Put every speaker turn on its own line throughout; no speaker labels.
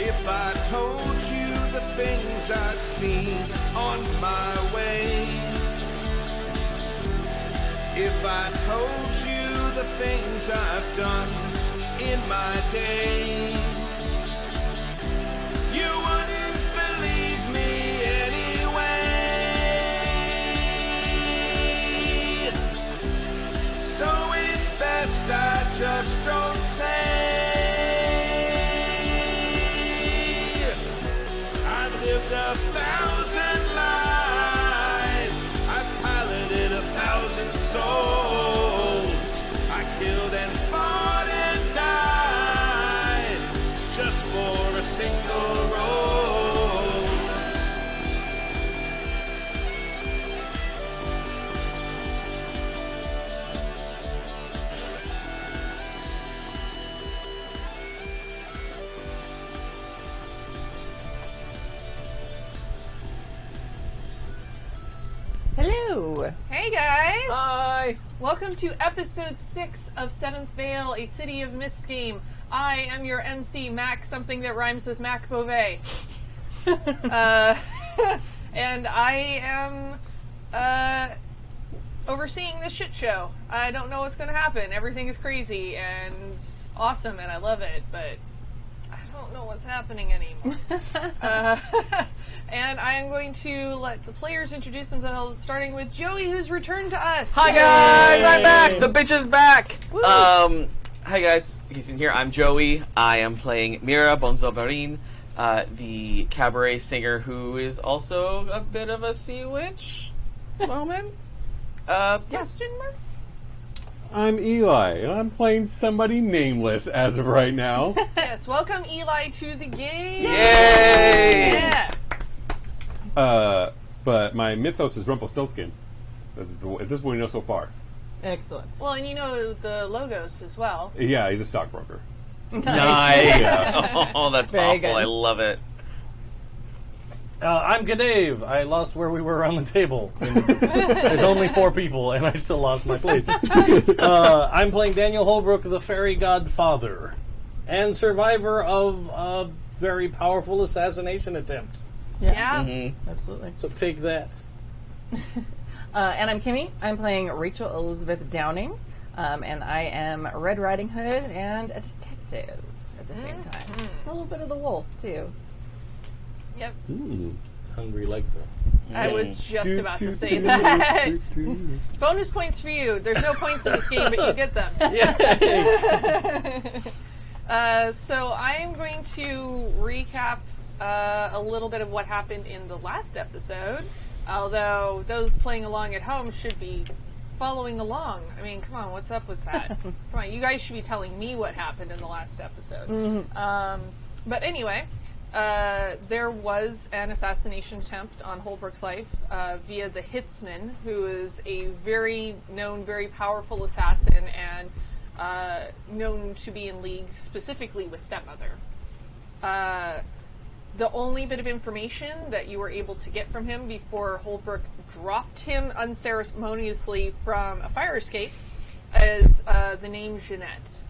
If I told you the things I've seen on my ways, if I told you the things I've done in my days, you wouldn't believe me anyway. So it's best I just don't say. Lived 1,000 lives, I piloted 1,000 souls, I killed and fought and died just for a single role.
Hello.
Hey guys!
Hi!
Welcome to episode 6 of 7th Vale, a City of Mist game. I am your MC, Mac, something that rhymes with Mac Beauvais. And I am overseeing this shit show. I don't know what's going to happen. Everything is crazy and awesome and I love it, but I don't know what's happening anymore. And I am going to let the players introduce themselves, starting with Joey, who's returned to us.
Hi guys, I'm back! The bitch is back!
Woo.
Hi guys, he's in here. I'm Joey. I am playing Mira Zauberin, the cabaret singer who is also a bit of a sea witch moment. Yeah.
Question mark?
I'm Eli, and I'm playing somebody nameless as of right now.
Yes, welcome Eli to the game.
Yay!
Yeah.
But my mythos is Rumpelstilzchen. This is at this point we know so far.
Excellent.
Well, and you know the logos as well.
Yeah, he's a stockbroker.
Nice! Oh, that's
Very
awful.
good.
I love it.
I'm Gadave. I lost where we were on the table. There's only 4 people, and I still lost my place. I'm playing Daniel Holbrook, the fairy godfather, and survivor of a very powerful assassination attempt.
Yeah.
Mm-hmm.
Absolutely.
So take that.
And I'm Kimi. I'm playing Rachel Elizabeth Downing, and I am Red Riding Hood and a detective at the same time. A little bit of the wolf, too.
Yep.
Ooh.
Hungry like that.
I was just about to say that. Bonus points for you. There's no points in this game, but you get them. So I am going to recap a little bit of what happened in the last episode, although those playing along at home should be following along. I mean, come on, what's up with that? Come on, you guys should be telling me what happened in the last episode. But anyway, there was an assassination attempt on Holbrook's life via the Hitsman, who is a very known, very powerful assassin and known to be in league specifically with Stepmother. The only bit of information that you were able to get from him before Holbrook dropped him unceremoniously from a fire escape is the name Jeanette.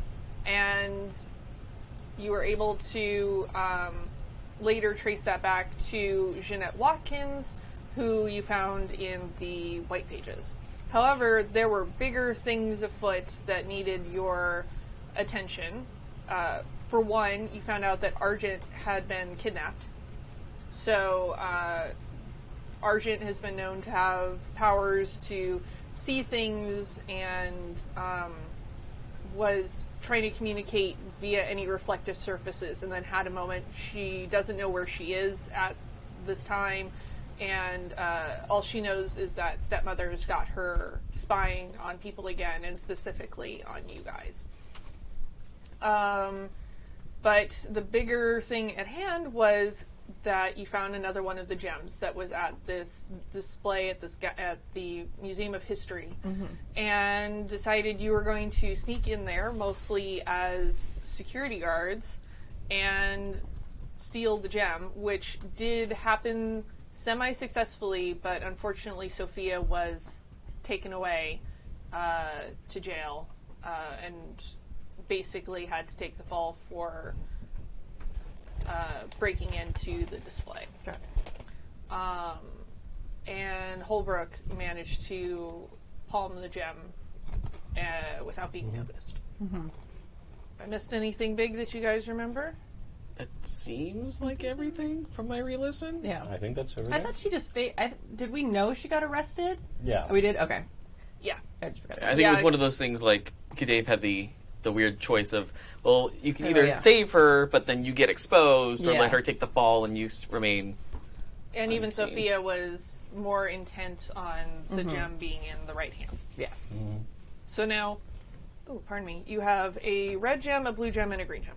And you were able to later trace that back to Jeanette Watkins, who you found in the White Pages. However, there were bigger things afoot that needed your attention. For one, you found out that Argent had been kidnapped. So, Argent has been known to have powers to see things and was trying to communicate via any reflective surfaces, and then had a moment. She doesn't know where she is at this time, and all she knows is that Stepmother's got her spying on people again, and specifically on you guys. But the bigger thing at hand was that you found another one of the gems that was at this display at the Museum of History, and decided you were going to sneak in there, mostly as security guards, and steal the gem, which did happen semi-successfully, but unfortunately Sophia was taken away to jail, and basically had to take the fall for breaking into the display.
Got
And Holbrook managed to palm the gem without being noticed. I missed anything big that you guys remember?
It seems like everything from my re-listen.
Yeah.
I think that's everything.
I thought she just did we know she got arrested?
Yeah.
Oh, we did? Okay.
Yeah.
I just forgot.
I think it was one of those things like Dave had the weird choice of, well, you can either
yeah.
save her, but then you get exposed, or
Yeah.
let her take the fall and you remain.
And even
Unseen.
Sophia was more intent on the gem being in the right hands.
Yeah.
So now, pardon me, you have a red gem, a blue gem, and a green gem.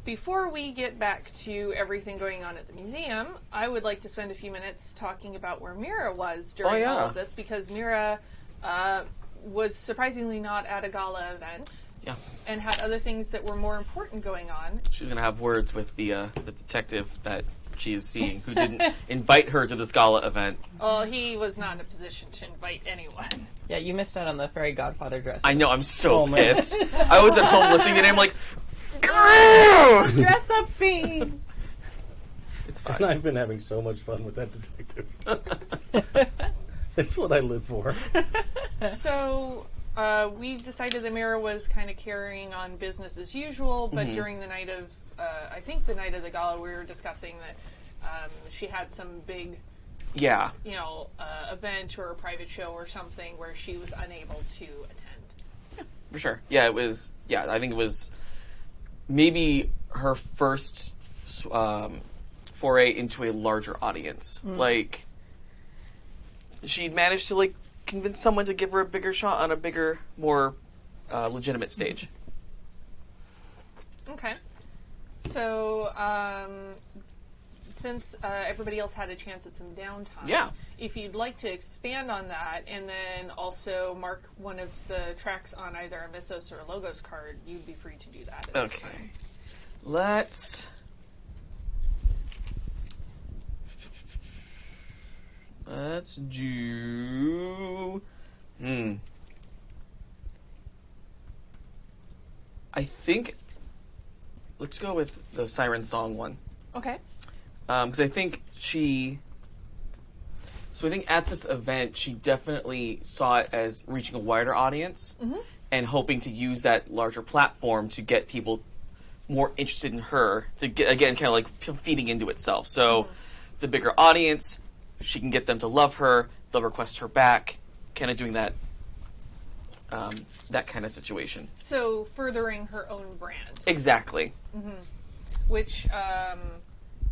Before we get back to everything going on at the museum, I would like to spend a few minutes talking about where Mira was during all of this, because Mira was surprisingly not at a gala event.
Yeah.
And had other things that were more important going on.
She's going to have words with the detective that she is seeing, who didn't invite her to this gala event.
Well, he was not in a position to invite anyone.
Yeah, you missed out on the fairy godfather dress.
I know, I'm so
Oh, man.
pissed. I was at home listening to him like, "Grrr!"
Dress up scene!
It's
And
fine.
I've been having so much fun with that detective. That's what I live for.
So, we decided that Mira was kind of carrying on business as usual, but during the night of, I think the night of the gala, we were discussing that she had some big,
Yeah.
event or a private show or something where she was unable to attend.
For sure. Yeah, it was. Yeah, I think it was maybe her first foray into a larger audience. Like, she managed to convince someone to give her a bigger shot on a bigger, more legitimate stage.
Okay. So, since everybody else had a chance at some downtime,
Yeah.
if you'd like to expand on that and then also mark one of the tracks on either a Mythos or a Logos card, you'd be free to do that at this
Okay.
time.
Let's do. I think. Let's go with the Siren Song one.
Okay.
Because I think she. So I think at this event, she definitely saw it as reaching a wider audience and hoping to use that larger platform to get people more interested in her, to get, again, kind of like feeding into itself. So the bigger audience, she can get them to love her, they'll request her back, kind of doing that that kind of situation.
So, furthering her own brand,
Exactly.
which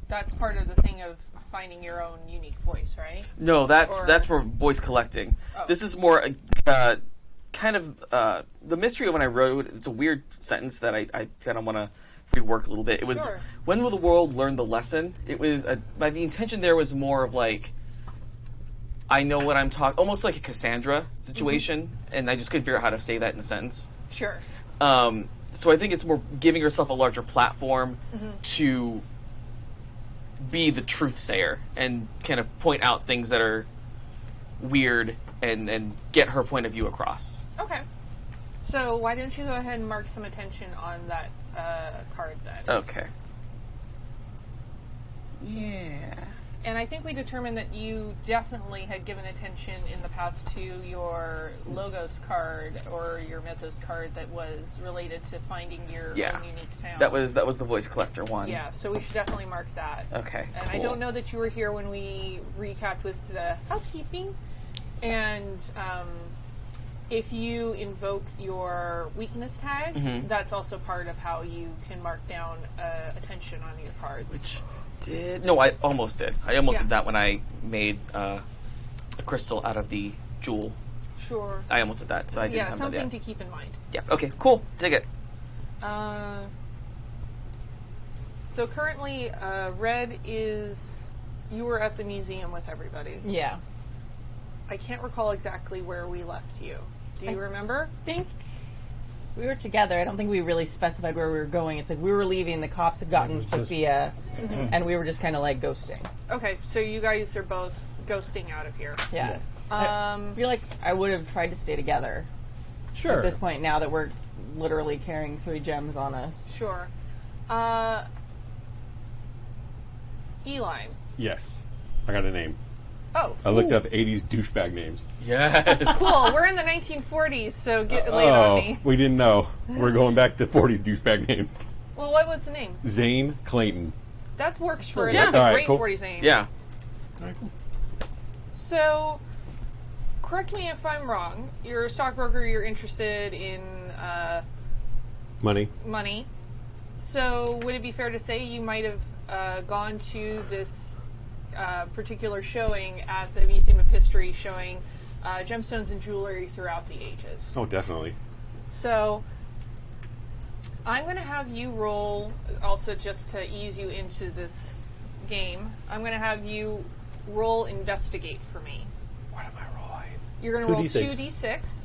that's part of the thing of finding your own unique voice, right?
No, that's
Or-
for voice collecting.
Oh.
This is more kind of the mystery of when I wrote. It's a weird sentence that I kind of want to rework a little bit. It was,
Sure.
when will the world learn the lesson? It was by the intention there was more of like, I know what I'm talking, almost like a Cassandra situation, and I just couldn't figure out how to say that in a sentence.
Sure.
So I think it's more giving herself a larger platform to be the truth sayer and kind of point out things that are weird and get her point of view across.
Okay. So, why don't you go ahead and mark some attention on that card then?
Okay. Yeah.
And I think we determined that you definitely had given attention in the past to your Logos card or your Mythos card that was related to finding your
Yeah.
own unique sound.
That was the voice collector one.
Yeah, so we should definitely mark that.
Okay.
And I
cool.
don't know that you were here when we recapped with the housekeeping. And if you invoke your weakness tags, that's also part of how you can mark down attention on your cards.
Which did no, I almost did. I almost
Yeah.
did that when I made a crystal out of the jewel.
Sure.
I almost did that, so I didn't
Yeah,
come to
something
that.
to keep in mind.
Yeah. Okay. Cool. Dig it.
So currently, Red is... You were at the museum with everybody.
Yeah.
I can't recall exactly where we left you. Do you remember?
I think we were together. I don't think we really specified where we were going. It's like we were leaving, the cops had gotten
was just-
Sophia, and we were just kind of like ghosting.
Okay, so you guys are both ghosting out of here.
Yeah. I feel like I would have tried to stay together.
Sure.
at this point now that we're literally carrying 3 gems on us.
Sure. Eli.
Yes. I got a name.
Oh,
I looked up 80s douchebag names.
Yes.
cool. We're in the 1940s, so lay it on me.
We didn't know. We're going back to 40s douchebag names.
Well, what was the name?
Zane Clayton.
That works for
Yeah.
That's a
All right,
great
cool.
40s name.
Yeah.
All right, cool.
So, correct me if I'm wrong. You're a stockbroker. You're interested in
Money.
money. So, would it be fair to say you might have gone to this particular showing at the Museum of History, showing gemstones and jewelry throughout the ages?
Oh, definitely.
So, I'm going to have you roll, also just to ease you into this game, I'm going to have you roll investigate for me.
What am I rolling?
You're going to roll
2d6.
2d6.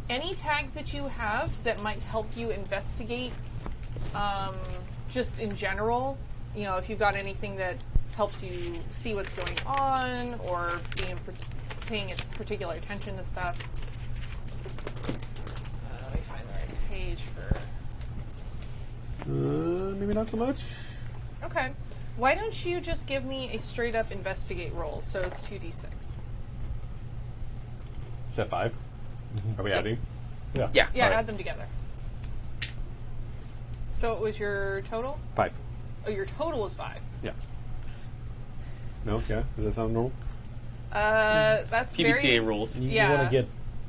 Any tags that you have that might help you investigate, just in general, you know, if you've got anything that helps you see what's going on or paying particular attention to stuff. Let me find the right page for...
Maybe not so much.
Okay. Why don't you just give me a straight up investigate roll? So it's 2d6.
Is that 5? Are we adding?
Yeah.
Yeah.
Yeah,
Alright.
add them together. So it was your total?
5.
Oh, your total was 5.
Yeah. No? Yeah? Does that sound normal?
That's
PBTA
very...
rules.
You
Yeah.
want to get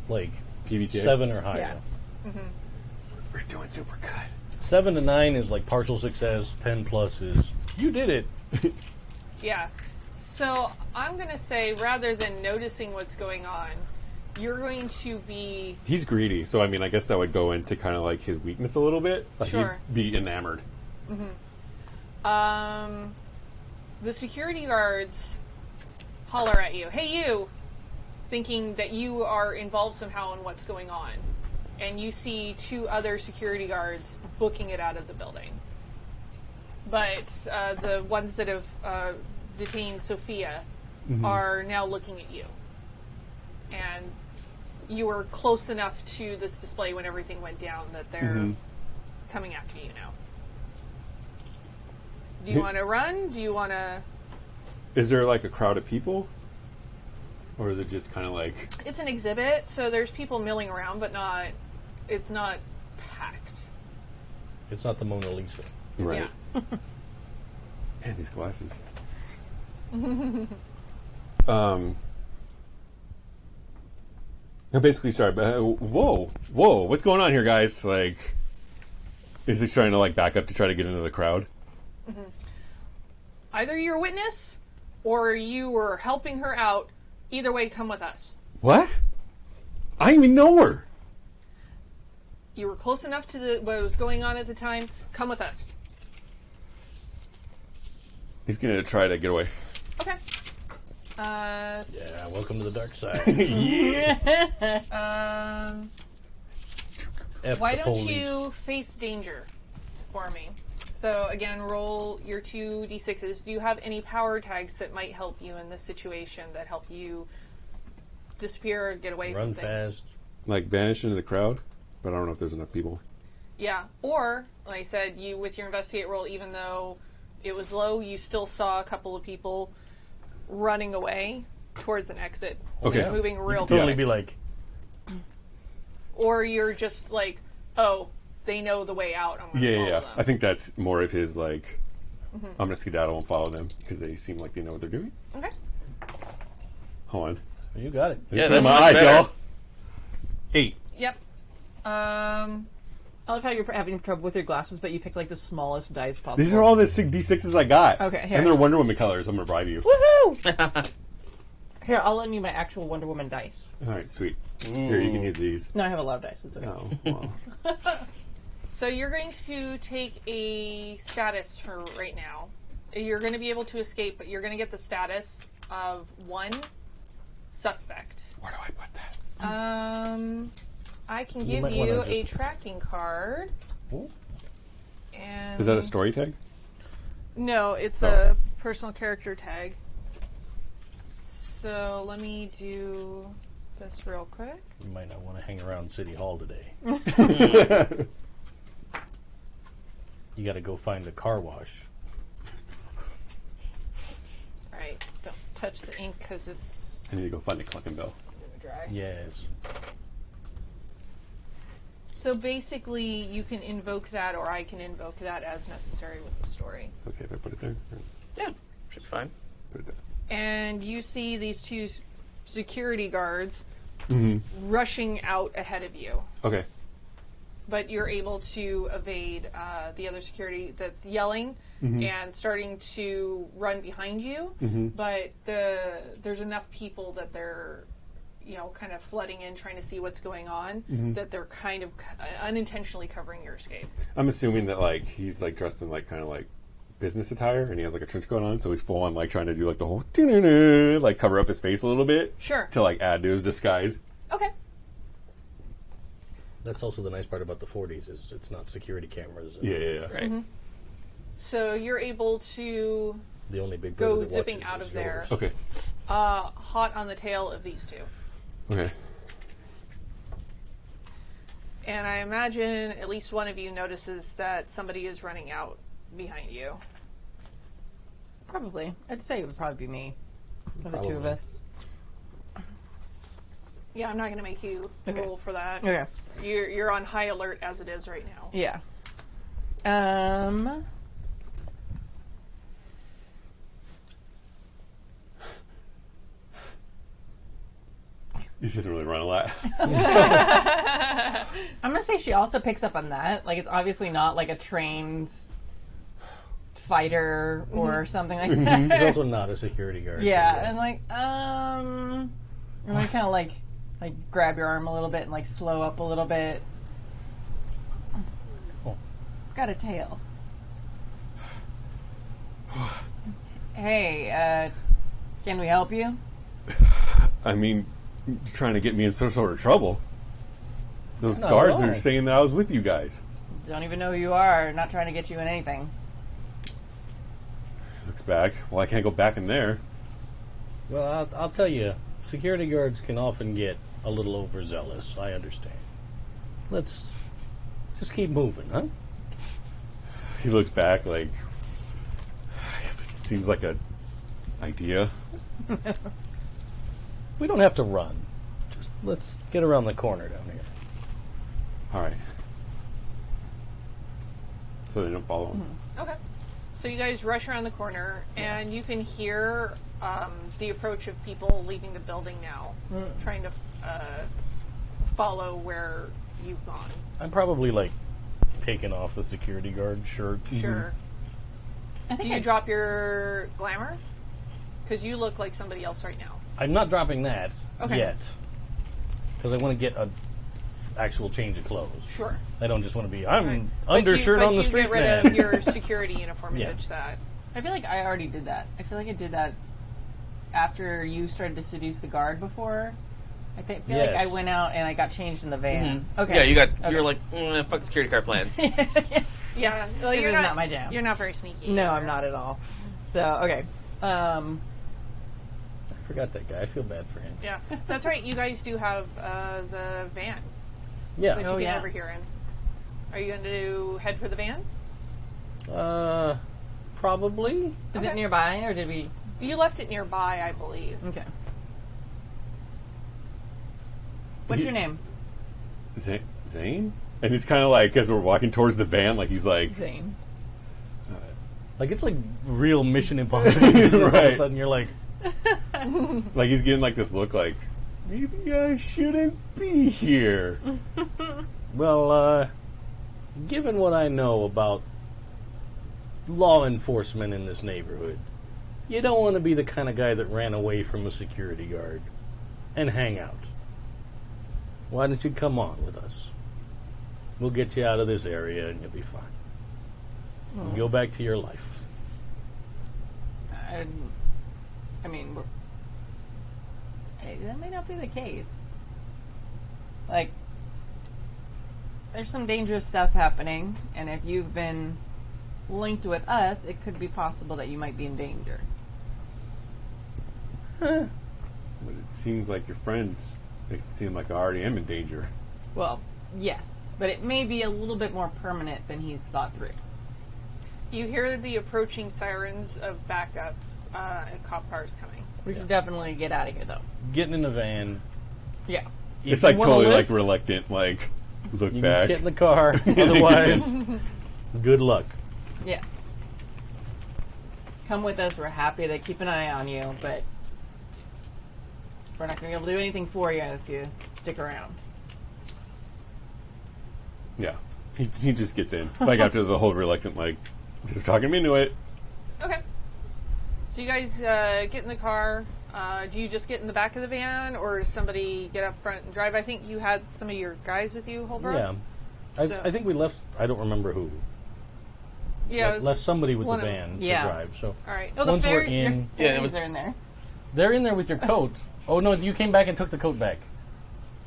like
PBTA?
7 or higher.
Yeah.
We're doing super good.
7 to 9 is like partial success. 10 plus is you did it.
Yeah. So I'm going to say, rather than noticing what's going on, you're going to be...
He's greedy, so I mean, I guess that would go into kind of like his weakness a little bit. Like
Sure.
He'd be enamored.
The security guards holler at you, "Hey, you!" thinking that you are involved somehow in what's going on. And you see 2 other security guards booking it out of the building. But the ones that have detained Sophia are now looking at you. And you were close enough to this display when everything went down that they're coming after you now. Do you want to run? Do you want to...
Is there like a crowd of people? Or is it just kind of like...
It's an exhibit, so there's people milling around, but it's not packed.
It's not the Mona Lisa.
Right.
Yeah.
Man, these glasses. No, basically, sorry, but whoa, what's going on here, guys? Like, is he trying to like back up to try to get into the crowd?
Either you're a witness, or you were helping her out. Either way, come with us.
What? I didn't even know her.
You were close enough to what was going on at the time. Come with us.
He's gonna try to get away.
Okay.
Yeah, welcome to the dark side. F
Why
the
don't
police.
you face danger for me? So again, roll your 2d6s. Do you have any power tags that might help you in this situation, that help you disappear or get away
Run
from things?
fast.
Like vanish into the crowd, but I don't know if there's enough people.
Yeah. Or, like I said, you with your investigate roll, even though it was low, you still saw a couple of people running away towards an exit.
Okay.
Like, moving real
Totally
quick.
be like,
Or you're just like, oh, they know the way out. I'm gonna follow them.
I think that's more of his like. I'm gonna skedaddle and follow them because they seem like they know what they're doing.
Okay.
Hold on.
you got it.
Yeah,
Put in
that's
my
much
eyes,
better.
y'all. 8.
Yep.
I love how you're having trouble with your glasses, but you picked like the smallest dice possible.
These are all the D6s I got.
Okay, here.
And they're Wonder Woman colors. I'm gonna bribe you.
Woohoo! Here, I'll lend you my actual Wonder Woman dice.
All right, sweet. Here, you can use these.
No, I have a lot of dice. It's okay.
Oh, well.
So you're going to take a status for right now. You're going to be able to escape, but you're going to get the status of 1 suspect.
Where do I put that?
I can
You
give
might
you
wanna
a
just-
tracking card.
Ooh.
And
Is that a story tag?
No, it's a personal character tag. So let me do... this real quick.
You might not want to hang around City Hall today. You got to go find a car wash.
Right. Don't touch the ink because it's
I need to go find a Clucking Bell.
dry.
Yes.
So basically, you can invoke that, or I can invoke that as necessary with the story.
Okay, if I put it there.
Yeah, should be fine.
Put it there.
And you see these two security guards
Mm-hmm.
rushing out ahead of you.
Okay.
But you're able to evade the other security that's yelling and starting to run behind you. But there's enough people that they're, kind of flooding in, trying to see what's going on, that they're kind of unintentionally covering your escape.
I'm assuming that like he's like dressed in like kind of like business attire, and he has like a trench coat on, so he's full on like trying to do like the whole like cover up his face a little bit.
Sure.
To like add to his disguise.
Okay.
That's also the nice part about the 40s is it's not security cameras. And
Yeah.
Right.
So you're able to
The only big
go
brother that
zipping
watches
out
is
of there,
yours.
Okay.
hot on the tail of these two.
Okay.
And I imagine at least one of you notices that somebody is running out behind you.
Probably. I'd say it would probably be me. For the two of
Probably.
us.
Yeah, I'm not going to make you roll for that.
Okay.
You're on high alert as it is right now.
Yeah.
He doesn't really run a lot.
I'm gonna say she also picks up on that. Like, it's obviously not like a trained fighter or something like that.
He's also not a security guard.
Yeah, and like, and I kind of like grab your arm a little bit and like slow up a little bit.
Oh.
Got a tail. Hey, can we help you?
I mean, you're trying to get me in some sort of trouble. Those
Not
guards
at all.
are saying that I was with you guys.
Don't even know who you are. Not trying to get you in anything.
Looks back. Well, I can't go back in there.
Well, I'll tell you, security guards can often get a little overzealous. I understand. Let's just keep moving, huh?
He looks back like, I guess it seems like a idea.
We don't have to run. Just let's get around the corner down here.
All right. So they don't follow him.
Okay. So you guys rush around the corner, and you can hear the approach of people leaving the building now, trying to follow where you've gone.
I'm probably like taking off the security guard shirt.
Sure.
I
Do
think
you
I-
drop your glamour? Because you look like somebody else right now.
I'm not dropping that
Okay.
yet because I want to get a actual change of clothes.
Sure.
I don't just want to be I'm
But
undershirt
you,
on the
but
street
you get rid
man.
of your security uniform and
Yeah.
ditch that.
I feel like I already did that. I feel like I did that after you started to seduce the guard before. I feel like I
Yes.
went out and I got changed in the van. Okay.
Yeah, you were like, fuck security card plan.
Yeah. Well,
This
you're
is
not,
not my jam.
You're not very sneaky.
No,
either.
I'm not at all. So, okay.
I forgot that guy. I feel bad for him.
Yeah. That's right. You guys do have the van
Yeah.
that you
Oh,
can
yeah.
over here in. Are you going to head for the van?
Probably.
Is
Okay.
it nearby or did we?
You left it nearby, I believe.
Okay. What's your name?
Zane? And he's kind of like, as we're walking towards the van, like he's like,
Zane.
Like it's like real Mission Impossible. All of a
Right.
sudden you're like,
like he's getting like this look like, maybe I shouldn't be here.
well, given what I know about law enforcement in this neighborhood, you don't want to be the kind of guy that ran away from a security guard and hang out. Why don't you come on with us? We'll get you out of this area and you'll be fine. And go back to your life.
I mean, that may not be the case. Like, there's some dangerous stuff happening, and if you've been linked with us, it could be possible that you might be in danger.
But it seems like your friend Makes it seem like I already am in danger.
Well, yes, but it may be a little bit more permanent than he's thought through.
You hear the approaching sirens of backup, and cop cars coming.
We should definitely get out of here, though.
Getting in the van.
Yeah.
It's
If
like
you wanna
totally
lift,
like reluctant, like look
You
back.
can get in the car. Otherwise, good luck.
Yeah. Come with us. We're happy to keep an eye on you, but we're not going to be able to do anything for you if you stick around.
Yeah, he just gets in like after the whole reluctant like they're talking me into it.
Okay. So you guys get in the car. Do you just get in the back of the van, or does somebody get up front and drive? I think you had some of your guys with you, Holbrook.
Yeah. I think we left. I don't remember who.
Yeah. It was
Left somebody with the
one of-
van
Yeah.
to drive. So
All right.
Oh, the
Once we're in-
your
Yeah, it
fairies
was-
are in there.
they're in there with your coat. Oh no, you came back and took the coat back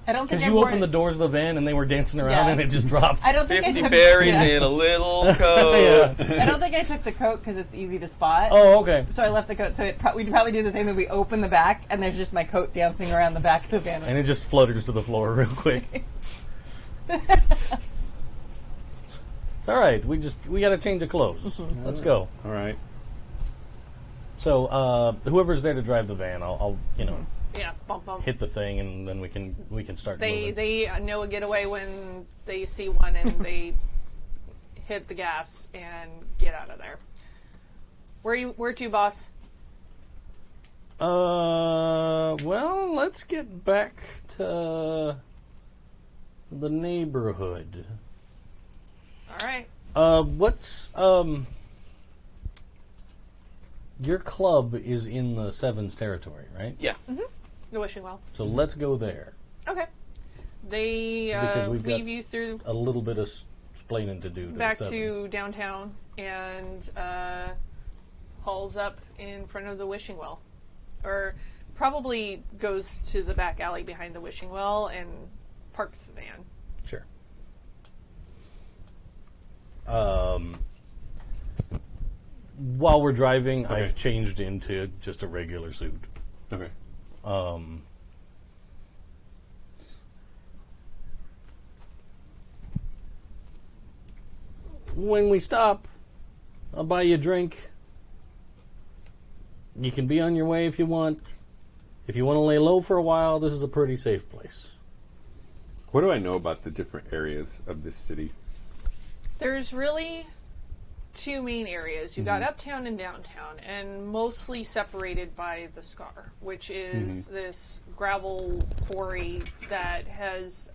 I don't think
because
I
you
wore
opened the
it.
doors of the van and they were dancing around
Yeah.
and it just dropped.
I don't think
50
I took
fairies
yeah.
in a little coat.
Yeah.
I don't think I took the coat because it's easy to spot.
Oh, okay.
So I left the coat. So we'd probably do the same thing. We open the back, and there's just my coat dancing around the back of the van.
And it just flutters to the floor real quick. It's all right. We got to change the clothes. Let's go.
All right.
So whoever's there to drive the van, I'll
Yeah. Bump bump.
hit the thing and then we can start moving.
They know a getaway when they see one, and they hit the gas and get out of there. Where to, boss?
Well, let's get back to the neighborhood.
All right.
What's your club is in the Sevens territory, right?
Yeah.
The wishing well.
So let's go there.
Okay. They
Because we've got
weave you through
A little bit of explaining to do.
back
the Sevens.
to downtown and hauls up in front of the wishing well, or probably goes to the back alley behind the wishing well and parks the van.
Sure. While we're driving,
Okay.
I've changed into just a regular suit.
Okay.
When we stop, I'll buy you a drink. You can be on your way if you want. If you want to lay low for a while, this is a pretty safe place.
What do I know about the different areas of this city?
There's really two main areas. You've got uptown and downtown, and mostly separated by the Scar, which is this gravel quarry that has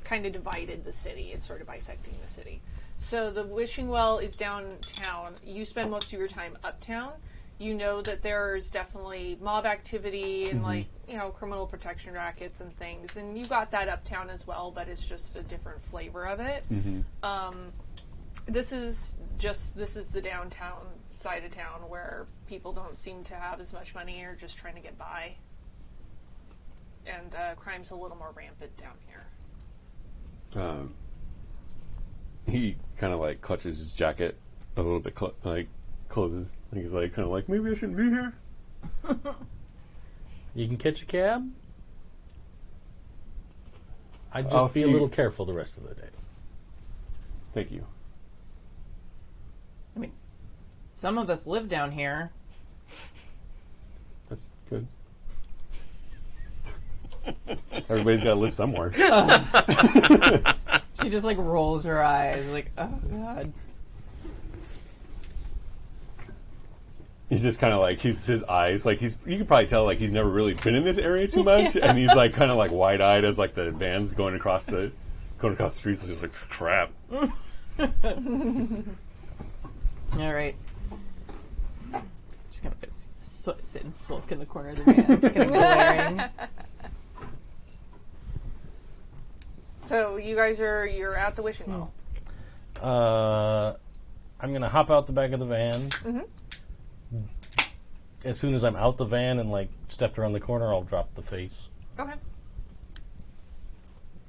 kind of divided the city. It's sort of bisecting the city. So the wishing well is downtown. You spend most of your time uptown. You know that there's definitely mob activity and criminal protection rackets and things, and you got that uptown as well, but it's just a different flavor of it. This is the downtown side of town where people don't seem to have as much money or just trying to get by, and crime's a little more rampant down here.
He kind of like clutches his jacket a little bit, closes. He's like kind of like, maybe I shouldn't be here.
You can catch a cab. I'd
I'll
just be a
see-
little careful the rest of the day.
Thank you.
I mean, some of us live down here.
That's good. Everybody's got to live somewhere.
She just like rolls her eyes, like, oh god.
He's just kind of like, his eyes, like you can probably tell like he's never really been in this area too much, and he's like kind of like wide eyed as like the van's going across the streets. He's like, crap.
All right. Just gonna sit and sulk in the corner of the van, just kind of glaring.
So you guys you're at the wishing well.
I'm gonna hop out the back of the van. As soon as I'm out the van and like stepped around the corner, I'll drop the face,
Okay.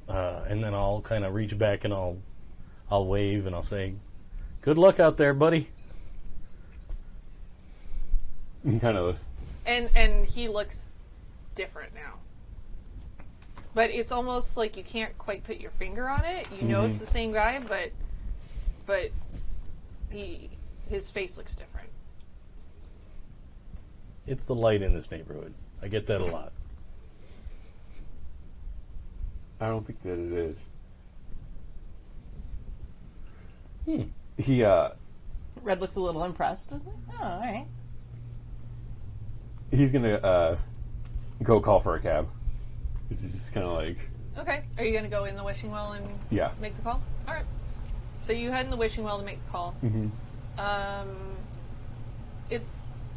and then I'll kind of reach back and I'll wave and I'll say, "Good luck out there, buddy."
He kind of,
And he looks different now. But it's almost like you can't quite put your finger on it. You know it's the same guy, but his face looks different.
It's the light in this neighborhood. I get that a lot.
I don't think that it is. He
Red looks a little impressed. Oh, all right.
he's gonna go call for a cab. He's just kind of like,
Okay. Are you going to go in the wishing well and
yeah.
make the call? All right. So you head in the wishing well to make the call. It's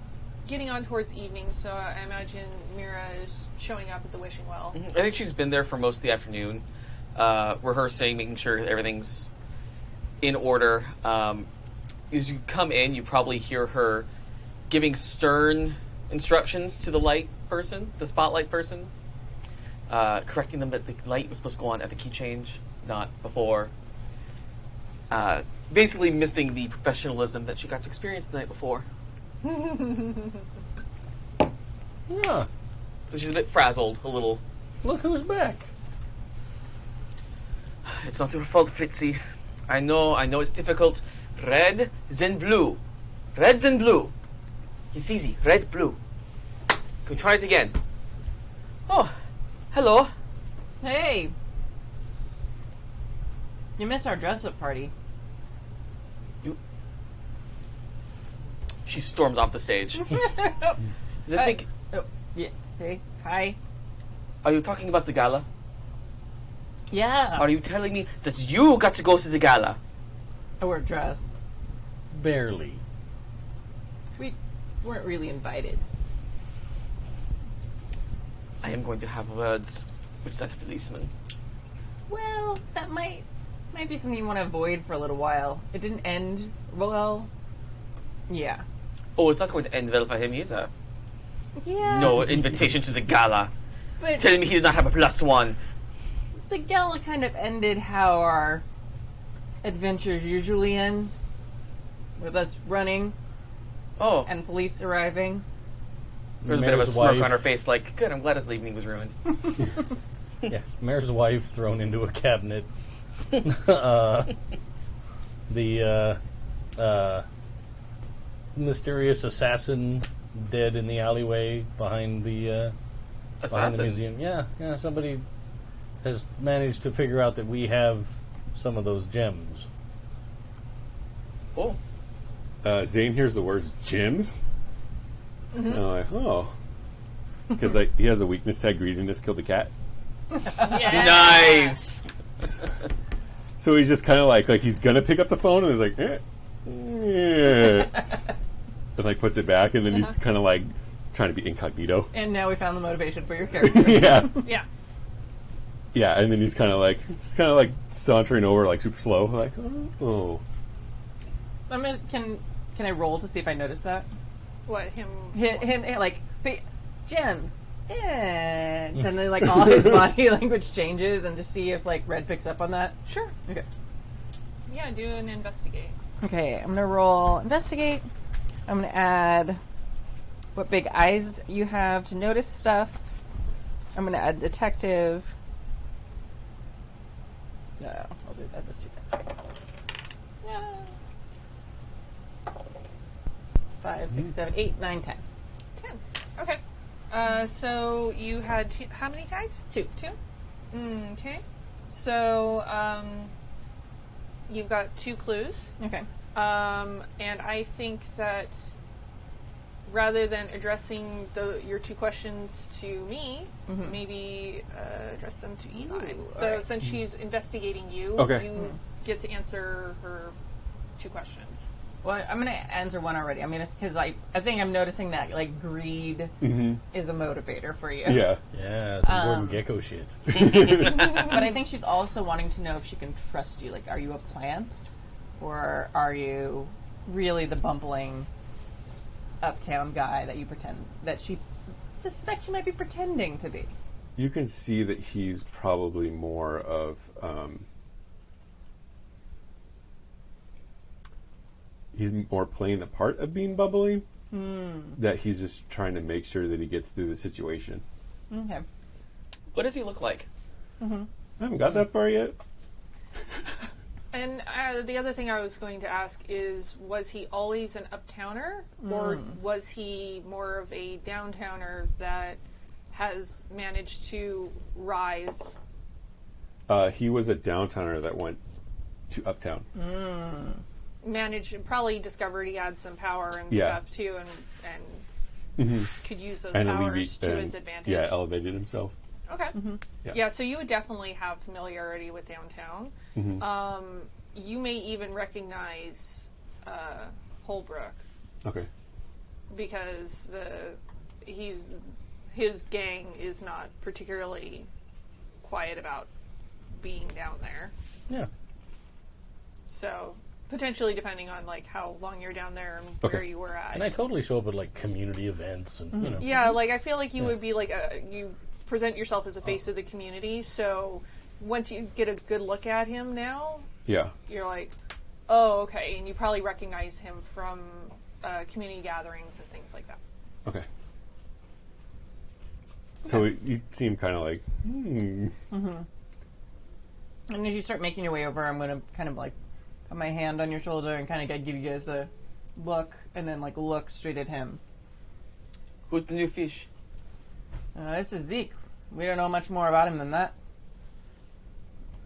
getting on towards evening, so I imagine Mira is showing up at the wishing well.
I think she's been there for most of the afternoon, rehearsing, making sure everything's in order. As you come in, you probably hear her giving stern instructions to the light person, the spotlight person, correcting them that the light was supposed to go on at the key change, not before. Basically missing the professionalism that she got to experience the night before.
Yeah.
So she's a bit frazzled, a little.
Look who's back.
It's not your fault, Fritzy. I know it's difficult. Red, then blue. Red, then blue. It's easy. Red, blue. Can we try it again? Oh, hello.
Hey. You missed our dress-up party.
She storms off the stage. I think,
Oh, yeah. Hey. Hi.
are you talking about the gala?
Yeah.
Are you telling me that you got to go to the gala?
I wore a dress.
Barely.
We weren't really invited.
I am going to have words with that policeman.
Well, that might be something you want to avoid for a little while. It didn't end well. Yeah.
Oh, it's not going to end well for him either.
Yeah.
No invitation to the gala.
But
Telling me he did not have a +1.
the gala kind of ended how our adventures usually end. With us running
Oh,
and police arriving.
there's a bit of a
Mayor's
smirk
wife-
on her face like, good, I'm glad his evening was ruined.
Yes, mayor's wife thrown into a cabinet. The mysterious assassin dead in the alleyway behind the
Assassin.
museum. Yeah, somebody has managed to figure out that we have some of those gems.
Oh.
Zane hears the words gyms. It's kind of like, oh, because he has a weakness tag. Greediness killed the cat.
Yeah.
Nice!
So he's just kind of like he's gonna pick up the phone and he's like, and like puts it back, and then he's kind of like trying to be incognito.
And now we found the motivation for your character.
Yeah,
Yeah.
yeah, and then he's kind of like sauntering over like super slow, like oh.
Can I roll to see if I notice that?
What, him?
Him like gems. And then like all his body language changes, and to see if like Red picks up on that.
Sure.
Okay.
Yeah, do an investigate.
Okay, I'm gonna roll investigate. I'm gonna add what big eyes you have to notice stuff. I'm gonna add detective. No, I'll do that. Those 2 things.
Yeah.
5, 6, 7, 8, 9, 10.
10. Okay. So you had how many tags?
2.
2? Okay. So, you've got 2 clues.
Okay.
And I think that rather than addressing your 2 questions to me, maybe address them to Eli. So
alright.
since she's investigating you,
Okay.
you get to answer her 2 questions.
Well, I'm gonna answer one already. I mean, because I think I'm noticing that like greed is a motivator for you.
Yeah.
Yeah, the Gordon Gecko shit.
But I think she's also wanting to know if she can trust you. Like, are you a plant, or are you really the bumbling uptown guy that you pretend that she suspects you might be pretending to be?
You can see that he's probably more of he's more playing the part of being bubbly. That he's just trying to make sure that he gets through the situation.
Okay.
What does he look like?
I haven't got that far yet.
And the other thing I was going to ask is, was he always an uptowner, or was he more of a downtowner that has managed to rise?
He was a downtowner that went to uptown.
Probably discovered he had some power and
Yeah.
stuff too, and could use those
And
powers to his advantage.
Yeah, elevated himself.
Okay.
Yeah.
Yeah, so you would definitely have familiarity with downtown. You may even recognize Holbrook,
Okay.
because his gang is not particularly quiet about being down there.
Yeah.
So potentially, depending on like how long you're down there and
Okay.
where you were at.
And I totally show up at like community events and you know.
Yeah, like I feel like you would be like you present yourself as a face of the community. So once you get a good look at him now,
Yeah.
you're like, oh, okay, and you probably recognize him from community gatherings and things like that.
Okay. So you seem kind of like,
And as you start making your way over, I'm going to kind of like put my hand on your shoulder and kind of give you guys the look, and then like look straight at him.
Who's the new fish?
This is Zeke. We don't know much more about him than that.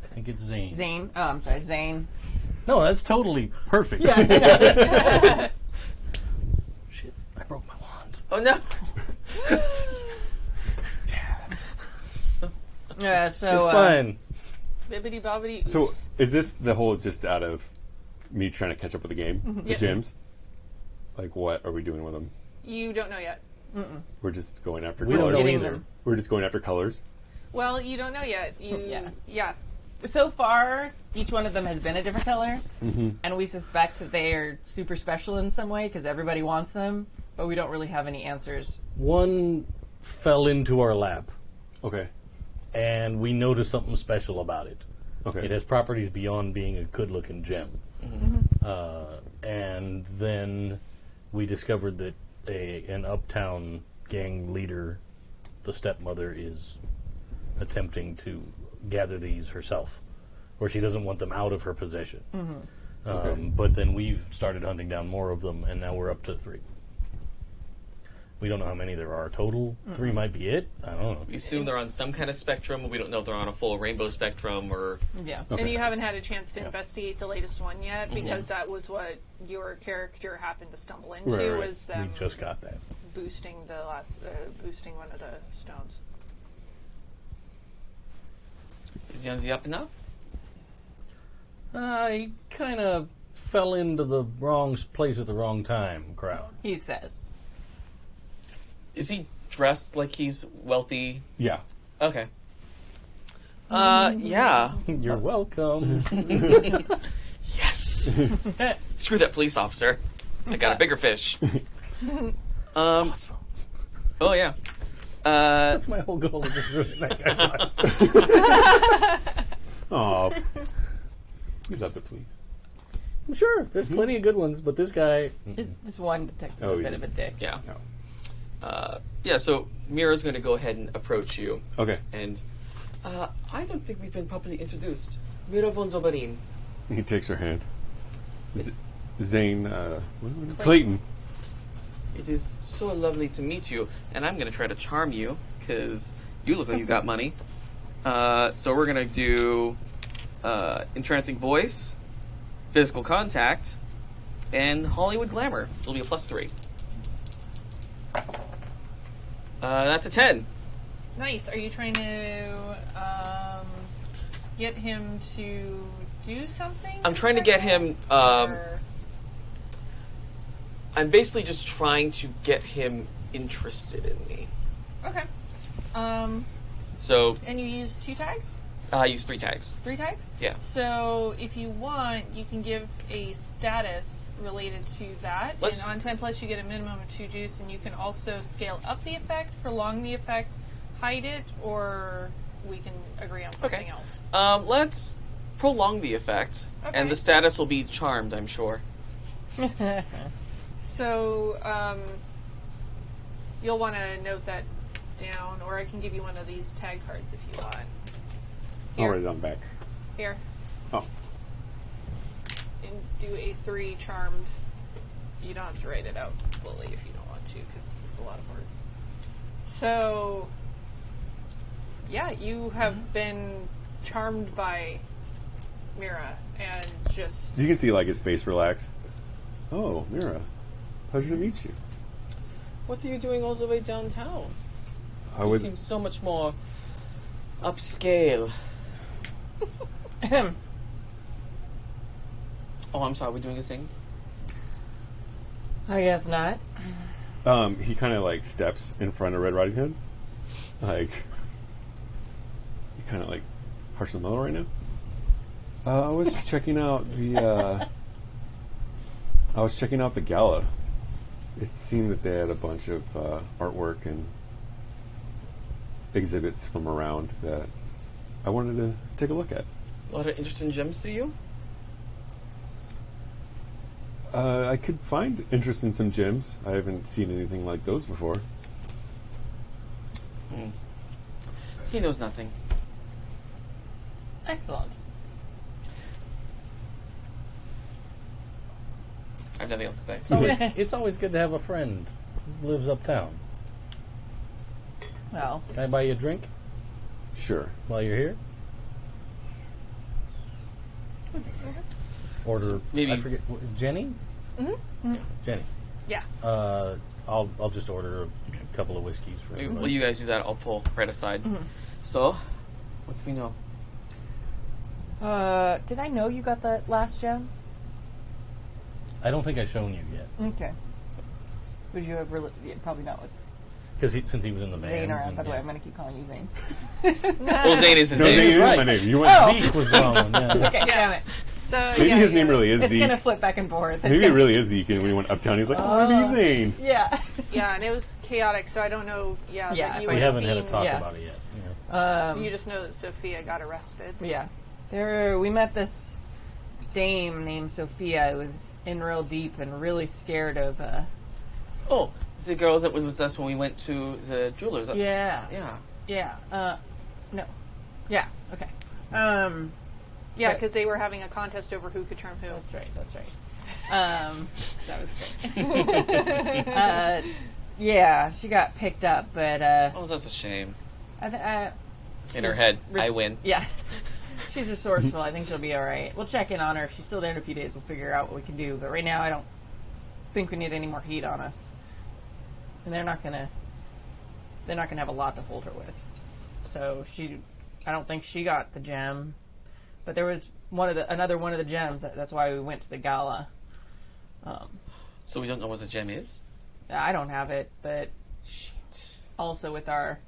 I think it's Zane.
Zane. Oh, I'm sorry, Zane.
No, that's totally perfect.
Yeah.
Shit, I broke my wand.
Oh no!
Yeah. So
It's fine.
Bibbidi bobbidi.
so is this the whole just out of me trying to catch up with the game, the
Yeah.
gyms? Like, what are we doing with them?
You don't know yet.
We're just going after
We don't
colors.
know
Getting
either.
them.
We're just going after colors.
Well, you don't know yet. Yeah.
So far, each one of them has been a different color, and we suspect that they are super special in some way because everybody wants them, but we don't really have any answers.
One fell into our lap,
Okay.
and we noticed something special about it.
Okay.
It has properties beyond being a good-looking gem. And then we discovered that an uptown gang leader, the stepmother, is attempting to gather these herself, or she doesn't want them out of her possession.
Okay.
But then we've started hunting down more of them, and now we're up to 3. We don't know how many there are total. 3 might be it. I don't know.
We assume they're on some kind of spectrum, but we don't know if they're on a full rainbow spectrum or.
Yeah.
Okay.
And you haven't had a chance to investigate the latest one yet, because
Mhm.
that was what your character happened to stumble into,
Right, right.
was them
We just got that.
boosting boosting one of the stones.
Is he on the up and up?
I kind of fell into the wrong place at the wrong time crowd.
He says.
Is he dressed like he's wealthy?
Yeah.
Okay. Yeah.
You're welcome.
Yes. Screw that police officer. I got a bigger fish.
Awesome.
Oh yeah.
That's my whole goal, of just ruining that guy's life.
Oh. We love the police.
I'm sure, there's plenty of good ones, but this guy...
This one detective
Oh,
a bit
yeah.
of a dick.
Yeah.
No.
Yeah. So Mira's going to go ahead and approach you,
Okay.
and I don't think we've been properly introduced. Mira von Zauberin.
He takes her hand. Zane, what's his name? Clayton.
It is so lovely to meet you, and I'm going to try to charm you because you look like you got money. So we're going to do entrancing voice, physical contact, and Hollywood glamour. So it'll be a +3. That's a 10.
Nice. Are you trying to get him to do something?
I'm trying to get him.
Or-
I'm basically just trying to get him interested in me.
Okay.
So
And you use 2 tags?
I use 3 tags.
3 tags?
Yeah.
So if you want, you can give a status related to that.
Let's-
And on 10 plus, you get a minimum of 2 juice, and you can also scale up the effect, prolong the effect, hide it, or we can agree on something else.
Let's prolong the effect,
Okay.
and the status will be charmed, I'm sure.
So you'll want to note that down, or I can give you one of these tag cards if you want.
I'll write it on back.
Here.
Oh.
And do a 3 charmed. You don't have to write it out fully if you don't want to, because it's a lot of words. So, yeah, you have been charmed by Mira, and just...
You can see, like, his face relax. Oh, Mira. Pleasure to meet you.
What are you doing all the way downtown? You seem so much more upscale. Oh, I'm sorry. We're doing a thing.
I guess not.
He kind of, like, steps in front of Red Riding Hood. Like, you kind of, like, harsh and mellow right now. I was checking out the, gala. It seemed that they had a bunch of artwork and exhibits from around that I wanted to take a look at.
A lot of interesting gems to you?
I could find interest in some gems. I haven't seen anything like those before.
He knows nothing.
Excellent.
I have nothing else to say.
It's always good to have a friend who lives uptown.
Well,
Can I buy you a drink
Sure.
while you're here? Order,
So maybe-
I forget, Jenny? Jenny.
Yeah.
I'll just order a couple of whiskeys for
Maybe
everybody.
while you guys do that, I'll pull right aside. So, what do we know?
did I know you got that last gem?
I don't think I've shown you yet.
Okay. Would you have really... Yeah, probably not with
Because since he was in the band.
Zane around.
and-
By the way,
yeah.
I'm going to keep calling you Zane.
Well, Zane is his
No,
name.
Zane is
right.
my name. You went
Zeke was wrong. Yeah.
Okay, damn it.
So,
Maybe
yeah,
his name really is
It's
Zeke.
going to flip back and forth.
Maybe it really is Zeke, and we went uptown. He's like, oh, maybe Zane.
Yeah.
Yeah, and it was chaotic, so I don't know. Yeah,
Yeah,
that you
if I
We
would have
haven't had a
seen-
talk
yeah.
about it yet. Yeah.
You just know that Sophia got arrested.
Yeah. We met this dame named Sophia who was in real deep and really scared of...
Oh, it's the girl that was with us when we went to the jeweler's upstairs.
Yeah.
Yeah.
Yeah. No. Yeah. Okay.
Yeah,
But-
because they were having a contest over who could charm who.
That's right. That was great. Yeah, she got picked up, but
Oh, that's a shame.
I
In her head, I win.
Yeah. She's resourceful. I think she'll be all right. We'll check in on her. If she's still there in a few days, we'll figure out what we can do. But right now, I don't think we need any more heat on us. And they're not gonna have a lot to hold her with. So I don't think she got the gem. But there was another one of the gems. That's why we went to the gala.
So we don't know what the gem is?
I don't have it, but also with our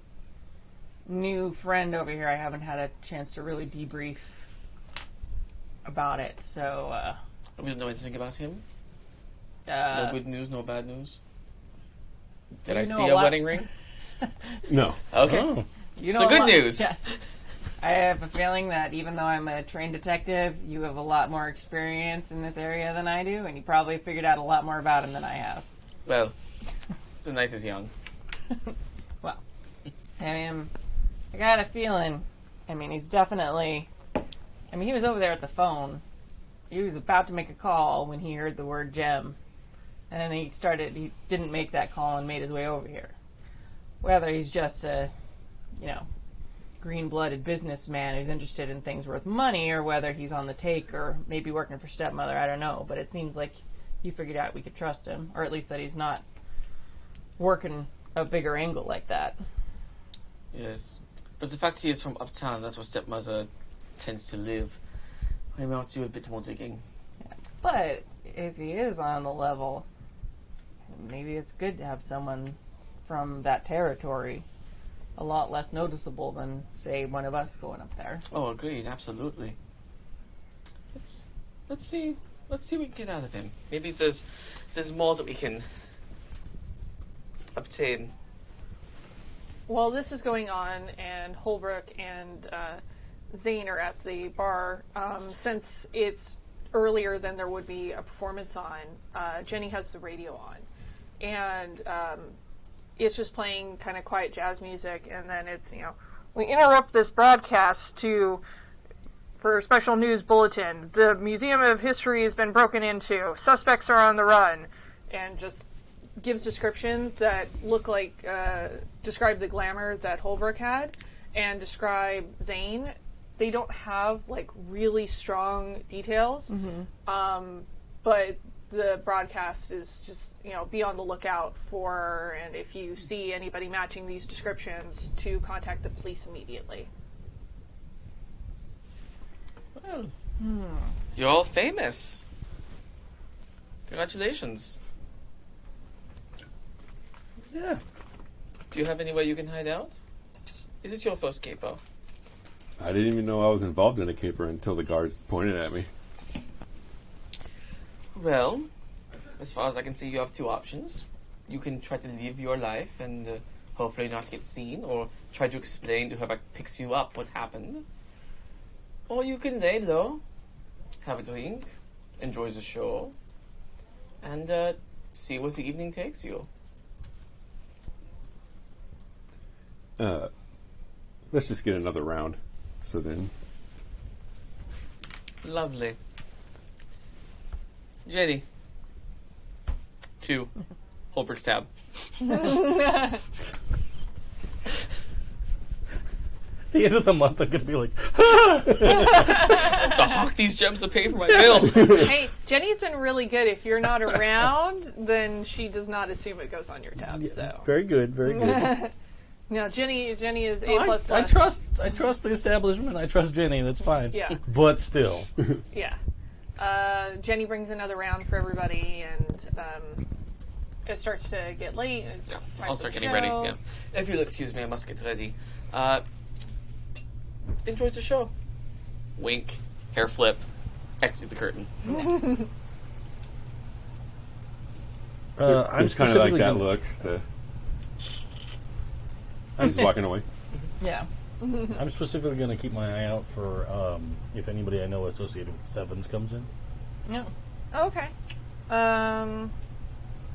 new friend over here, I haven't had a chance to really debrief about it. So,
We don't know anything about him? No
uh,
good news, no bad news? Did
you
I
know
see
a
a
lot-
wedding ring?
No.
Okay.
Oh.
you
So
a
good
lot-
news.
Yeah. I have a feeling that even though I'm a trained detective, you have a lot more experience in this area than I do, and you probably figured out a lot more about him than I have.
Well, it's as nice as young.
Well, I got a feeling. He's definitely. He was over there at the phone. He was about to make a call when he heard the word gem. And then he didn't make that call and made his way over here. Whether he's just a, green-blooded businessman who's interested in things worth money, or whether he's on the take or maybe working for stepmother, I don't know. But it seems like you figured out we could trust him, or at least that he's not working a bigger angle like that.
Yes. But the fact he is from uptown, that's where stepmother tends to live. I might do a bit more digging.
But if he is on the level, maybe it's good to have someone from that territory. A lot less noticeable than, say, one of us going up there.
Oh, agreed, absolutely. Let's see what we can get out of him. Maybe there's more that we can obtain.
While this is going on, and Holbrook and Zane are at the bar, since it's earlier than there would be a performance on, Jenny has the radio on. And it's just playing kind of quiet jazz music, and then it's, We interrupt this broadcast for a special news bulletin. The Museum of History has been broken into. Suspects are on the run. And just gives descriptions that look like, describe the glamour that Holbrook had, and describe Zane. They don't have, like, really strong details, but the broadcast is just, be on the lookout for, and if you see anybody matching these descriptions, to contact the police immediately.
Well, you're all famous. Congratulations.
Yeah.
Do you have any way you can hide out? Is this your first capo?
I didn't even know I was involved in a caper until the guards pointed at me.
Well, as far as I can see, you have two options. You can try to live your life and hopefully not get seen, or try to explain to whoever picks you up what happened. Or you can lay low, have a drink, enjoy the show, and see where the evening takes you.
Let's just get another round. So then,
Lovely. JD. 2. Holbrook's tab.
At the end of the month, I could be like,
To hawk these gems to pay for my bill.
Hey, Jenny's been really good. If you're not around, then she does not assume it goes on your tab, so.
very good, very good.
No, Jenny is A++.
I trust the establishment. I trust Jenny. That's fine.
Yeah.
But still,
Yeah. Jenny brings another round for everybody, and it starts to get late. And it's time
I'll
for
start
the
getting ready.
show.
Yeah. If you'll excuse me, I must get ready. Enjoy the show. Wink, hair flip, exit the curtain.
I'm
it's kind of like
specifically
that
gonna-
look. He's walking away.
Yeah.
I'm specifically going to keep my eye out for if anybody I know associated with Sevens comes in.
Yeah.
Okay.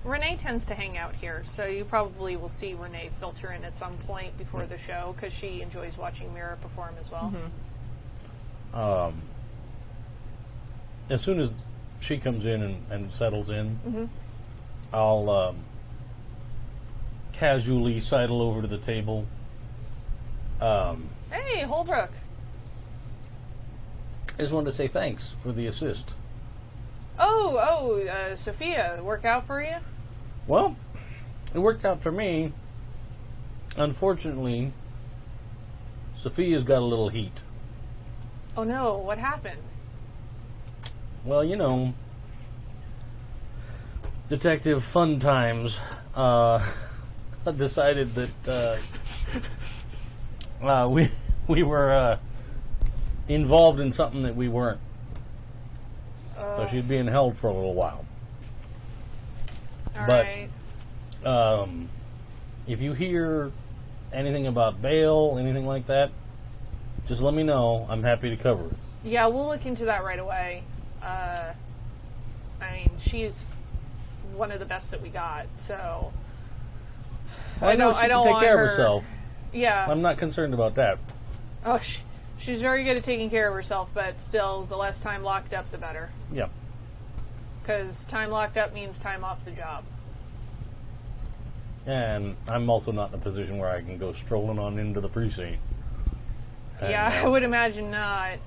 Renee tends to hang out here, so you probably will see Renee filter in at some point before the show, because she enjoys watching Mira perform as well.
As soon as she comes in and settles in, I'll casually sidle over to the table.
Hey, Holbrook.
I just wanted to say thanks for the assist.
Sophia, work out for you?
Well, it worked out for me. Unfortunately, Sophia's got a little heat.
Oh no, what happened?
Well, Detective Fun Times decided that we were involved in something that we weren't. So she's being held for a little while.
All
But-
right.
If you hear anything about bail, anything like that, just let me know. I'm happy to cover it.
Yeah, we'll look into that right away. She's one of the best that we got, so
I know she
I don't
can take
want
care
her-
of herself.
Yeah.
I'm not concerned about that.
Oh, she's very good at taking care of herself, but still, the less time locked up, the better.
Yeah.
Because time locked up means time off the job.
And I'm also not in a position where I can go strolling on into the precinct. And,
Yeah, I would imagine not.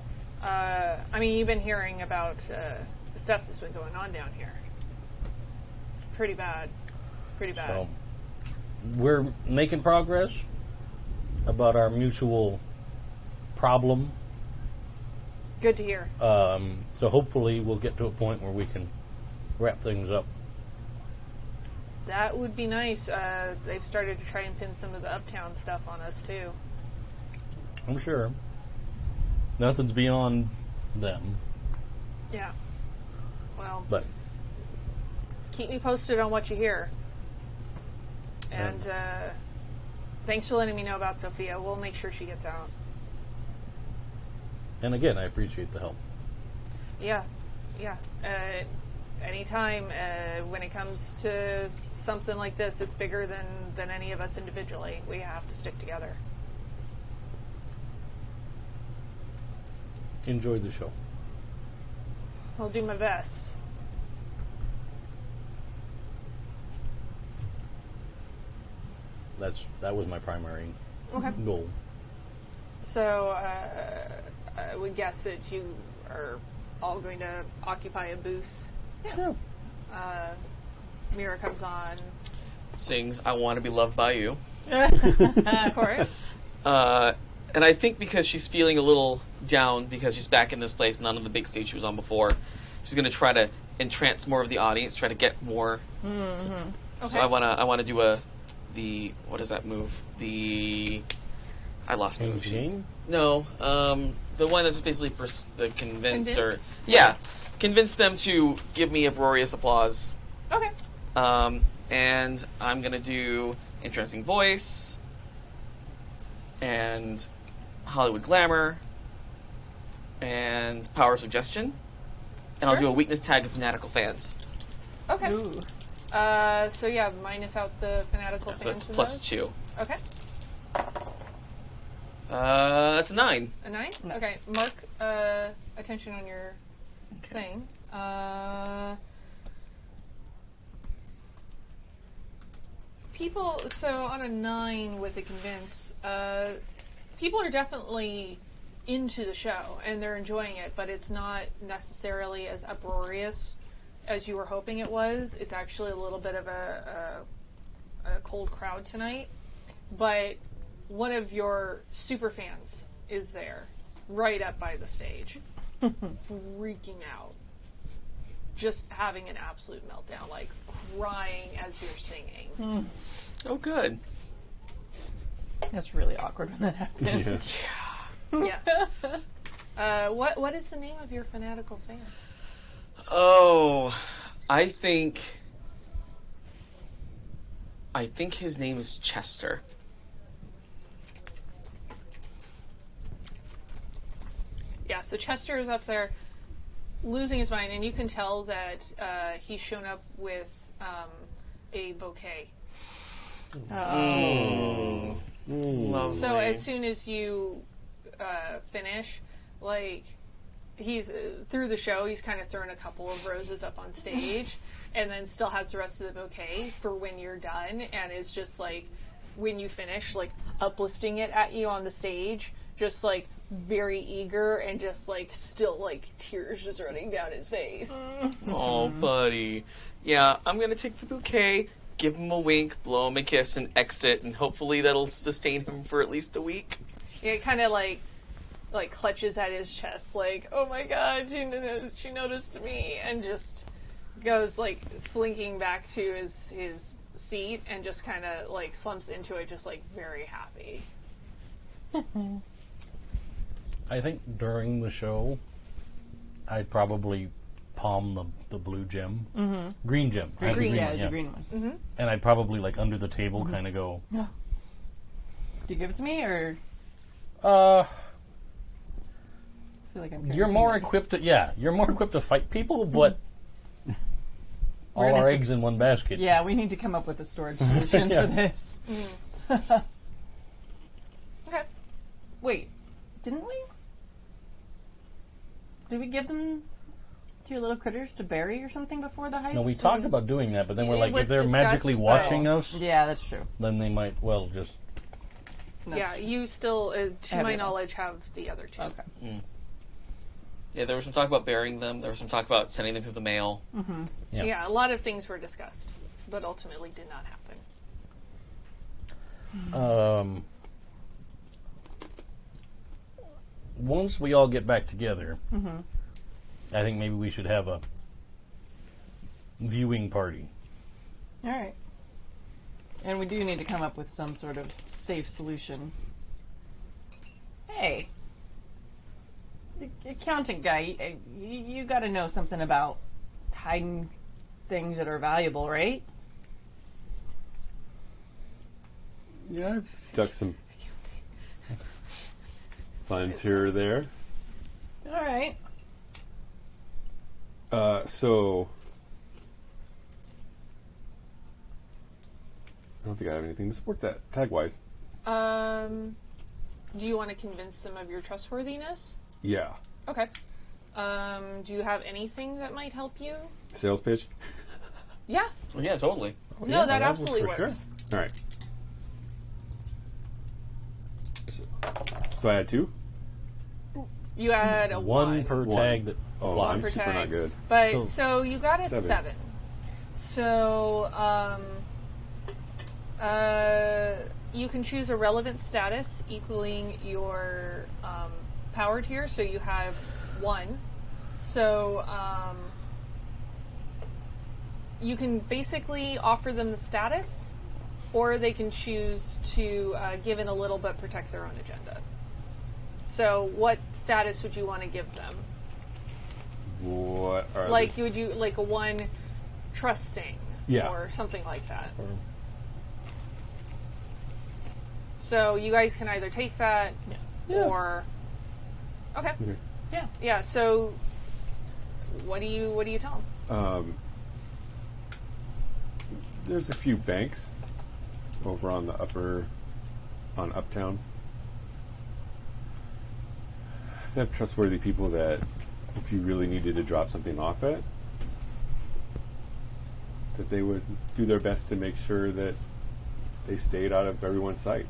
You've been hearing about the stuff that's been going on down here. It's pretty bad. Pretty bad.
So, we're making progress about our mutual problem.
Good to hear.
So hopefully we'll get to a point where we can wrap things up.
That would be nice. They've started to try and pin some of the uptown stuff on us, too.
I'm sure. Nothing's beyond them.
Yeah. Well,
But
keep me posted on what you hear. And thanks for letting me know about Sophia. We'll make sure she gets out.
and again, I appreciate the help.
Yeah. Anytime when it comes to something like this, it's bigger than any of us individually. We have to stick together.
enjoy the show.
I'll do my best.
That was my primary
Okay.
goal.
So, I would guess that you are all going to occupy a booth.
Yeah.
Mira comes on.
Sings "I Want to Be Loved by You,"
Of course.
and I think because she's feeling a little down because she's back in this place, not on the big stage she was on before, she's going to try to entrance more of the audience, try to get more.
Okay.
So I wanna do what is that move? I lost the move.
Game?
No, the one that's basically the convince or
Convince?
yeah, convince them to give me uproarious applause.
Okay.
And I'm gonna do entrancing voice and Hollywood glamour and power suggestion, and I'll
Sure.
do a weakness tag of fanatical fans.
Okay.
Ooh.
So yeah, minus out the fanatical
So
fans.
it's
from
plus
those.
2.
Okay.
That's a 9.
A 9?
Nice.
Okay. Mark attention on your thing. People, so on a 9 with the convince, people are definitely into the show and they're enjoying it, but it's not necessarily as uproarious as you were hoping it was. It's actually a little bit of a cold crowd tonight, but one of your super fans is there, right up by the stage, freaking out, just having an absolute meltdown, like crying as you're singing.
Oh, good.
That's really awkward when that happens.
Yeah. What is the name of your fanatical fan?
Oh, I think his name is Chester.
Yeah, so Chester is up there losing his mind, and you can tell that he's shown up with a bouquet.
Lovely.
So as soon as you finish, like, he's through the show, he's kind of thrown a couple of roses up on stage, and then still has the rest of the bouquet for when you're done, and is just like, when you finish, like, uplifting it at you on the stage, just like very eager, and just like still like tears just running down his face.
Oh, buddy. Yeah, I'm gonna take the bouquet, give him a wink, blow him a kiss, and exit, and hopefully that'll sustain him for at least a week.
It kind of like clutches at his chest, like, oh my god, she noticed me, and just goes like slinking back to his seat and just kind of like slumps into it, just like very happy.
I think during the show, I'd probably palm the blue gem. Mm-hmm. Green gem. I have the
Green,
green
yeah,
one,
the green one.
And I'd probably, like, under the table kind of go,
Do you give it to me, or
uh,
I feel like I'm carrying
you're
too
more
much?
equipped to, you're more equipped to fight people, but all
We're
our
gonna-
eggs in one basket.
Yeah, we need to come up with a storage solution
Yeah.
for this.
Okay.
Wait, didn't we? Did we give them to your little critters to bury or something before the heist?
No, we talked about doing that, but then we're
It
like,
was
if they're
discussed,
magically
but-
watching us,
Yeah, that's true.
then they might, well, just...
That's
Yeah,
true.
you still, to
Have
my
it.
knowledge, have the other two.
Okay.
Yeah, there was some talk about burying them. There was some talk about sending them through the mail.
Yeah.
Yeah, a lot of things were discussed, but ultimately did not happen.
Once we all get back together, I think maybe we should have a viewing party.
All right. And we do need to come up with some sort of safe solution. Hey, the accountant guy, you got to know something about hiding things that are valuable, right?
Yeah, I've stuck some funds here or there.
All right.
So I don't think I have anything to support that tag-wise.
Do you want to convince them of your trustworthiness?
Yeah.
Okay. Do you have anything that might help you?
Sales pitch.
Yeah.
Well, yeah, totally.
No, that absolutely
for
works.
sure.
All right. So I had 2.
You had a
One per
One.
tag that
Oh,
applies.
I'm
per
super
tag.
not good.
But
So-
so you got a
7.
7. So you can choose a relevant status equaling your power tier. So you have 1. So you can basically offer them the status, or they can choose to give in a little but protect their own agenda. So what status would you want to give them?
What are
Like,
the-
would you like a 1 trusting,
Yeah.
or something like that? So you guys can either take that, or okay,
Okay.
yeah. So what do you tell them?
There's a few banks over on Uptown. They have trustworthy people that, if you really needed to drop something off at, that they would do their best to make sure that they stayed out of everyone's sight.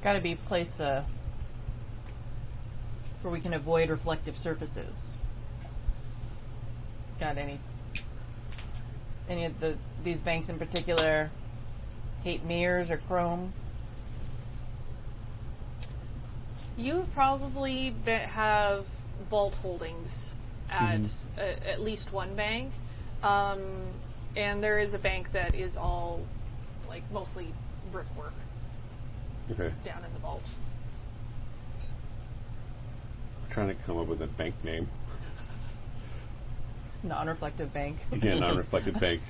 Got to be a place where we can avoid reflective surfaces. Got any of these banks in particular hate mirrors or chrome?
You probably have vault holdings at at least one bank, and there is a bank that is all like mostly brickwork
Okay.
down in the vault.
I'm trying to come up with a bank name.
Non-reflective bank.
Again, non-reflective bank.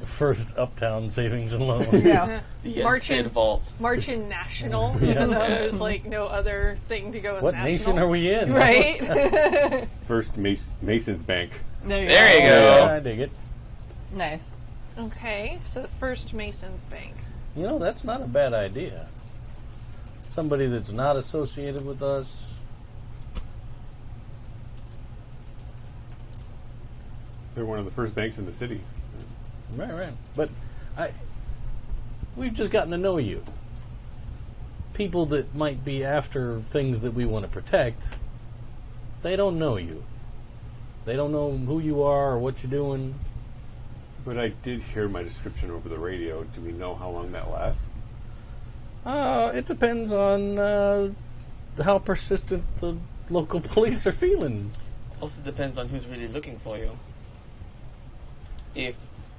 First Uptown Savings and Loan.
Yeah.
The
Marchen-
Sid Vault.
Marchen National, even though there's
Yes.
like no other thing to go with
What
national.
nation are we in?
Right?
First Mason's Bank.
There
There you
Yeah,
go.
I dig it.
Nice.
Okay, so the First Mason's Bank.
You know, that's not a bad idea. Somebody that's not associated with us.
They're one of the first banks in the city.
Right. But we've just gotten to know you. People that might be after things that we want to protect, they don't know you. They don't know who you are or what you're doing.
But I did hear my description over the radio. Do we know how long that lasts?
It depends on how persistent the local police are feeling.
Also depends on who's really looking for you. If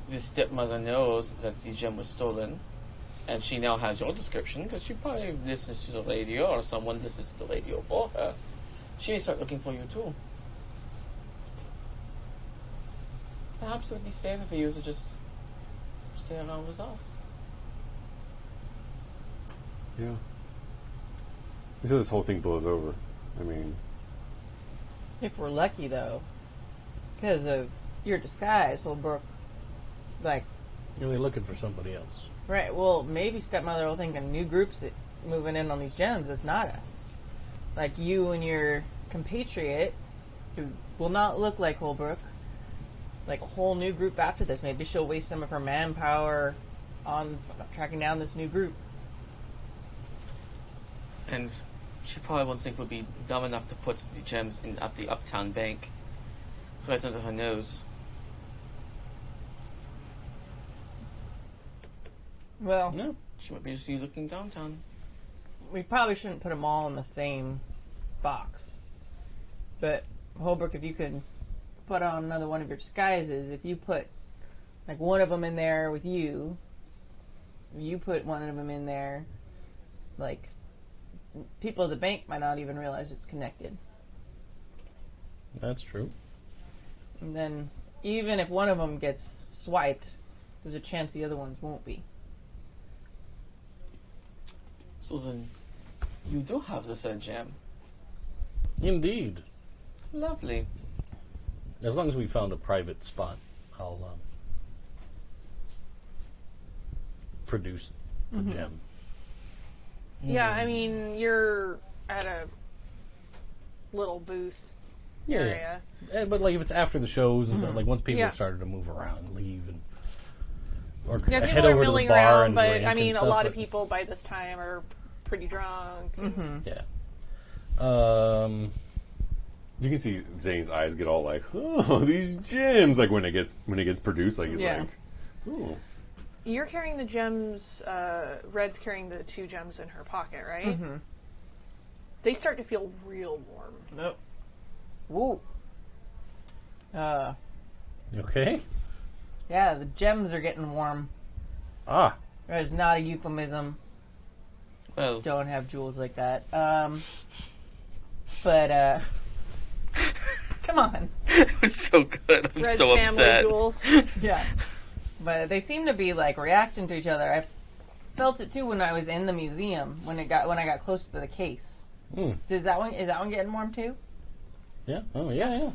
the stepmother knows that the gem was stolen, and she now has your description, because she probably listens to the radio, or someone listens to the radio for her, she may start looking for you too. Perhaps it would be safer for you to just stay around with us.
Yeah. Until this whole thing blows over. I mean,
If we're lucky, though, because of your disguise, Holbrook. Like,
You're really looking for somebody else.
right, well, maybe stepmother will think a new group's moving in on these gems. It's not us. Like, you and your compatriot, who will not look like Holbrook, like a whole new group after this. Maybe she'll waste some of her manpower on tracking down this new group.
And she probably won't think we'll be dumb enough to put the gems in at the Uptown Bank right under her nose.
Well,
No.
She might be just looking downtown.
we probably shouldn't put them all in the same box. But, Holbrook, if you could put on another one of your disguises, if you put, like, one of them in there with you, you put one of them in there, like, people at the bank might not even realize it's connected.
That's true.
And then, even if one of them gets swiped, there's a chance the other ones won't be.
So then, you do have the third gem.
Indeed.
Lovely.
As long as we found a private spot, I'll produce the gem.
Yeah, I mean, you're at a little booth area.
But like if it's after the shows and stuff, like once people
Yeah.
have started to move around and leave and or
Yeah,
head
people are
over to the
milling
bar
around,
and
but
drink
I
and
mean, a
stuff,
lot of
but-
people by this time are pretty drunk.
Yeah.
You can see Zane's eyes get all like, oh, these gems! Like when it gets produced, like he's
Yeah.
like, oh.
You're carrying the gems. Red's carrying the 2 gems in her pocket, right? They start to feel real warm.
Nope. Woo.
You okay?
Yeah, the gems are getting warm.
Ah.
That is not a euphemism.
Well,
Don't have jewels like that. But come on.
it was so good. I'm
Red's
so
family
upset.
jewels.
Yeah. But they seem to be like reacting to each other. I felt it too when I was in the museum when I got close to the case. Is that one getting warm too?
Yeah. Oh, yeah.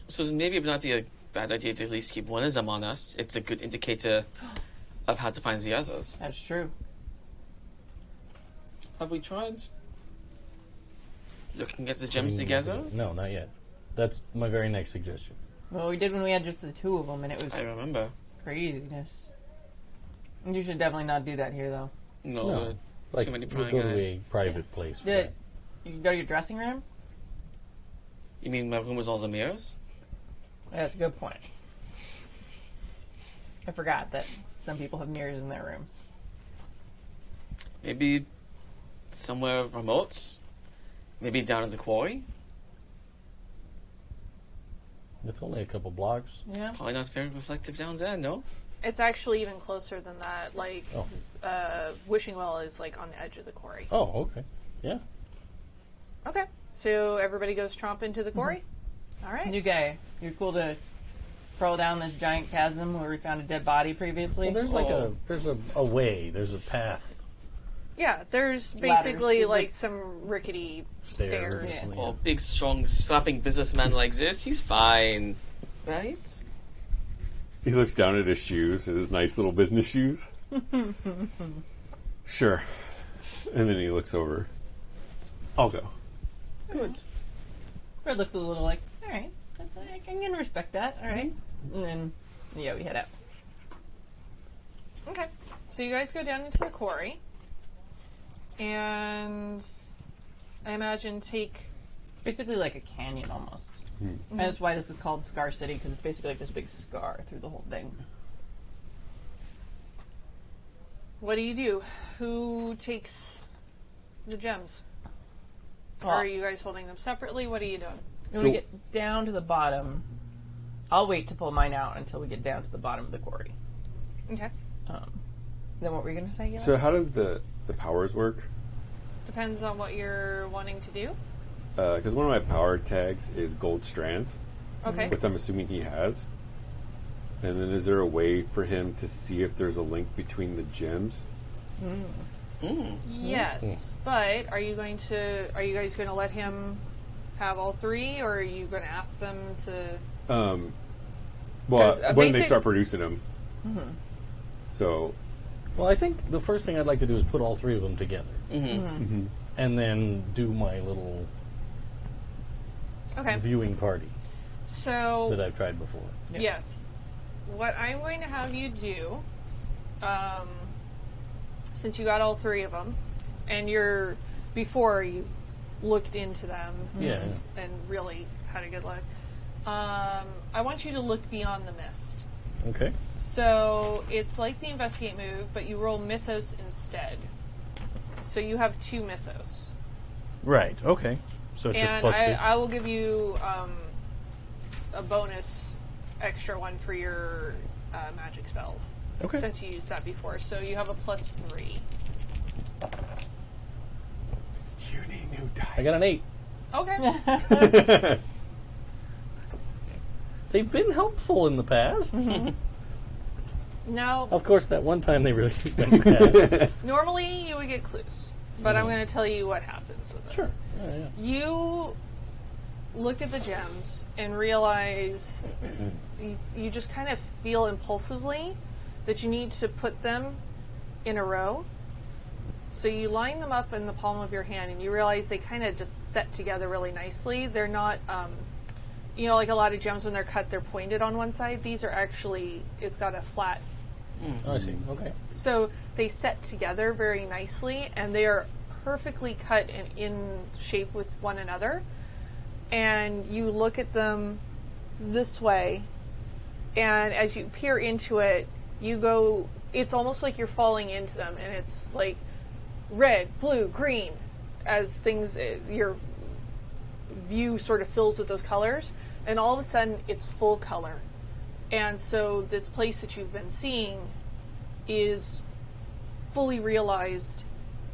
So maybe it would not be a bad idea to at least keep one of them on us. It's a good indicator of how to find the others.
That's true.
Have we tried looking at the gems together?
No, not yet. That's my very next suggestion.
Well, we did when we had just the 2 of them, and it was
I remember.
craziness. You should definitely not do that here, though.
No,
No. Like,
too many
we'll
prying
go to
eyes.
a private place. For
Did
that.
you go to your dressing room?
You mean my room was all the mirrors?
That's a good point. I forgot that some people have mirrors in their rooms.
Maybe somewhere remote? Maybe down in the quarry?
It's only a couple blocks.
Yeah.
Probably not very reflective down there, no?
It's actually even closer than that. Like,
Oh.
Wishing Well is like on the edge of the quarry.
Oh, okay. Yeah.
Okay, so everybody goes tromp into the quarry. All right.
New guy, you're cool to crawl down this giant chasm where we found a dead body previously.
Well, there's like a way. There's a path.
Yeah, there's
Ladders.
basically
It's
like
like
some rickety
Stairs.
stairs.
Yeah.
Yeah.
Oh, big, strong, slapping businessman like this, he's fine. Right?
He looks down at his shoes, his nice little business shoes. Sure. And then he looks over. I'll go.
Good.
Fred looks a little like, all right, I can respect that. All right, and then yeah, we head out.
Okay, so you guys go down into the quarry, and I imagine take.
It's basically like a canyon almost. And that's why this is called Scar City, because it's basically like this big scar through the whole thing.
What do you do? Who takes the gems? Or
Well,
are you guys holding them separately? What are you doing?
when we get down to the bottom, I'll wait to pull mine out until we get down to the bottom of the quarry.
Okay.
Then what were you going to say?
So how does the powers work?
Depends on what you're wanting to do.
Because one of my power tags is gold strands,
Okay.
which I'm assuming he has. And then is there a way for him to see if there's a link between the gems?
Yes, but are you guys going to let him have all 3, or are you going to ask them to?
Well,
'Cause,
when they
basic-
start producing them. So,
Well, I think the first thing I'd like to do is put all 3 of them together, and then do my little
Okay.
viewing party
So
that I've tried before.
yes, what I'm going to have you do, since you got all 3 of them, and before you looked into them
Yeah.
and really had a good look, I want you to look beyond the mist.
Okay.
So it's like the investigate move, but you roll mythos instead. So you have 2 mythos.
Right. Okay. So it's just
And
plus 2.
I will give you a bonus extra one for your magic spells.
Okay.
Since you used that before. So you have a plus 3.
you need new dice.
I got an 8.
Okay.
They've been helpful in the past.
Now,
Of course, that one time they really went bad.
normally you would get clues. But I'm going to tell you what happens with this.
Sure. Yeah.
You look at the gems and realize you just kind of feel impulsively that you need to put them in a row So you line them up in the palm of your hand, and you realize they kind of just set together really nicely. They're not, like a lot of gems when they're cut, they're pointed on one side. These are actually, it's got a flat.
Oh, I see. Okay.
So they set together very nicely, and they are perfectly cut and in shape with one another. And you look at them this way, and as you peer into it, it's almost like you're falling into them, and it's like red, blue, green, as things, your view sort of fills with those colors, and all of a sudden it's full color. And so this place that you've been seeing is fully realized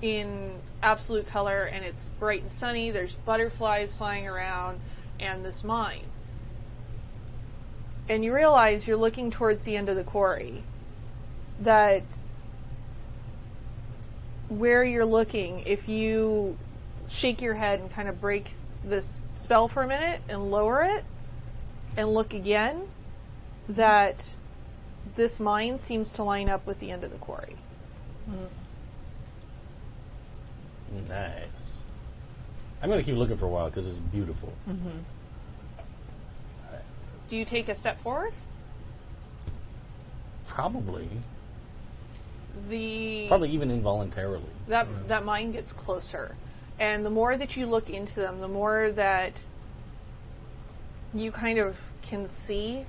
in absolute color, and it's bright and sunny. There's butterflies flying around, and this mine. And you realize you're looking towards the end of the quarry, that where you're looking, if you shake your head and kind of break this spell for a minute and lower it and look again, that this mine seems to line up with the end of the quarry.
Nice. I'm going to keep looking for a while because it's beautiful.
Do you take a step forward?
Probably
The
even involuntarily.
that mine gets closer, and the more that you look into them, the more that you kind of can see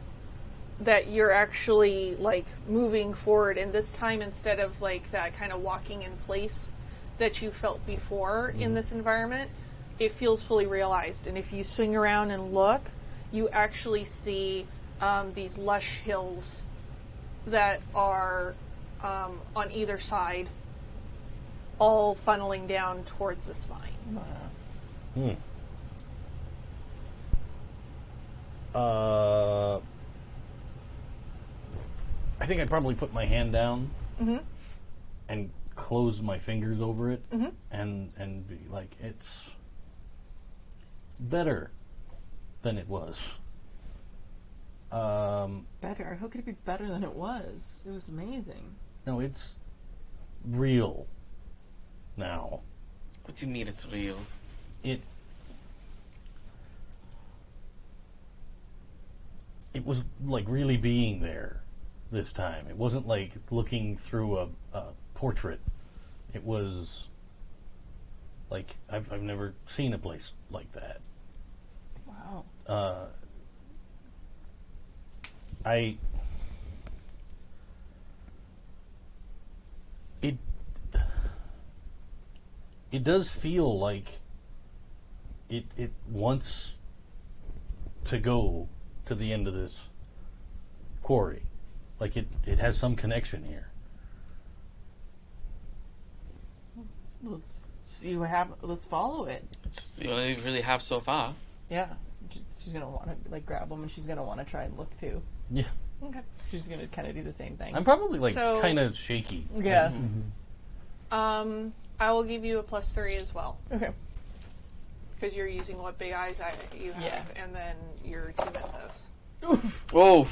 that you're actually like moving forward, and this time instead of like that kind of walking in place that you felt before in this environment, it feels fully realized. And if you swing around and look, you actually see these lush hills that are on either side, all funneling down towards this mine.
I think I'd probably put my hand down and close my fingers over it and be like, it's better than it was.
Better? How could it be better than it was? It was amazing.
No, it's real now.
What do you mean it's real?
It was like really being there this time. It wasn't like looking through a portrait. It was like I've never seen a place like that.
Wow.
It does feel like it wants to go to the end of this quarry. Like it has some connection here.
Let's see what happens. Let's follow it.
It's the only we really have so far.
Yeah. She's going to want to like grab them, and she's going to want to try and look too.
Yeah.
Okay.
She's going to kind of do the same thing.
I'm probably like
So-
kind of shaky.
Yeah.
I will give you a +3 as well,
Okay.
because you're using what big eyes you have,
Yeah.
and then your 2 mythos.
Oof.
Whoa.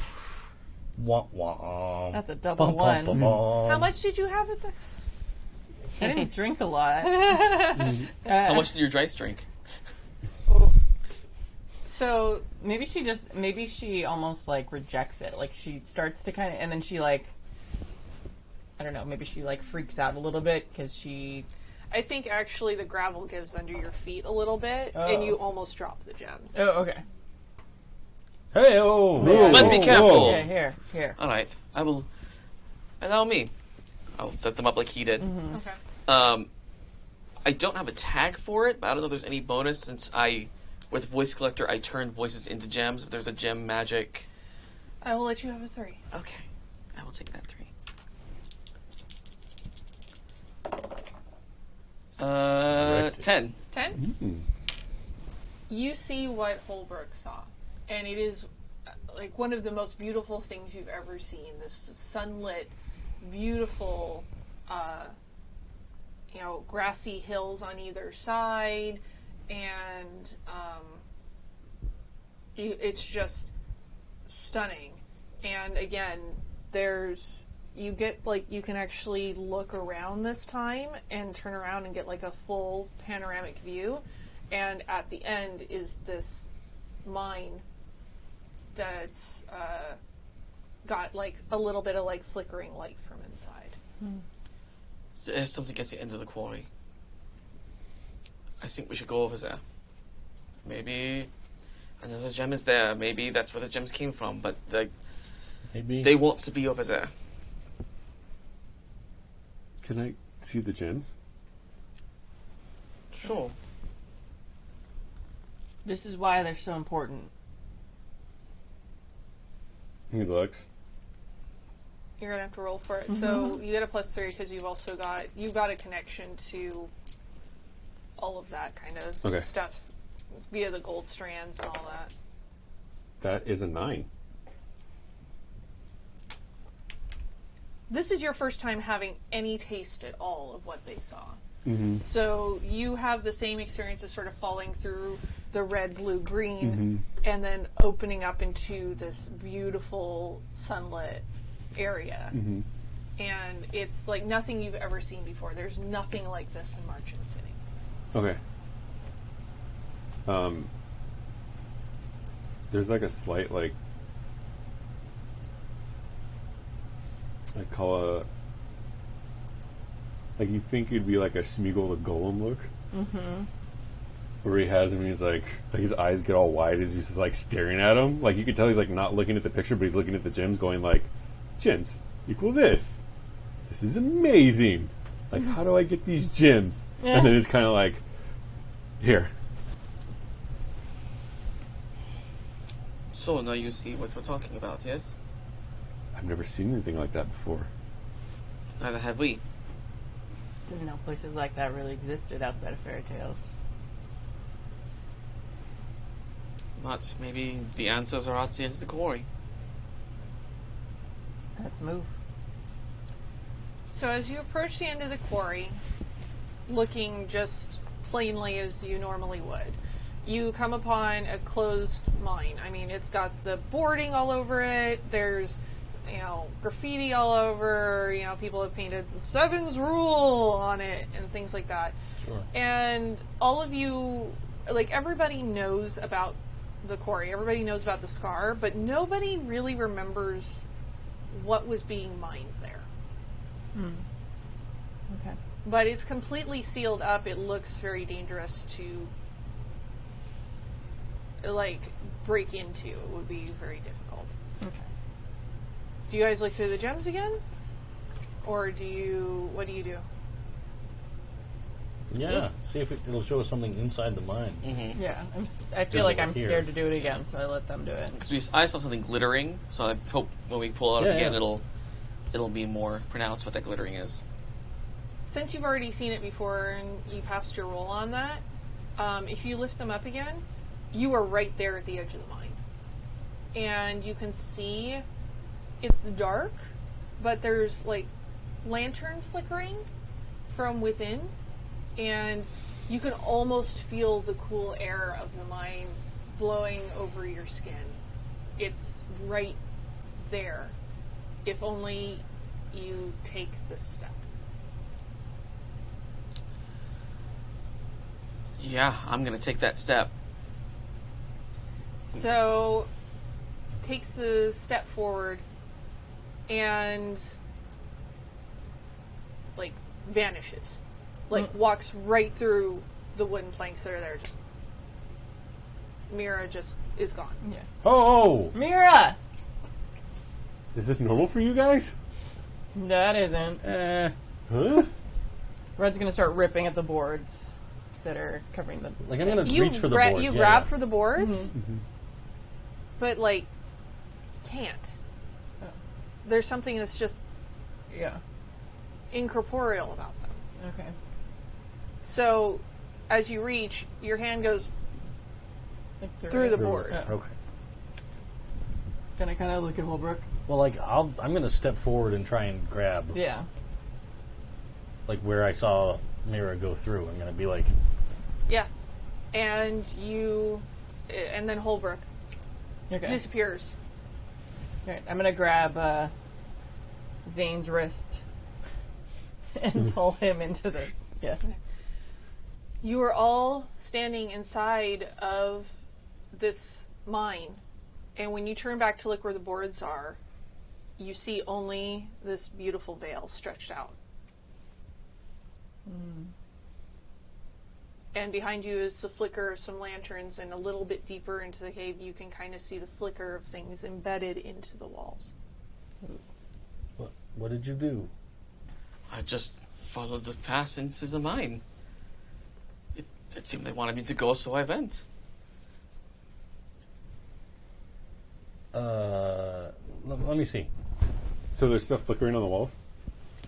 Wah, wah.
That's a double
Bum,
one.
bum, bum, bum.
How much did you have at the...
I didn't drink a lot.
How much did your dice drink?
So
Maybe she almost like rejects it. Like she starts to kind of, and then she like, I don't know, maybe she like freaks out a little bit because she.
I think actually the gravel gives under your feet a little bit,
Oh.
and you almost drop the gems.
Oh, okay.
Hey, oh,
But be careful.
Yeah, here.
All right, I will. Allow me. I'll set them up like he did.
Okay.
I don't have a tag for it, but I don't know if there's any bonus since with Voice Collector, I turn voices into gems. If there's a gem magic.
I will let you have a 3.
Okay, I will take that 3. 10.
10? You see what Holbrook saw, and it is like one of the most beautiful things you've ever seen. This sunlit, beautiful, grassy hills on either side, and it's just stunning. And again, you get, like, you can actually look around this time and turn around and get, like, a full panoramic view. And at the end is this mine that's got, like, a little bit of, like, flickering light from inside.
So there's something at the end of the quarry. I think we should go over there. Maybe another gem is there. Maybe that's where the gems came from. But
Maybe.
they want to be over there.
Can I see the gems?
Sure.
This is why they're so important.
He looks.
You're gonna have to roll for it. So you get a +3 because you've got a connection to all of that kind of stuff via the gold strands and all that.
That is a 9.
This is your first time having any taste at all of what they saw.
Mm-hmm.
So you have the same experience of sort of falling through the red, blue, green, and then opening up into this beautiful sunlit area.
Mm-hmm.
And it's like nothing you've ever seen before. There's nothing like this in Marchen City.
Okay. There's like a slight, like, I call like, you think it'd be like a Smeagol the Golem look. Mm-hmm. Where he has him and he's like his eyes get all wide as he's just like staring at him. Like, you can tell he's like not looking at the picture, but he's looking at the gems going like, gems equal this. This is amazing. Like, how do I get these gems? And then it's kind of like, here.
So now you see what we're talking about, yes?
I've never seen anything like that before.
Neither have we.
Didn't know places like that really existed outside of fairy tales.
But maybe the answers are at the end of the quarry.
Let's move.
So as you approach the end of the quarry, looking just plainly as you normally would, you come upon a closed mine. I mean, it's got the boarding all over it. There's, graffiti all over. People have painted the Sevens Rule on it and things like that.
Sure.
And all of you, like, everybody knows about the quarry. Everybody knows about the scar, but nobody really remembers what was being mined there.
Okay.
But it's completely sealed up. It looks very dangerous to, like, break into. It would be very difficult.
Okay.
Do you guys look through the gems again? Or what do you do?
Yeah, see if it'll show us something inside the mine.
Mm-hmm.
Yeah, I feel like I'm scared to do it again, so I let them do it.
Because I saw something glittering, so I hope when we pull it out again, it'll be more pronounced what that glittering is.
Since you've already seen it before and you passed your roll on that, if you lift them up again, you are right there at the edge of the mine. And you can see it's dark, but there's, like, lantern flickering from within, and you can almost feel the cool air of the mine blowing over your skin. It's right there, if only you take this step.
Yeah, I'm gonna take that step.
So, takes the step forward and, like, vanishes. Like, walks right through the wooden planks that are there. Just, Mira just is gone.
Yeah.
Oh!
Mira!
Is this normal for you guys?
That isn't.
Huh?
Red's gonna start ripping at the boards that are covering the...
Like, I'm gonna
You
reach for the boards.
You
yeah,
grab
yeah.
for the boards, but, like, can't.
Oh.
There's something that's just
Yeah.
incorporeal about them.
Okay.
So, as you reach, your hand goes
Like
through the
it.
board.
Yeah.
Okay.
Then I kind of look at Holbrook.
Well, like, I'm gonna step forward and try and grab,
Yeah.
like, where I saw Mira go through. I'm gonna be like,
Yeah. And then Holbrook
Okay.
disappears.
Alright, I'm gonna grab Zane's wrist and pull him into the... Yeah.
You are all standing inside of this mine, and when you turn back to look where the boards are, you see only this beautiful veil stretched out. And behind you is the flicker of some lanterns, and a little bit deeper into the cave you can kind of see the flicker of things embedded into the walls.
What did you do?
I just followed the path into the mine. It seemed they wanted me to go, so I went.
Let me see.
So there's stuff flickering on the walls?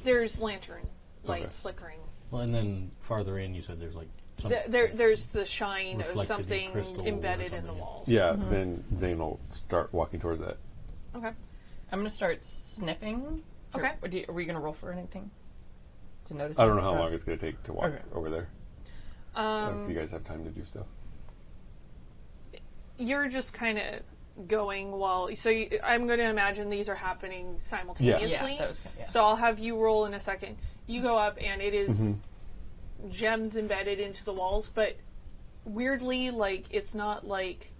There's lantern light
Okay.
flickering.
Well, and then farther in, you said there's like some,
There's the shine of
reflected
something
crystal or
embedded in the
something.
walls.
Yeah, then Zane will start walking towards that.
Okay.
I'm going to start sniffing.
Okay.
Are we going to roll for anything? To notice
I don't know
anything?
how long it's going to take to walk
Okay.
over there. I don't know if you guys have time to do stuff.
You're just kind of going while... So I'm going to imagine these are happening simultaneously.
Yeah, that was kind of, yeah.
So I'll have you roll in a second. You go up, and it is gems embedded into the walls, but weirdly, like, it's not like...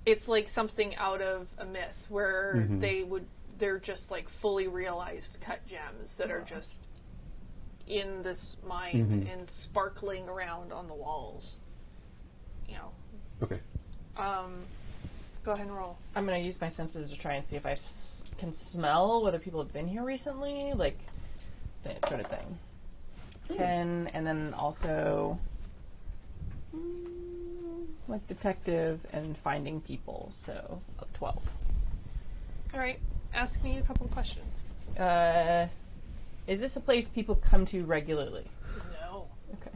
It's like something out of a myth, where they're just, like, fully realized cut gems that are just in this mine and sparkling around on the walls. You know.
Okay.
Go ahead and roll.
I'm going to use my senses to try and see if I can smell whether people have been here recently, like that sort of thing. 10, and then also like detective and finding people, so 12.
All right. Ask me a couple of questions.
Is this a place people come to regularly?
No.
Okay.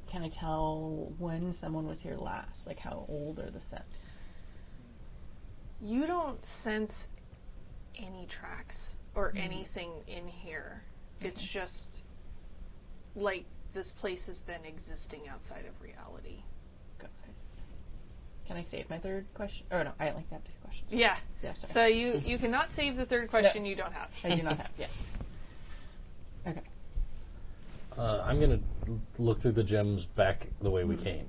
Can I tell when someone was here last? Like, how old are the scents?
You don't sense any tracks or anything in here. It's just like this place has been existing outside of reality.
Got it. Can I save my third question? Oh, no, I only have 2 questions.
Yeah.
Yeah, sorry.
So you cannot save the third question you don't have.
I do not have, yes. Okay.
I'm going to look through the gems back the way we came.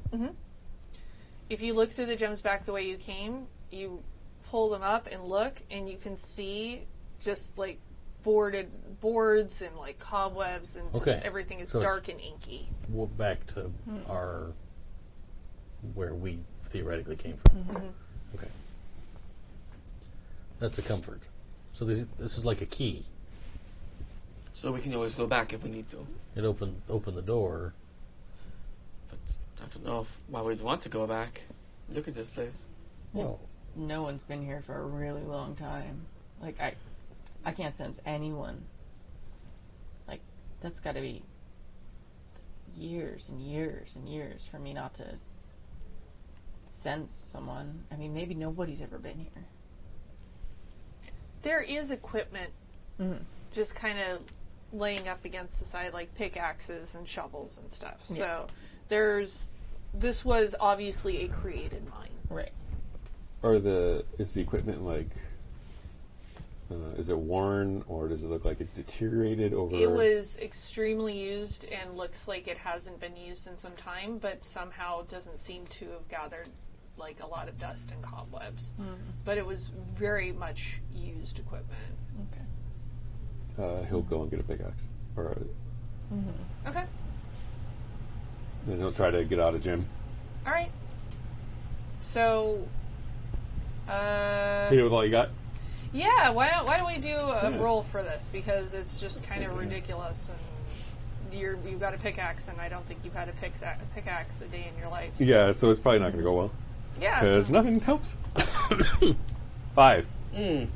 If you look through the gems back the way you came, you pull them up and look, and you can see just like boarded boards and like cobwebs, and just
Okay.
everything is
So it's-
dark and inky.
We're back to our where we theoretically came from. Okay, that's a comfort. So this is like a key.
So we can always go back if we need to.
It open the door.
But I don't know why we'd want to go back. Look at this place.
Well,
No one's been here for a really long time. Like, I can't sense anyone. Like, that's got to be years and years and years for me not to sense someone. I mean, maybe nobody's ever been here.
There is equipment just kind of laying up against the side, like pickaxes and shovels and stuff.
Yeah.
So this was obviously a created mine.
Right.
Is the equipment like, is it worn, or does it look like it's deteriorated over?
It was extremely used and looks like it hasn't been used in some time, but somehow doesn't seem to have gathered like a lot of dust and cobwebs. But it was very much used equipment.
Okay.
He'll go and get a pickaxe, or
Okay.
then he'll try to get out of Jim.
All right. So,
Hit it with all you got.
yeah, why don't we do a roll for this, because it's just kind of ridiculous, and you've got a pickaxe, and I don't think you've had a pickaxe a day in your life. So.
Yeah, so it's probably not going to go well
Yeah.
because
so-
nothing helps. 5.
Mm.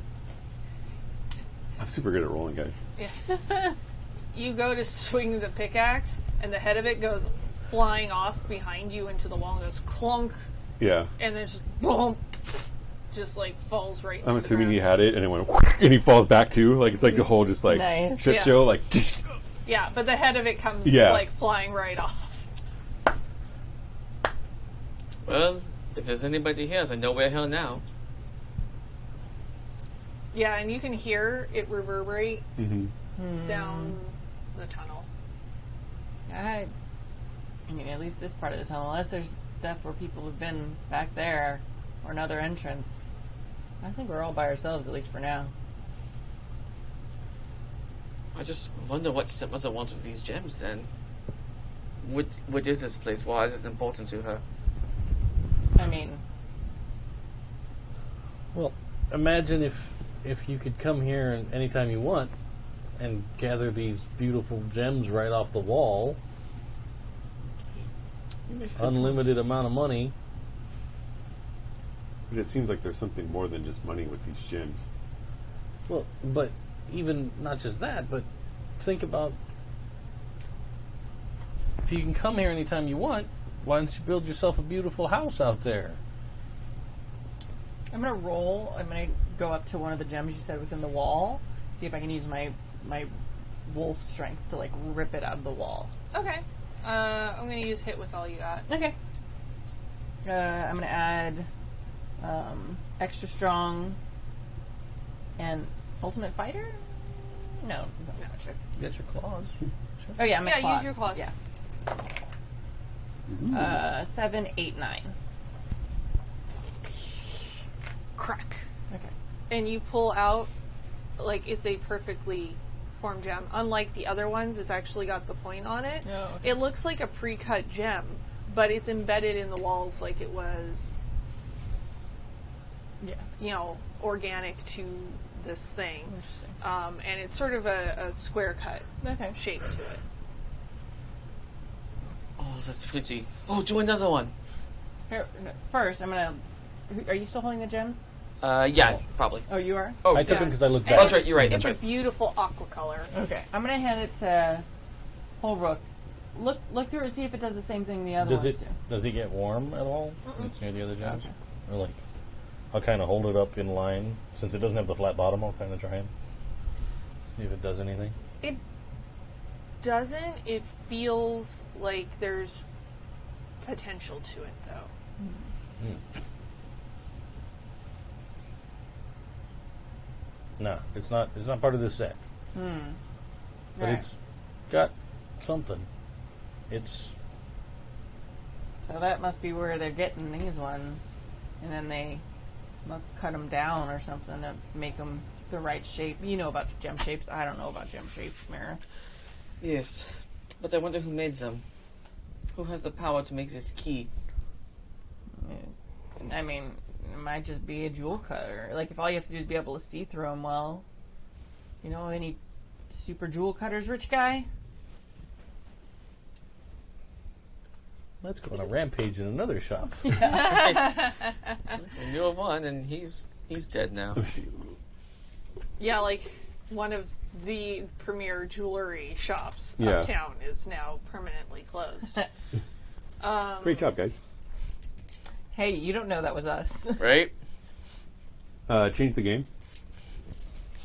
I'm super good at rolling, guys.
Yeah. You go to swing the pickaxe, and the head of it goes flying off behind you into the wall, and goes clunk,
Yeah,
and then just boom, just like falls right into
I'm
the
assuming he
ground.
had it, and it went, and he falls back too. Like it's like the whole just like
Nice.
shit
Yeah.
show. Like
Yeah, but the head of it comes
Yeah.
like flying right off.
Well, if there's anybody here, I know we're here now.
Yeah, and you can hear it reverberate
Mm-hmm.
down the tunnel.
I mean, at least this part of the tunnel, unless there's stuff where people have been back there or another entrance. I think we're all by ourselves, at least for now.
I just wonder what Maza wants with these gems then. What is this place? Why is it important to her?
I mean,
Well, imagine if you could come here and anytime you want and gather these beautiful gems right off the wall, unlimited amount of money.
But it seems like there's something more than just money with these gems.
Well, but even not just that, but think about if you can come here anytime you want, why don't you build yourself a beautiful house out there?
I'm gonna roll. I'm gonna go up to one of the gems you said was in the wall. See if I can use my wolf strength to like rip it out of the wall.
Okay. I'm going to use hit with all you got.
Okay. I'm gonna add extra strong and ultimate fighter. No, that's not true.
Get your claws.
Oh yeah, I'm
Yeah,
claws.
use your claws.
Yeah. 7, 8, 9.
Crack.
Okay.
And you pull out, like, it's a perfectly formed gem. Unlike the other ones, it's actually got the point on it.
Oh, okay.
It looks like a pre-cut gem, but it's embedded in the walls like it was,
Yeah.
Organic to this thing.
Interesting.
And it's sort of a square cut
Okay.
shape to it.
Oh, that's pretty. Oh, do another one.
Here, no, first, I'm gonna. Are you still holding the gems?
Yeah, probably.
Oh, you are.
Oh,
I took
Yeah.
them because I looked
And
back.
that's right. You're right.
It's
That's
a
right.
beautiful aqua color.
Okay. I'm gonna hand it to Holbrook. Look through it, see if it does the same thing the other
Does
ones
it?
do.
Does it get warm at all? When it's near the other gems.
Okay.
Or like, I'll kind of hold it up in line since it doesn't have the flat bottom. I'll kind of try and see if it does anything.
It doesn't. It feels like there's potential to it, though.
No, it's not. It's not part of this set. But
Right.
it's got something. It's
So that must be where they're getting these ones, and then they must cut them down or something to make them the right shape. You know about gem shapes. I don't know about gem shapes, Mira.
Yes, but I wonder who made them. Who has the power to make this key?
I mean, it might just be a jewel cutter. Like, if all you have to do is be able to see through them well. You know, any super jewel cutters, rich guy?
let's go on a rampage in another shop.
We knew of one, and he's dead now.
Let me see.
Yeah, like one of the premier jewelry shops
Yeah.
uptown is now permanently closed.
Great job, guys.
Hey, you don't know that was us.
Right?
Change the game,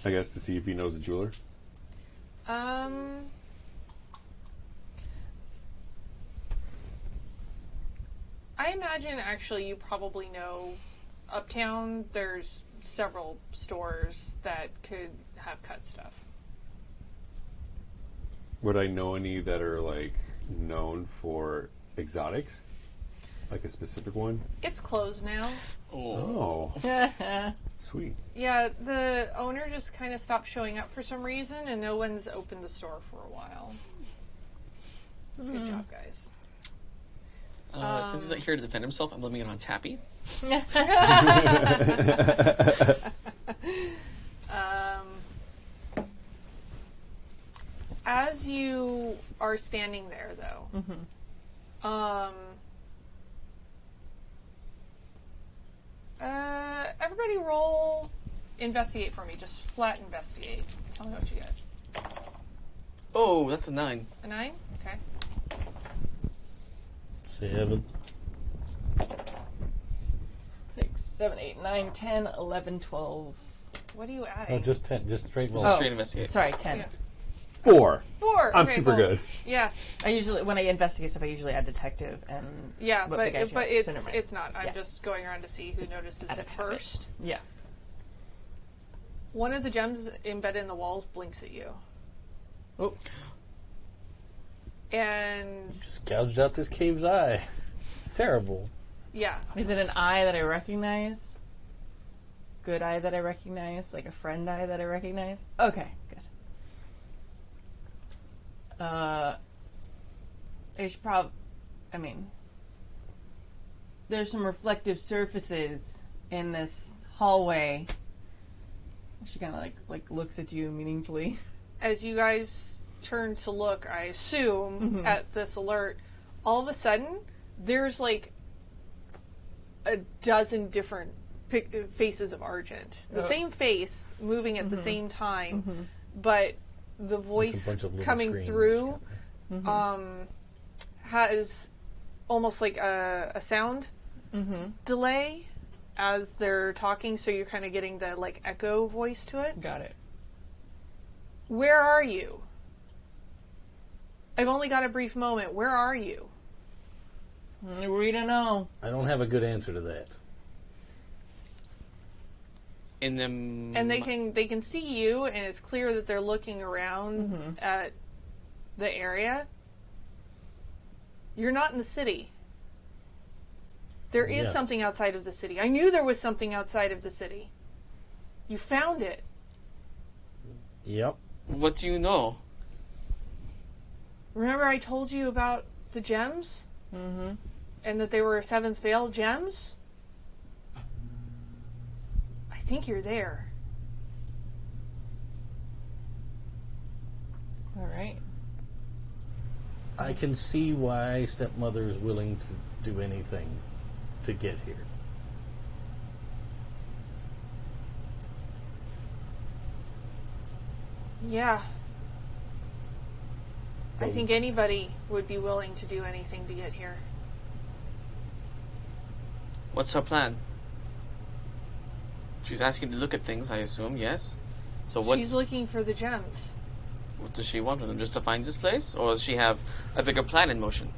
I guess, to see if he knows a jeweler.
I imagine actually you probably know uptown there's several stores that could have cut stuff.
Would I know any that are like known for exotics, like a specific one?
It's closed now.
Oh, sweet.
Yeah, the owner just kind of stopped showing up for some reason, and no one's opened the store for a while. Good job, guys.
Since he's not here to defend himself, I'm leaving it on Tappy.
As you are standing there, though, everybody roll investigate for me. Just flat investigate. Tell me what you get.
Oh, that's a 9.
A 9? Okay.
7.
6, 7, 8, 9, 10, 11, 12.
What are you adding?
Oh, just 10. Just straight roll.
Oh,
Straight investigate.
Sorry, 10.
Yeah.
4.
4.
I'm
Okay,
super
cool.
good.
Yeah,
I usually, when I investigate stuff, I usually add detective and
yeah,
what
but
big guy should
it's
Cinnamon.
it's not. I'm
Yeah.
just going around to see who notices
out
it
of habit.
first.
Yeah.
One of the gems embedded in the walls blinks at you.
Oh.
And
Just gouged out this cave's eye. It's terrible.
yeah,
Is it an eye that I recognize? Good eye that I recognize? Like a friend eye that I recognize? Okay, good. There's there's some reflective surfaces in this hallway. She kind of like looks at you meaningfully.
as you guys turn to look, I assume, at this alert, all of a sudden, there's like a dozen different faces of Argent. The same face moving at the same time, but the voice
bunch of little
coming
screens.
through has almost like a sound delay as they're talking, so you're kind of getting the like echo voice to it.
Got it.
Where are you? I've only got a brief moment. Where are you?
We don't know.
I don't have a good answer to that.
In the
And they can see you, and it's clear that they're looking around at the area. You're not in the city. There is
Yeah.
something outside of the city. I knew there was something outside of the city. You found it.
Yep.
What do you know?
Remember I told you about the gems?
Mm-hmm.
And that they were Seventh Veil gems? I think you're there.
All right.
I can see why stepmother is willing to do anything to get here.
Yeah. I think anybody would be willing to do anything to get here.
What's her plan? She's asking you to look at things, I assume, yes? So what,
She's looking for the gems.
what does she want with them? Just to find this place? Or does she have a bigger plan in motion?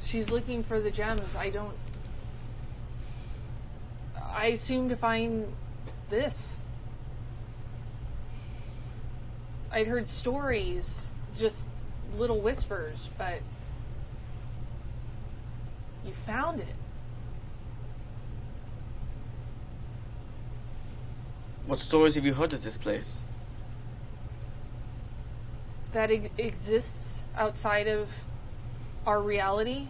She's looking for the gems. I assume to find this. I'd heard stories, just little whispers, but you found it.
What stories have you heard of this place?
That exists outside of our reality.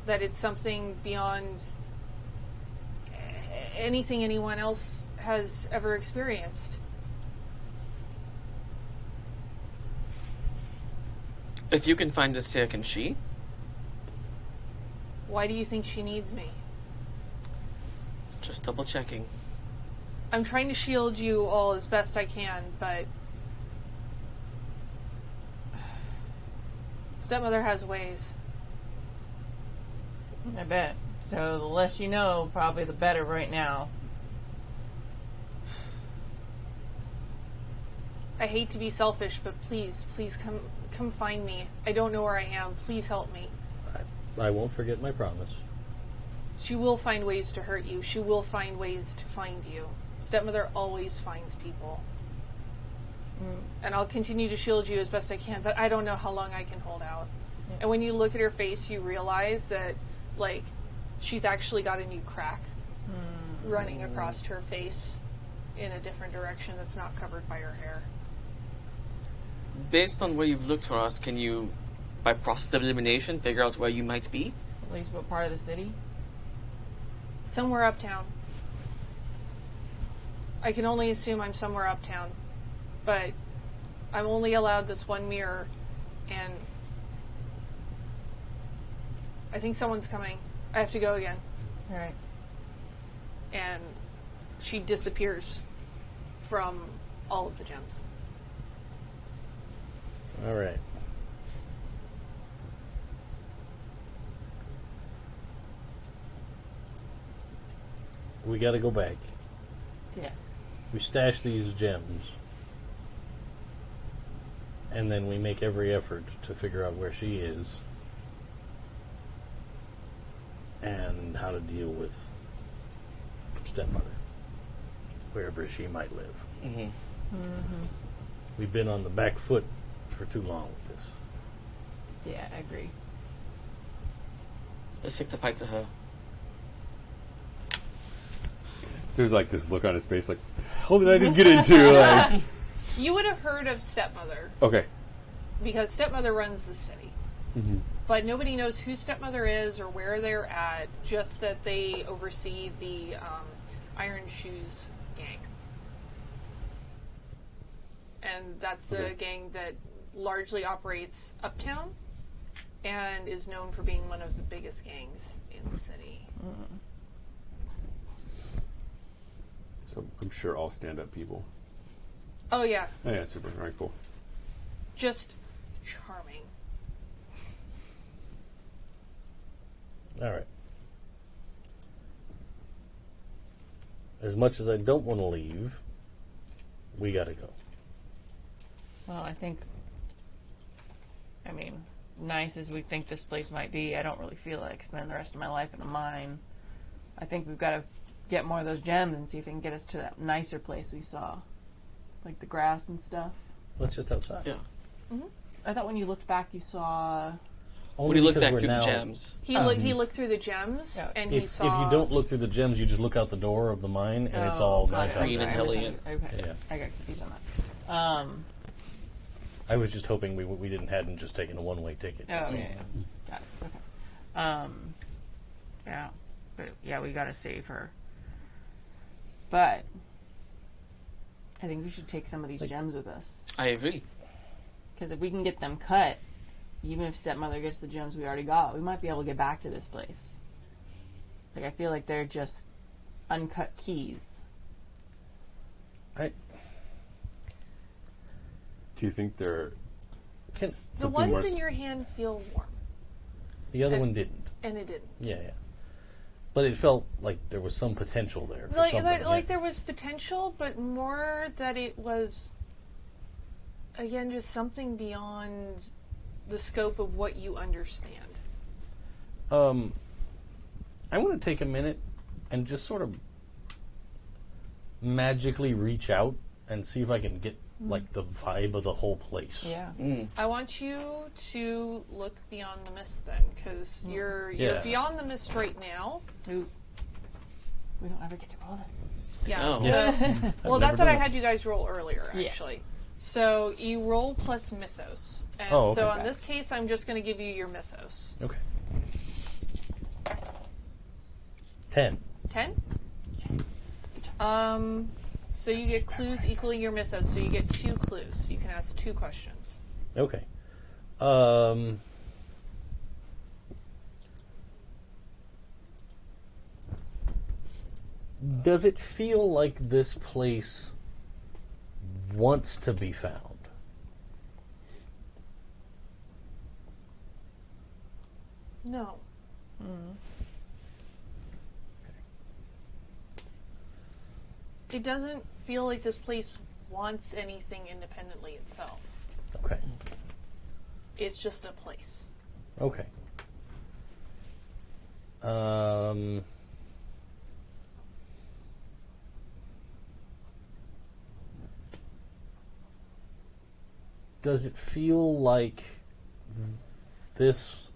That it's something beyond anything anyone else has ever experienced.
If you can find this here, can she?
Why do you think she needs me?
Just double checking.
I'm trying to shield you all as best I can, but stepmother has ways.
I bet. So the less you know, probably the better right now.
I hate to be selfish, but please come find me. I don't know where I am. Please help me.
I won't forget my promise.
She will find ways to hurt you. She will find ways to find you. Stepmother always finds people. And I'll continue to shield you as best I can, but I don't know how long I can hold out. And when you look at her face, you realize that, like, she's actually got a new crack running across her face in a different direction that's not covered by her hair.
Based on where you've looked for us, can you, by process of elimination, figure out where you might be?
At least what part of the city?
Somewhere uptown. I can only assume I'm somewhere uptown. But I'm only allowed this one mirror, and I think someone's coming. I have to go again.
All right.
And she disappears from all of the gems.
All right. We got to go back.
Yeah.
We stash these gems. And then we make every effort to figure out where she is. And how to deal with stepmother. wherever she might live.
Mm-hmm.
We've been on the back foot for too long with this.
Yeah, I agree.
Let's take the fight to her.
There's like this look on his face, like, what the hell did I just get into? Like,
You would have heard of Stepmother
okay.
because Stepmother runs the city.
Mm-hmm.
But nobody knows who Stepmother is or where they're at, just that they oversee the Iron Shoes gang. And that's the
Okay.
gang that largely operates uptown and is known for being one of the biggest gangs in the city.
So I'm sure all stand-up people.
Oh, yeah.
Oh, yeah, super. All right, cool.
Just charming.
All right. As much as I don't want to leave, we got to go.
Well, I mean, nice as we think this place might be, I don't really feel like spending the rest of my life in a mine. I think we've got to get more of those gems and see if they can get us to that nicer place we saw. Like the grass and stuff.
Let's just outside.
Yeah.
I thought when you looked back you saw...
Only
When you look
because
back
we're
through the
now-
gems.
He looked through the gems,
Yeah.
and he
If
saw...
you don't look through the gems, you just look out the door of the mine, and it's all
got
nice
it.
Green
outside.
and hilly and-
Okay,
Yeah.
I got confused on that.
I was just hoping we hadn't just taken a one-way ticket.
Oh, yeah. Got it, okay. Yeah, but yeah, we gotta save her. But I think we should take some of these gems with us.
I agree.
Because if we can get them cut, even if Stepmother gets the gems we already got, we might be able to get back to this place. Like, I feel like they're just uncut keys.
I,
Do you think they're
can,
The
something
ones
more
in your hand feel warm,
the other
And-
one didn't.
and it didn't.
Yeah. But it felt like there was some potential there. For something.
Like there was potential, but more that it was, again, just something beyond the scope of what you understand.
I want to take a minute and just sort of magically reach out and see if I can get like the vibe of the whole place.
Yeah.
I want you to look beyond the mist then, because you're
Yeah.
beyond the mist right now.
Ooh. We don't ever get to roll it.
Yeah.
Oh.
So,
Yeah.
well, that's
never
what I
done
had you guys roll earlier,
Yeah.
actually. So you roll plus mythos, and
Oh, okay.
so in this case, I'm just going to give you your mythos.
Okay. 10.
10? So you get clues equaling your mythos, so you get 2 clues. You can ask 2 questions.
Okay. Does it feel like this place wants to be found?
No. It doesn't feel like this place wants anything independently itself.
Okay.
It's just a place.
Okay. Does it feel like this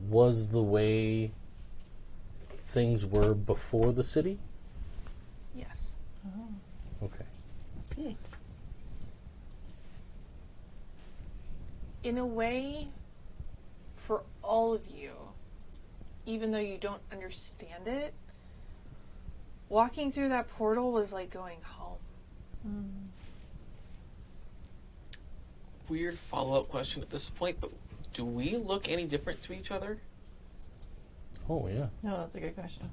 was the way things were before the city?
Yes.
Okay.
In a way, for all of you, even though you don't understand it, walking through that portal was like going home.
Weird follow-up question at this point, but do we look any different to each other?
Oh, yeah.
No, that's a good question.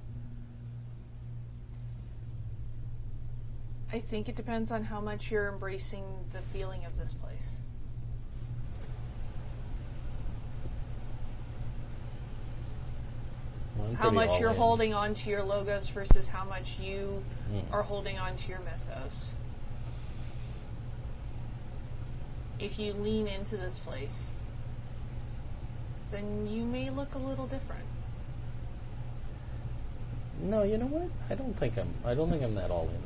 I think it depends on how much you're embracing the feeling of this place.
I'm
How
pretty
much
all
you're
in.
holding on to your logos versus how much you are holding on to your mythos. If you lean into this place, then you may look a little different.
No, you know what? I don't think I'm that all in.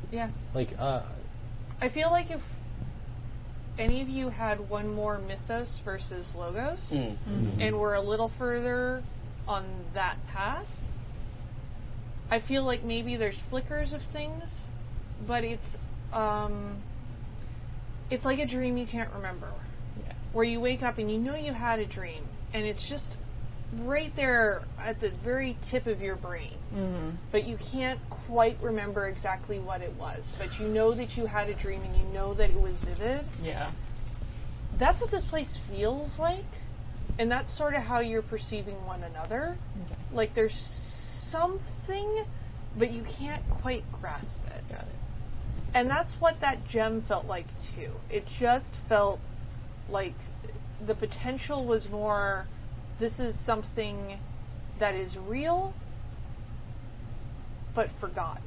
Yeah.
Like,
I feel like if any of you had one more mythos versus logos and were a little further on that path, I feel like maybe there's flickers of things, but it's like a dream you can't remember.
Yeah.
Where you wake up and you know you had a dream, and it's just right there at the very tip of your brain. But you can't quite remember exactly what it was. But you know that you had a dream and you know that it was vivid.
Yeah.
That's what this place feels like. And that's sort of how you're perceiving one another.
Okay.
Like there's something, but you can't quite grasp it.
Got it.
And that's what that gem felt like too. It just felt like the potential was more, this is something that is real, but forgotten.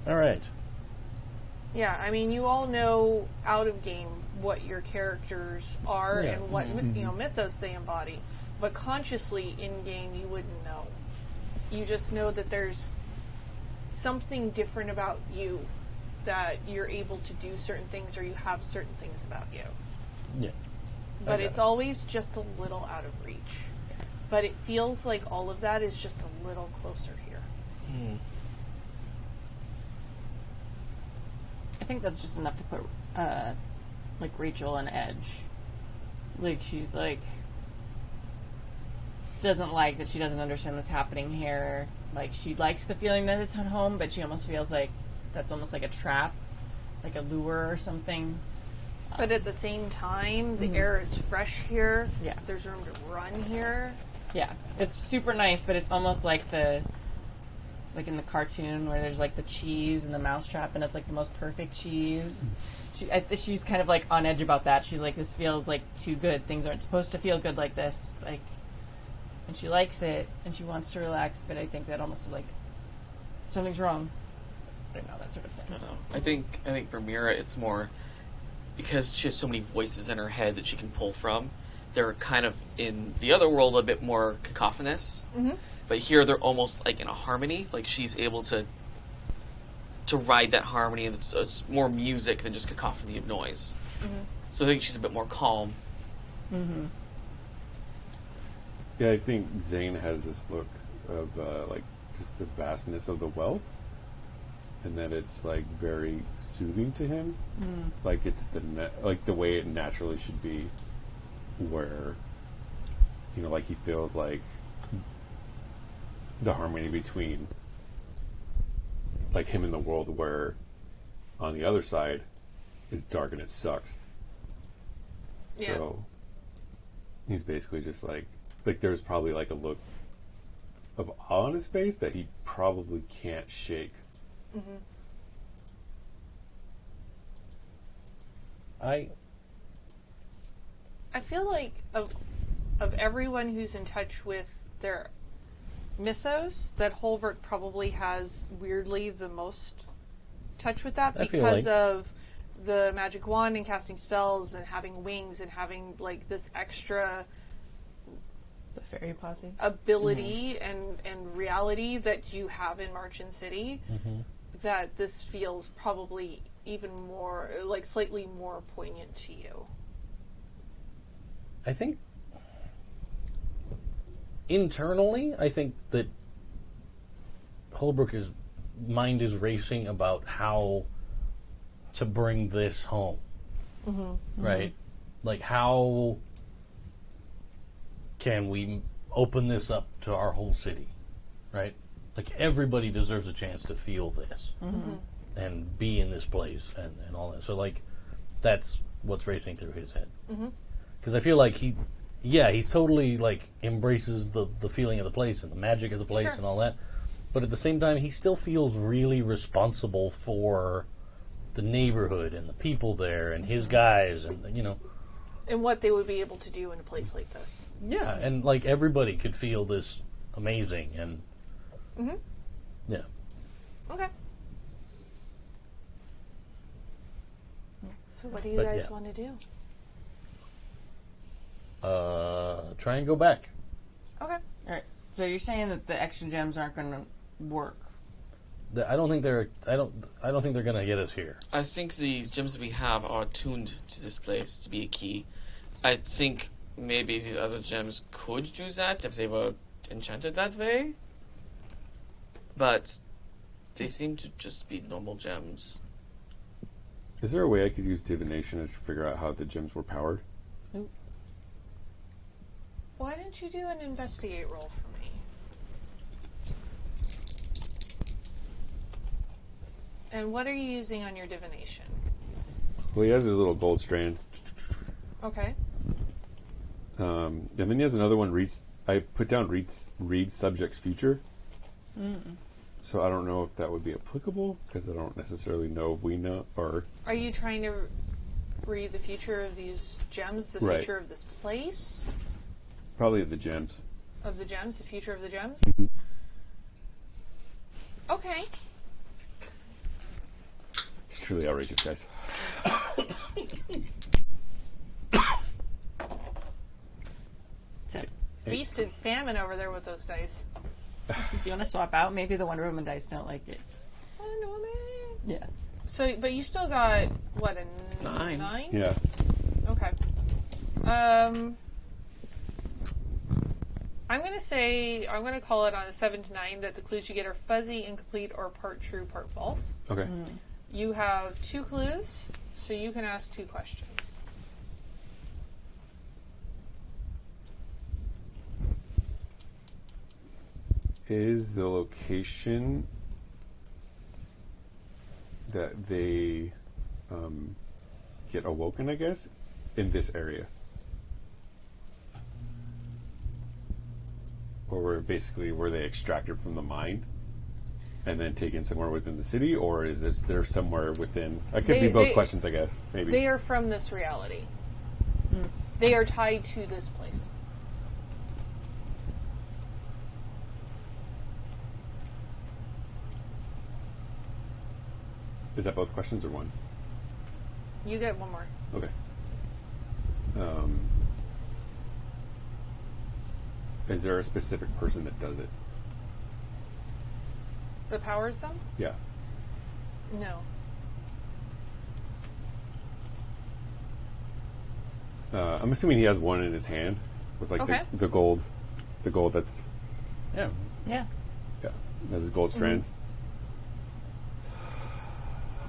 all right.
Yeah, I mean, you all know out of game what your characters are
Yeah.
and what mythos they embody, but consciously in game you wouldn't know. You just know that there's something different about you, that you're able to do certain things or you have certain things about you.
Yeah.
But
got
it's
it.
always just a little out of reach. But it feels like all of that is just a little closer here.
I think that's just enough to put, like, Rachel on edge. Like, she's, like, doesn't like that she doesn't understand what's happening here. Like, she likes the feeling that it's at home, but she almost feels like that's almost like a trap, like a lure or something.
But at the same time, the air is fresh here.
Yeah.
There's room to run here.
Yeah, it's super nice, but it's almost like like in the cartoon where there's like the cheese and the mousetrap, and it's like the most perfect cheese. She's kind of like on edge about that. She's like, this feels like too good. Things aren't supposed to feel good like this. Like, and she likes it and she wants to relax, but I think that almost is like something's wrong. I don't know, that sort of thing.
I don't know. I think for Mira, it's more because she has so many voices in her head that she can pull from. They're kind of in the other world a bit more cacophonous, but here they're almost like in a harmony. Like she's able to ride that harmony, and it's more music than just cacophony of noise. So I think she's a bit more calm.
Yeah, I think Zane has this look of like just the vastness of the wealth, and that it's like very soothing to him. Like it's like the way it naturally should be, where like he feels like the harmony between like him and the world, where on the other side it's dark and it sucks.
Yeah.
So he's basically just like there's probably like a look of awe on his face that he probably can't shake.
I
feel like of everyone who's in touch with their mythos, that Holbrook probably has weirdly the most touch with that
I feel
because
like-
of the magic wand and casting spells and having wings and having like this extra
The fairy posse.
ability and reality that you have in Marchen City, that this feels probably even more, like slightly more poignant to you.
I think internally, I think that Holbrook's mind is racing about how to bring this home. Right? Like, how can we open this up to our whole city? Right? Like, everybody deserves a chance to feel this and be in this place and all that. So, like, that's what's racing through his head. Because I feel like he totally, like, embraces the feeling of the place and the magic of the place and all that. But at the same time, he still feels really responsible for the neighborhood and the people there and his guys and,
And what they would be able to do in a place like this.
Yeah, and, like, everybody could feel this amazing and... Yeah.
Okay. So what do you
But,
guys
yeah.
want to do?
Try and go back.
Okay.
All right. So you're saying that the extra gems aren't going to work?
I don't think they're going to get us here.
I think the gems we have are tuned to this place to be a key. I think maybe these other gems could do that if they were enchanted that way. But they seem to just be normal gems.
Is there a way I could use divination to figure out how the gems were powered?
Why didn't you do an investigate roll for me? And what are you using on your divination?
Well, he has his little gold strands.
Okay.
And then he has another one. I put down read subject's future. So I don't know if that would be applicable because I don't necessarily know if we know or.
Are you trying to read the future of these gems, the
Right.
future of this place?
Probably the gems.
Of the gems, the future of the gems?
Mhm.
Okay.
It's truly outrageous, guys.
So,
Feast and famine over there with those dice.
if you want to swap out, maybe the Wonder Woman dice don't like it.
Wonder Woman.
Yeah.
So, but you still got, what, a
9?
9?
Yeah.
Okay. I'm going to call it on a 7 to 9 that the clues you get are fuzzy, incomplete, or part true, part false.
Okay.
You have 2 clues, so you can ask 2 questions.
Is the location that they get awoken, I guess, in this area? Or were they extracted from the mine and then taken somewhere within the city, or is it there somewhere within? It could be both questions, I guess. Maybe
They are from this reality. They are tied to this place.
Is that both questions or one?
You get one more.
Okay. Is there a specific person that does it?
The powers them?
Yeah.
No.
I'm assuming he has one in his hand with like
Okay.
the gold that's
Yeah.
Yeah.
has his gold strands.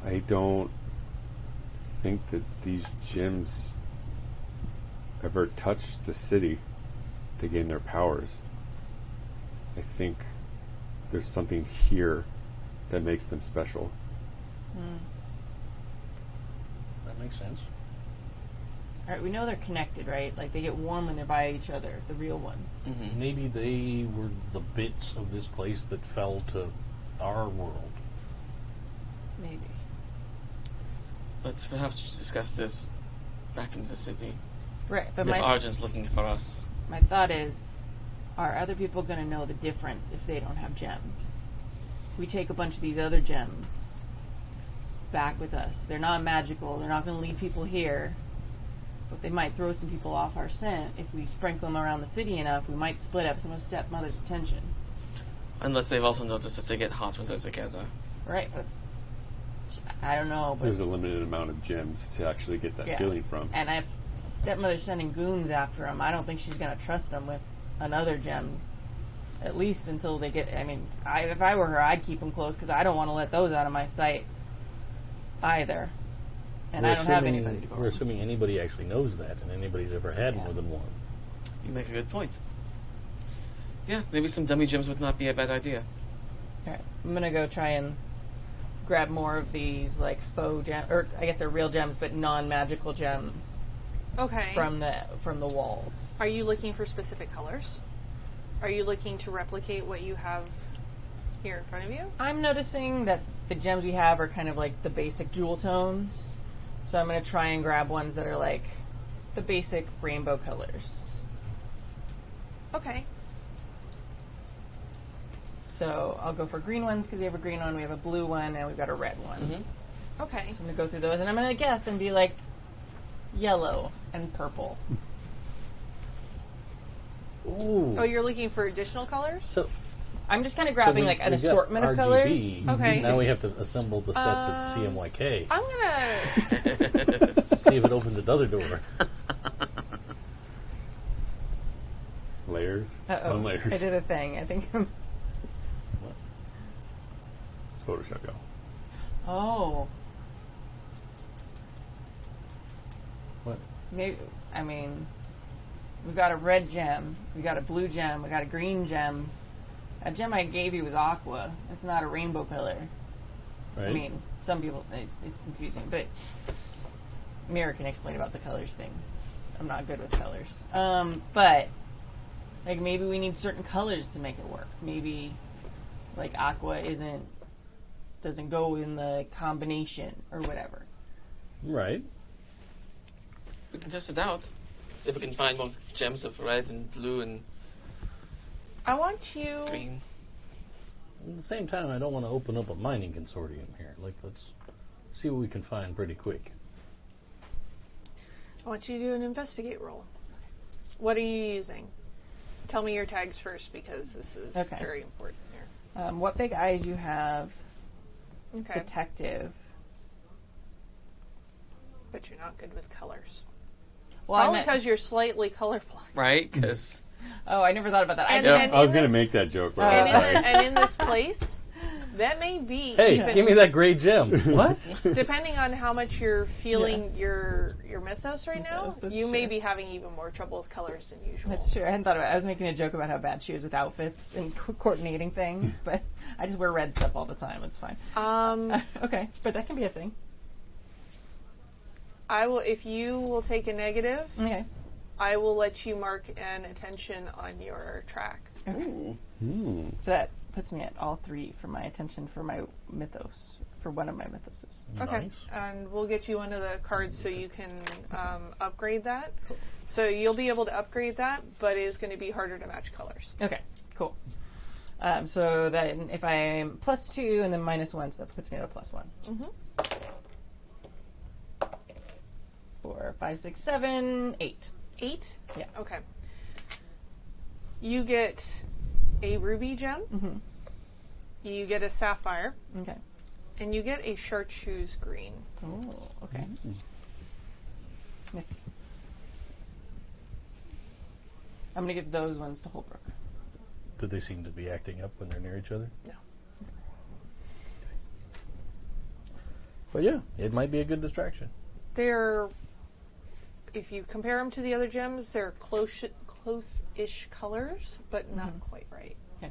I don't think that these gems ever touched the city to gain their powers. I think there's something here that makes them special.
That makes sense.
All right, we know they're connected, right? Like, they get warm when they're by each other, the real ones.
Maybe they were the bits of this place that fell to our world.
Maybe.
Let's perhaps discuss this back in the city.
Right, but
If
my
Argent's looking for us.
thought is, are other people going to know the difference if they don't have gems? We take a bunch of these other gems back with us. They're not magical. They're not going to lead people here. But they might throw some people off our scent. If we sprinkle them around the city enough, we might split up some of stepmother's attention.
Unless they've also noticed that they get hot when they're together.
Right, but I don't know. But
There's a limited amount of gems to actually get that feeling from.
And if stepmother's sending goons after him, I don't think she's going to trust them with another gem. At least until they get... I mean, if I were her, I'd keep them close because I don't want to let those out of my sight either. And I don't have anybody to go
We're
with.
assuming anybody actually knows that, and anybody's ever had
Yeah.
more than one.
You make a good point. Yeah, maybe some dummy gems would not be a bad idea.
All right, I'm going to go try and grab more of these, like, faux gems, or I guess they're real gems, but non-magical gems
Okay.
from the walls.
Are you looking for specific colors? Are you looking to replicate what you have here in front of you?
I'm noticing that the gems we have are kind of like the basic jewel tones. So I'm going to try and grab ones that are like the basic rainbow colors.
Okay.
So I'll go for green ones because we have a green one, we have a blue one, and we've got a red one.
Okay.
So I'm going to go through those, and I'm going to guess and be like yellow and purple.
Ooh.
Oh, you're looking for additional colors?
So
I'm just kind of grabbing like an assortment of colors.
Okay.
Now we have to assemble the set that's CMYK.
I'm gonna.
See if it opens another door.
Layers.
Uh-oh.
On layers.
I did a thing. I think I'm...
It's Photoshop, go.
Oh.
What?
Maybe, I mean, we've got a red gem, we got a blue gem, we got a green gem. A gem I gave you was aqua. It's not a rainbow color.
Right?
I mean, some people, it's confusing, but Mira can explain about the colors thing. I'm not good with colors. But, like, maybe we need certain colors to make it work. Maybe, like, aqua doesn't go in the combination or whatever.
Right.
We can test it out. If we can find more gems of red and blue and
I want you.
green.
At the same time, I don't want to open up a mining consortium here. Like, let's see what we can find pretty quick.
I want you to do an investigate roll. What are you using? Tell me your tags first because this is
Okay.
very important here.
What big eyes you have?
Okay.
Detective.
But you're not good with colors.
Well, I
Probably
meant,
because you're slightly colorblind.
Right? Because
oh, I never thought about that.
And,
I
and
I was
in
going to
this-
make that joke, but
And,
I was like,
and in this place, that may be
Hey,
even,
give me that gray gem. What?
depending on how much you're feeling your mythos right now,
Mythos, that's
you may
true.
be having even more trouble with colors than usual.
That's true. I hadn't thought about it. I was making a joke about how bad she is with outfits and coordinating things, but I just wear red stuff all the time. It's fine. Okay, but that can be a thing.
I will, if you will take a negative,
Okay.
I will let you mark an attention on your track.
So that puts me at all 3 for my attention for my mythos, for one of my mythoses.
Okay,
Nice.
and we'll get you one of the cards so you can upgrade that. So you'll be able to upgrade that, but it is going to be harder to match colors.
Okay, cool. So that if I'm +2 and then -1, so that puts me at a +1. 4, 5, 6, 7, 8.
8?
Yeah.
Okay. You get a ruby gem. You get a sapphire.
Okay.
And you get a chartreuse green.
Oh, okay. Nifty. I'm gonna give those ones to Holbrook.
Do they seem to be acting up when they're near each other?
No.
But yeah, it might be a good distraction.
They're, if you compare them to the other gems, they're close-ish colors, but not quite right.
Okay.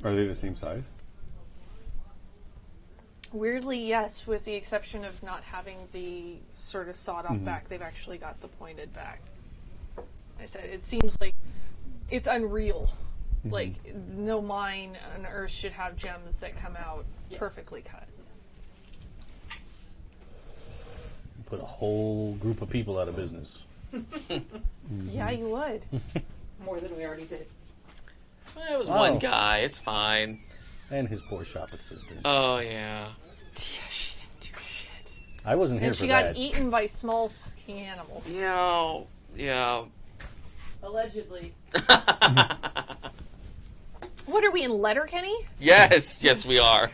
are they the same size?
Weirdly, yes, with the exception of not having the sort of sawed-off back, they've actually got the pointed back. I said, it seems like it's unreal. Like, no mine on Earth should have gems that come out perfectly cut.
Put a whole group of people out of business.
Yeah, you would.
More than we already did.
it was
Oh.
one guy. It's fine.
And his poor shop assistant.
Oh yeah. Yeah, she didn't do shit.
I wasn't here
And
for
she
that.
got eaten by small fucking animals.
Yeah. Yeah.
Allegedly.
What are we in Letterkenny?
Yes. Yes, we are.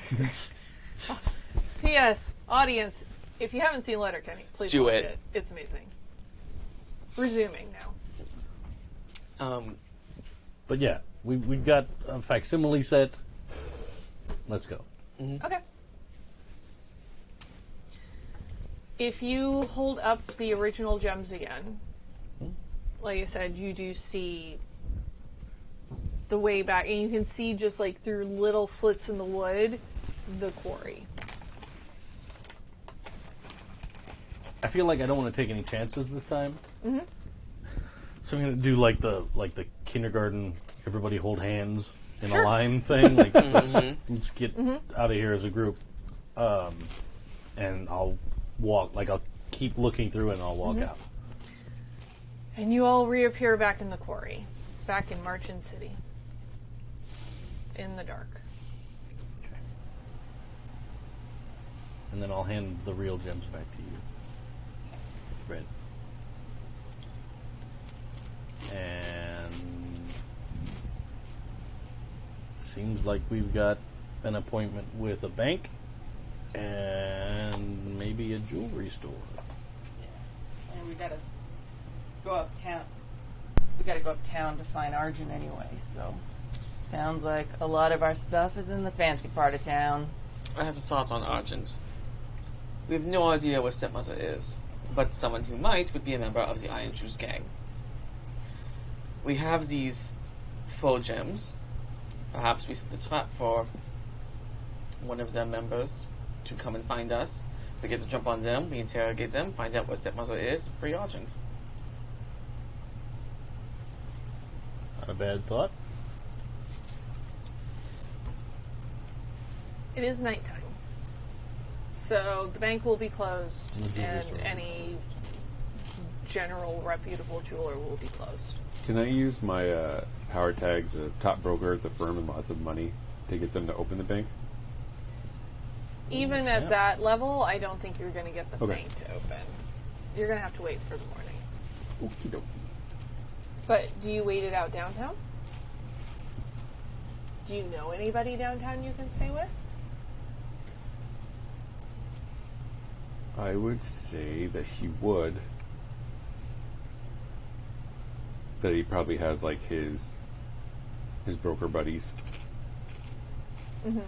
P.S. Audience, if you haven't seen Letterkenny, please
Do
watch
it.
it. It's amazing. Resuming now.
But yeah, we've got a facsimile set. Let's go.
Okay. If you hold up the original gems again, like I said, you do see the way back, and you can see just like through little slits in the wood, the quarry.
I feel like I don't want to take any chances this time. So I'm gonna do like the kindergarten, everybody hold hands in a line thing. Like let's get out of here as a group. And I'll walk. Like I'll keep looking through and I'll walk out.
And you all reappear back in the quarry, back in Marchen City, in the dark.
Okay. And then I'll hand the real gems back to you. Red. Seems like we've got an appointment with a bank and maybe a jewelry store.
And we gotta go uptown. We gotta go uptown to find Arjun anyway, so sounds like a lot of our stuff is in the fancy part of town.
I have thoughts on Argent. We have no idea what Stepmother is, but someone who might would be a member of the Iron Shoes gang. We have these faux gems. Perhaps we set a trap for one of their members to come and find us. We get to jump on them, we interrogate them, find out what Stepmother is, free Argent.
Not a bad thought.
It is nighttime, so the bank will be closed,
And the jewelry
and
store.
any general reputable jeweler will be closed.
Can I use my power tags, a top broker at the firm and lots of money, to get them to open the bank?
Even
Yeah.
at that level, I don't think you're going to get the
Okay.
bank to open. You're going to have to wait for the morning.
Okie dokie.
But do you wait it out downtown? Do you know anybody downtown you can stay with?
I would say that he would. That he probably has like his broker buddies.
Mm-hmm.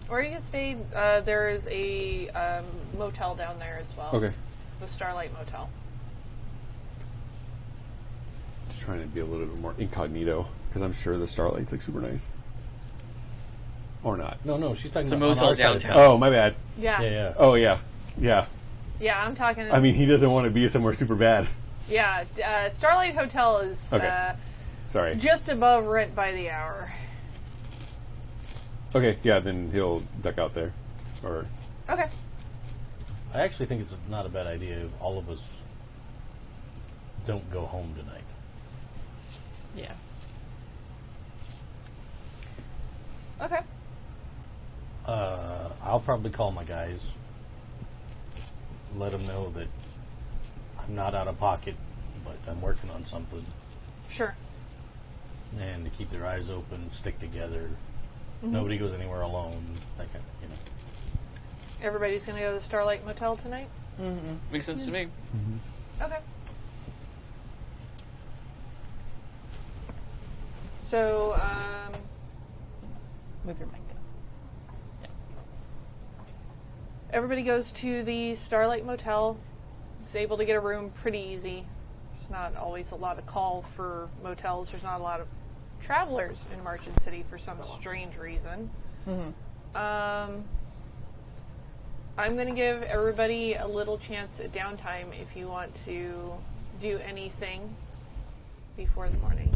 Or you can stay, there is a motel down there as well.
Okay.
The Starlight Motel.
Just trying to be a little bit more incognito because I'm sure the Starlight's like super nice. Or not.
No, she's talking
It's a
about on
motel
our side of
downtown.
town.
Oh, my bad.
Yeah.
Yeah.
Oh yeah, yeah.
Yeah, I'm talking.
I mean, he doesn't want to be somewhere super bad.
Yeah, Starlight Hotel is
Okay. Sorry.
just above rent by the hour.
Okay, yeah, then he'll duck out there, or
Okay.
I actually think it's not a bad idea if all of us don't go home tonight.
Yeah. Okay.
I'll probably call my guys, let them know that I'm not out of pocket, but I'm working on something,
Sure.
and to keep their eyes open, stick together. Nobody goes anywhere alone. That kind of,
Everybody's going to go to the Starlight Motel tonight?
Makes sense to me.
Okay. So,
Move your mic down.
everybody goes to the Starlight Motel. Is able to get a room pretty easy. There's not always a lot of call for motels. There's not a lot of travelers in Marchen City for some strange reason. I'm going to give everybody a little chance at downtime if you want to do anything before the morning.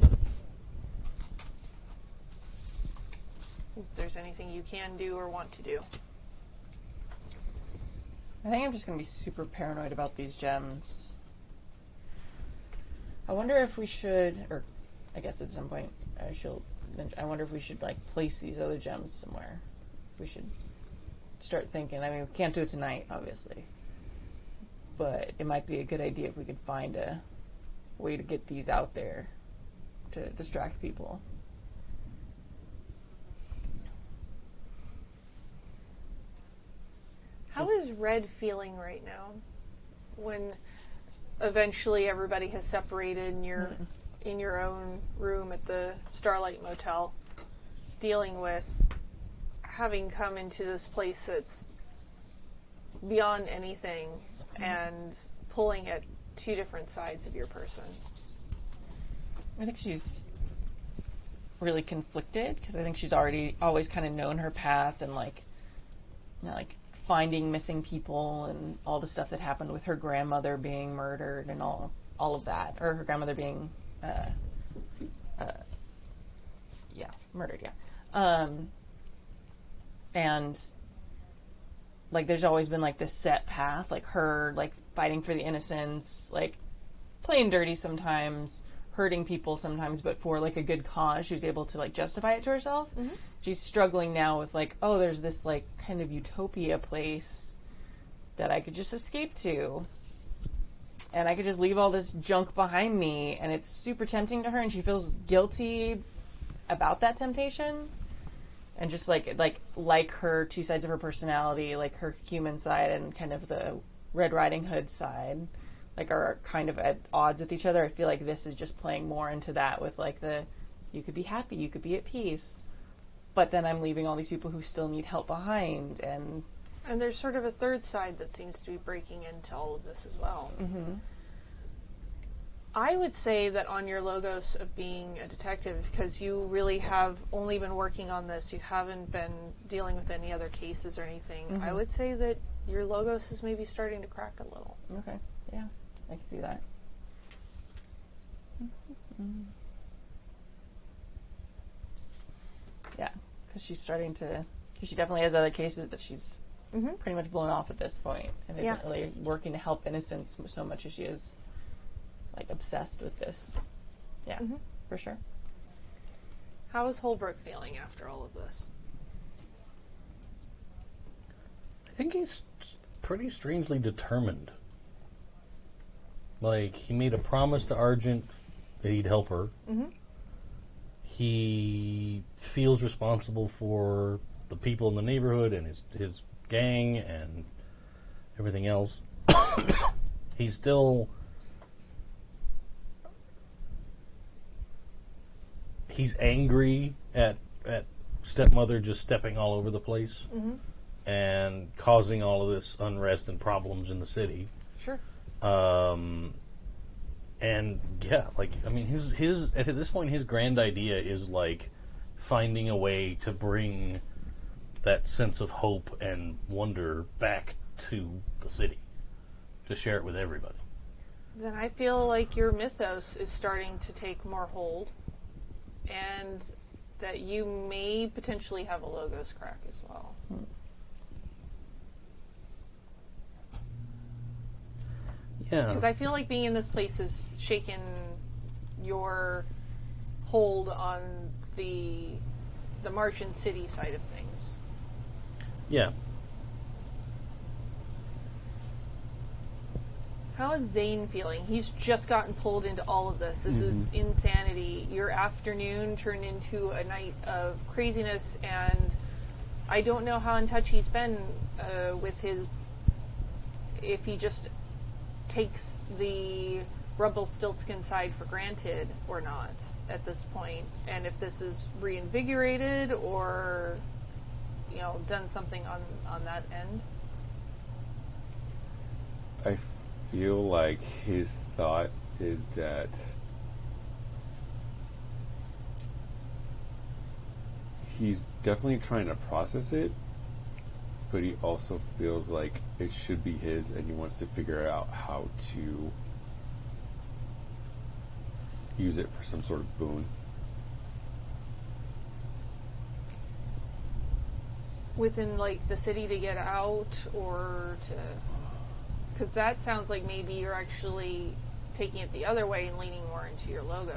If there's anything you can do or want to do.
I think I'm just going to be super paranoid about these gems. I wonder if we should, or I guess at some point I wonder if we should like place these other gems somewhere. We should start thinking. I mean, we can't do it tonight, obviously. But it might be a good idea if we could find a way to get these out there to distract people.
How is Red feeling right now? When eventually everybody has separated and you're in your own room at the Starlight Motel, dealing with having come into this place that's beyond anything and pulling at two different sides of your person.
I think she's really conflicted because I think she's always kind of known her path and like finding missing people and all the stuff that happened with her grandmother being murdered and all of that, or her grandmother being murdered. And like there's always been like this set path, like her like fighting for the innocents, like playing dirty sometimes, hurting people sometimes, but for like a good cause. She was able to like justify it to herself. She's struggling now with like, oh, there's this like kind of utopia place that I could just escape to. and I could just leave all this junk behind me, and it's super tempting to her, and she feels guilty about that temptation, and just like her two sides of her personality, like her human side and kind of the Red Riding Hood side, like are kind of at odds with each other. I feel like this is just playing more into that with like the, you could be happy, you could be at peace, but then I'm leaving all these people who still need help behind, and
there's sort of a third side that seems to be breaking into all of this as well.
mm-hmm.
I would say that on your logos of being a detective, because you really have only been working on this, you haven't been dealing with any other cases or anything,
Mm-hmm.
I would say that your logos is maybe starting to crack a little.
Okay, yeah, I can see that. Mm-hmm. Yeah, because she's starting to, because she definitely has other cases that she's pretty much blown off at this point, and isn't really working to help innocents so much as she is like obsessed with this. Yeah, for sure.
How is Holbrook feeling after all of this?
I think he's pretty strangely determined. Like, he made a promise to Argent that he'd help her.
Mm-hmm.
He feels responsible for the people in the neighborhood and his gang and everything else. He's still... He's angry at stepmother just stepping all over the place and causing all of this unrest and problems in the city.
Sure.
And yeah, like, I mean, his at this point, his grand idea is like finding a way to bring that sense of hope and wonder back to the city, to share it with everybody.
Then I feel like your mythos is starting to take more hold, and that you may potentially have a logos crack as well.
Yeah.
Because I feel like being in this place has shaken your hold on the Marchen City side of things.
Yeah.
How is Zane feeling? He's just gotten pulled into all of this. This is insanity. Your afternoon turned into a night of craziness, and I don't know how in touch he's been with his... If he just takes the Rumpelstilzchen side for granted or not at this point, and if this is reinvigorated or, you know, done something on that end.
I feel like his thought is that he's definitely trying to process it, but he also feels like it should be his, and he wants to figure out how to use it for some sort of boon.
Within, like, the city to get out, or to... Because that sounds like maybe you're actually taking it the other way and leaning more into your logos.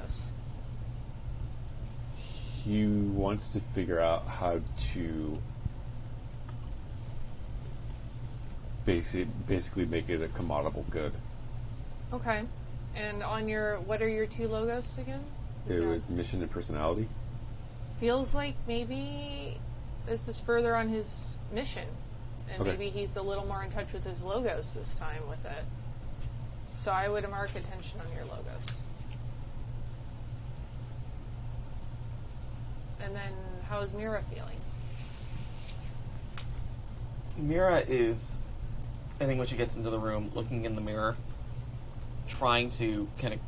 He wants to figure out how to basically make it a commodable good.
Okay. And on your... What are your two logos again?
It was mission and personality.
Feels like maybe this is further on his mission. And
Okay.
maybe he's a little more in touch with his logos this time with it. So I would mark attention on your logos. And then, how is Mira feeling?
Mira is, I think when she gets into the room, looking in the mirror, trying to kind of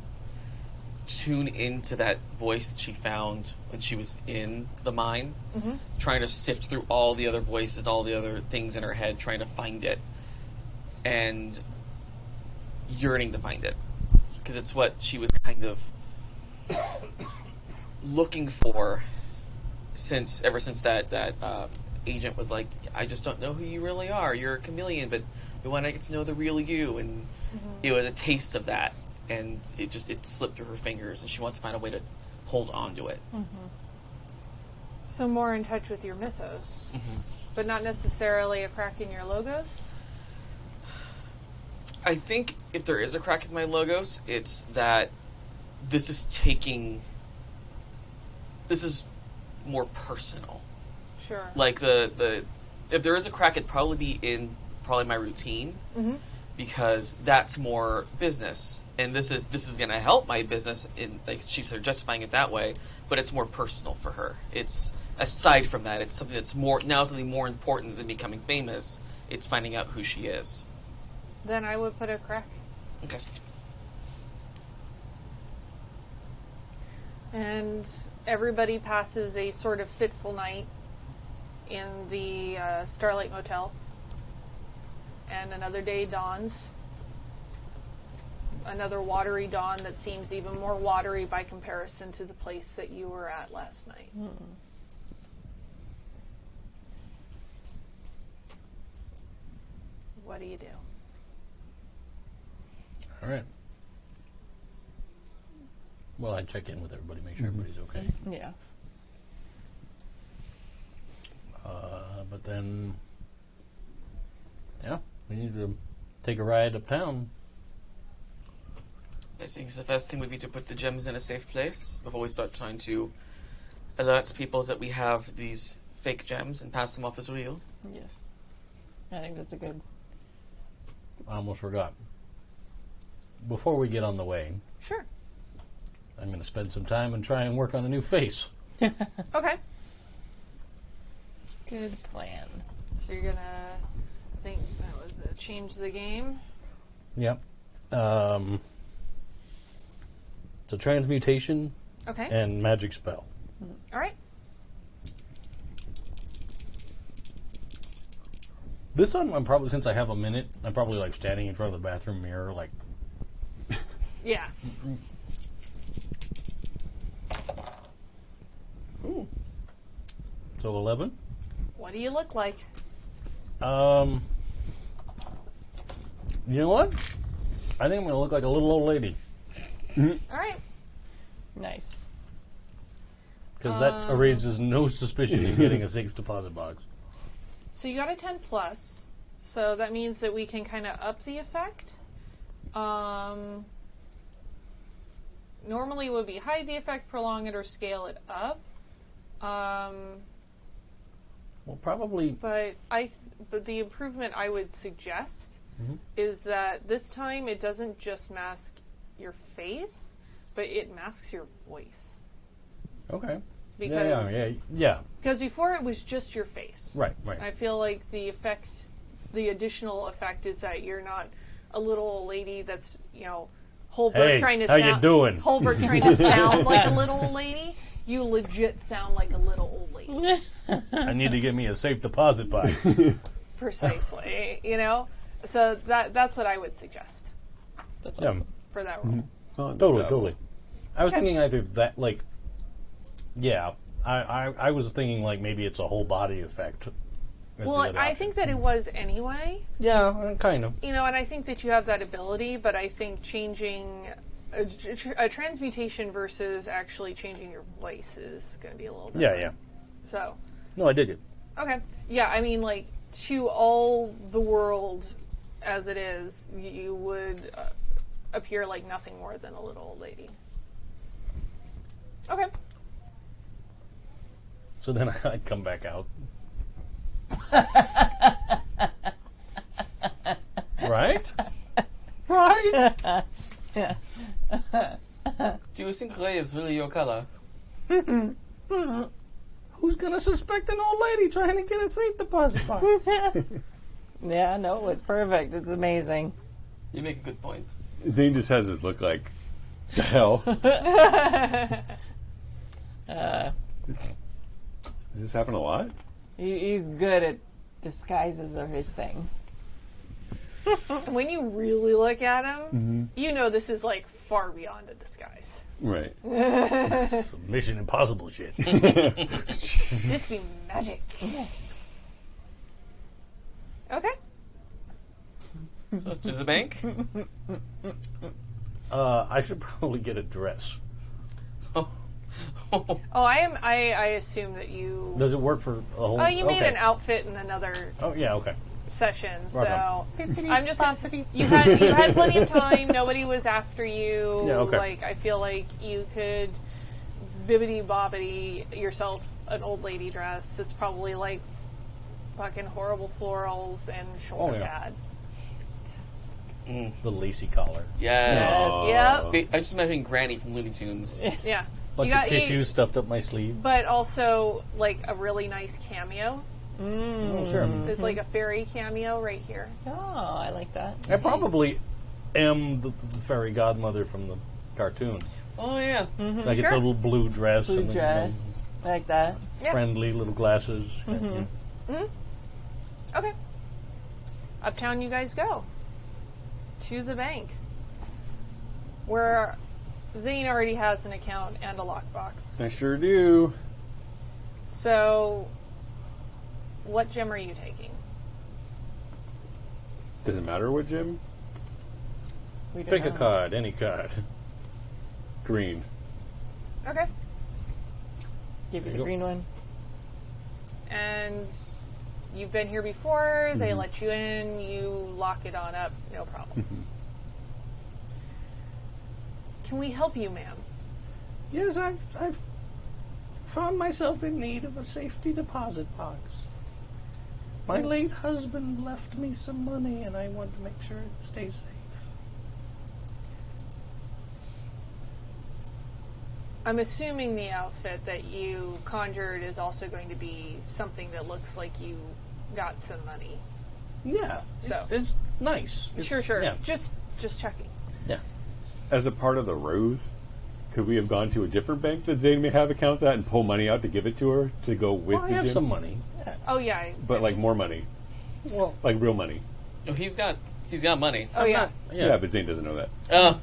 tune into that voice that she found when she was in the mine, trying to sift through all the other voices and all the other things in her head, trying to find it, and yearning to find it, because it's what she was kind of looking for ever since that agent was like, I just don't know who you really are. You're a chameleon, but we want to get to know the real you, and it was a taste of that. And it slipped through her fingers, and she wants to find a way to hold on to it.
So more in touch with your mythos, but not necessarily a crack in your logos?
I think if there is a crack in my logos, it's that this is more personal.
Sure.
Like the if there is a crack, it'd probably be in my routine, because that's more business, and this is going to help my business in, like, she's justifying it that way, but it's more personal for her. It's aside from that, it's something that's something more important than becoming famous. It's finding out who she is.
Then I would put a crack.
Okay.
And everybody passes a sort of fitful night in the Starlight Motel. And another day dawns. Another watery dawn that seems even more watery by comparison to the place that you were at last night. What do you do?
All right. Well, I'd check in with everybody, make sure everybody's okay.
Yeah.
But then, yeah, we need to take a ride uptown.
I think the first thing would be to put the gems in a safe place before we start trying to alert people that we have these fake gems and pass them off as real.
Yes. I think that's a good...
I almost forgot. Before we get on the way,
Sure.
I'm going to spend some time and try and work on a new face.
Okay.
Good plan.
So you're gonna think that was change the game.
Yep. So transmutation
Okay.
and magic spell.
All right.
This one, I'm probably, since I have a minute, I'm probably like standing in front of the bathroom mirror, like,
Yeah.
ooh. So 11.
What do you look like?
You know what? I think I'm going to look like a little old lady.
All right.
Nice.
Because that raises no suspicion in getting a safe deposit box.
So you got a 10 plus. So that means that we can kind of up the effect. Normally it would be hide the effect, prolong it, or scale it up.
Well, probably.
But the improvement I would suggest is that this time it doesn't just mask your face, but it masks your voice.
Okay.
Because
Yeah.
because before it was just your face.
Right.
I feel like the additional effect is that you're not a little old lady that's, Holbrook
Hey,
trying to
how
sound...
you doing?
Holbrook trying to sound like a little old lady. You legit sound like a little old lady.
I need to get me a safe deposit box.
Precisely. So that's what I would suggest
That's
Yeah.
awesome.
for that role.
Totally. I was
Okay.
thinking either that, like, yeah. I was thinking like maybe it's a whole body effect. as
Well,
the other
I
option.
think that it was anyway.
Yeah, kind of.
And I think that you have that ability, but I think changing a transmutation versus actually changing your voice is going to be a little different.
Yeah.
So,
No, I dig it.
okay. Yeah, I mean, like, to all the world as it is, you would appear like nothing more than a little old lady. Okay.
So then I'd come back out. Right? Right?
Yeah.
Do you think gray is really your color?
Who's gonna suspect an old lady trying to get a safe deposit box?
Yeah, no, it's perfect. It's amazing.
You make a good point.
Zane just has this look like, the hell? Does this happen a lot?
He's good at disguises are his thing.
And when you really look at him, you know this is like far beyond a disguise.
Right.
Some Mission Impossible shit.
Just be magic. Okay.
So to the bank?
I should probably get a dress.
Oh.
Oh, I assume that you.
Does it work for a whole?
Oh, you made
okay.
an outfit and another.
Oh yeah, okay.
session. So
Right
I'm just saying, you had plenty of time. Nobody was after you.
Yeah, okay.
Like, I feel like you could bibbity bobbity yourself an old lady dress. It's probably like fucking horrible florals and shoulder pads.
The lacy collar.
Yes.
Yep.
I'm just imagining Granny from Looney Tunes.
Yeah.
Bunch of tissues stuffed up my sleeve.
But also, like, a really nice cameo.
Oh, sure.
It's like a fairy cameo right here.
Oh, I like that.
I probably am the fairy godmother from the cartoon.
Oh yeah.
Like it's a
Sure.
little blue dress.
Blue
and
dress. I like that.
Yeah.
Friendly little glasses.
Okay. Uptown you guys go. To the bank. Where Zane already has an account and a lockbox.
I sure do.
So, what gem are you taking?
Does it matter what gym?
We don't
Pick a
know.
card, any card.
Green.
Okay.
Give you
you
the
go.
green one.
And you've been here before, they let you in, you lock it on up, no problem. Can we help you, ma'am?
Yes, I've found myself in need of a safety deposit box. My late husband left me some money, and I want to make sure it stays safe.
I'm assuming the outfit that you conjured is also going to be something that looks like you got some money.
Yeah,
So.
it's nice.
Sure.
Yeah,
Just checking.
yeah.
As a part of the ruse, could we have gone to a different bank that Zane may have accounts at and pull money out to give it to her to go with
Well, I
the
have
gym?
some money.
Oh yeah.
But like more money,
Well,
like real money.
Oh, he's got money.
Oh yeah.
Yeah, but Zane doesn't know that.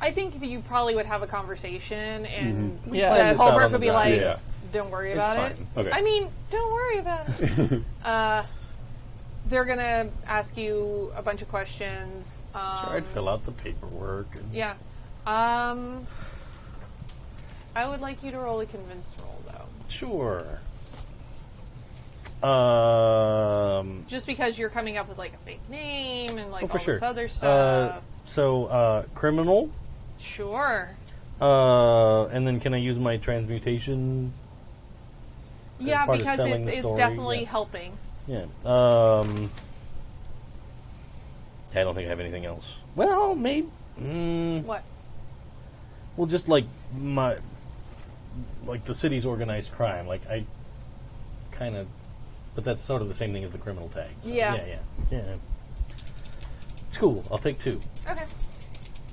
I think that you probably would have a conversation, and
Yeah.
Plan
that
this out
Holbrook
on the
would be
drive.
like,
Yeah.
"Don't worry about it."
Okay.
I mean, don't worry about it. They're gonna ask you a bunch of questions.
sure, I'd fill out the paperwork. And
Yeah. I would like you to roll a convince roll, though.
Sure.
Just because you're coming up with like a fake name and like
Oh, for
all
sure.
this other stuff.
Criminal.
Sure.
And then can I use my transmutation?
Yeah,
part of
because
selling the
it's
story,
definitely
yeah.
helping.
Yeah. I don't think I have anything else. Well, maybe.
What?
Well, just like the city's organized crime. Like I kind of, but that's sort of the same thing as the criminal tag. So,
Yeah.
Yeah. It's cool. I'll take 2.
Okay.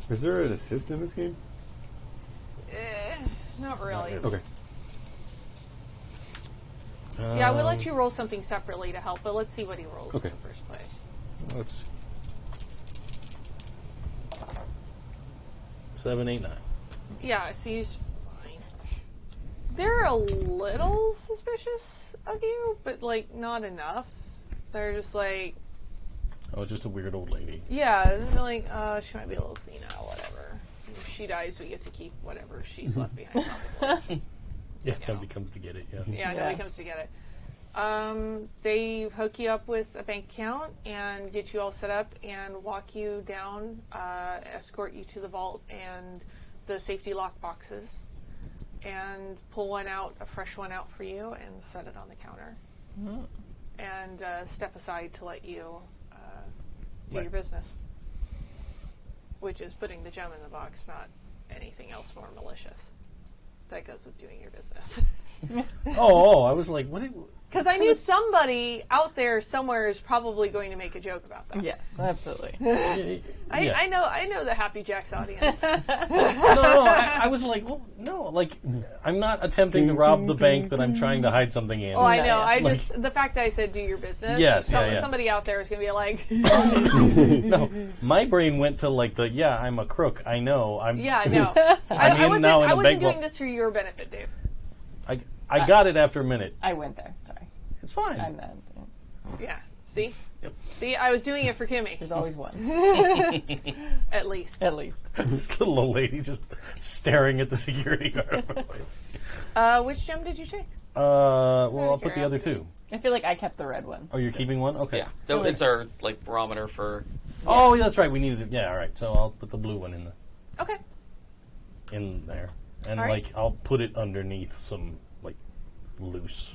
Is there an assist in this game?
Not really.
Okay.
Yeah, I would let you roll something separately to help, but let's see what he rolls
Okay.
in the first place.
Let's see. 7, 8, 9.
Yeah, so he's fine. They're a little suspicious of you, but like not enough. They're just like,
Oh, just a weird old lady.
yeah, they're like, she might be a little senile, whatever. If she dies, we get to keep whatever she's left behind. Probably.
Yeah, nobody comes to get it. Yeah.
Yeah, nobody comes to get it. They hook you up with a bank account and get you all set up and walk you down, escort you to the vault and the safety lock boxes, and pull one out, a fresh one out for you, and set it on the counter. And step aside to let you do
Right.
your business, which is putting the gem in the box, not anything else more malicious. That goes with doing your business.
Oh, I was like, what?
Because I knew somebody out there somewhere is probably going to make a joke about that.
Yes, absolutely.
I know the Happy Jacks audience.
No, I was like, well, no, like, I'm not attempting to rob the bank that I'm trying to hide something in.
Oh, I know.
Yeah.
I just the fact that I said do your business.
Yes, yeah.
Somebody out there is going to be like,
No, my brain went to like I'm a crook. I know.
yeah, no.
I'm in now in
I
a
wasn't
bank
doing
vault.
this for your benefit, Dave.
I got it after a minute.
I went there. Sorry.
It's fine.
I'm not.
Yeah. See?
Yep.
See, I was doing it for Kimi,
There's always one.
at least.
At least.
This little old lady just staring at the security guard.
Which gem did you take?
Well, I'll put the other
Curiosity.
2.
I feel like I kept the red one.
Oh, you're keeping one? Okay.
Yeah. No, it's our like barometer for.
Oh, yeah, that's right. We needed it. Yeah, all right. So I'll put the blue one
Okay.
in there, and
All right.
like I'll put it underneath some like loose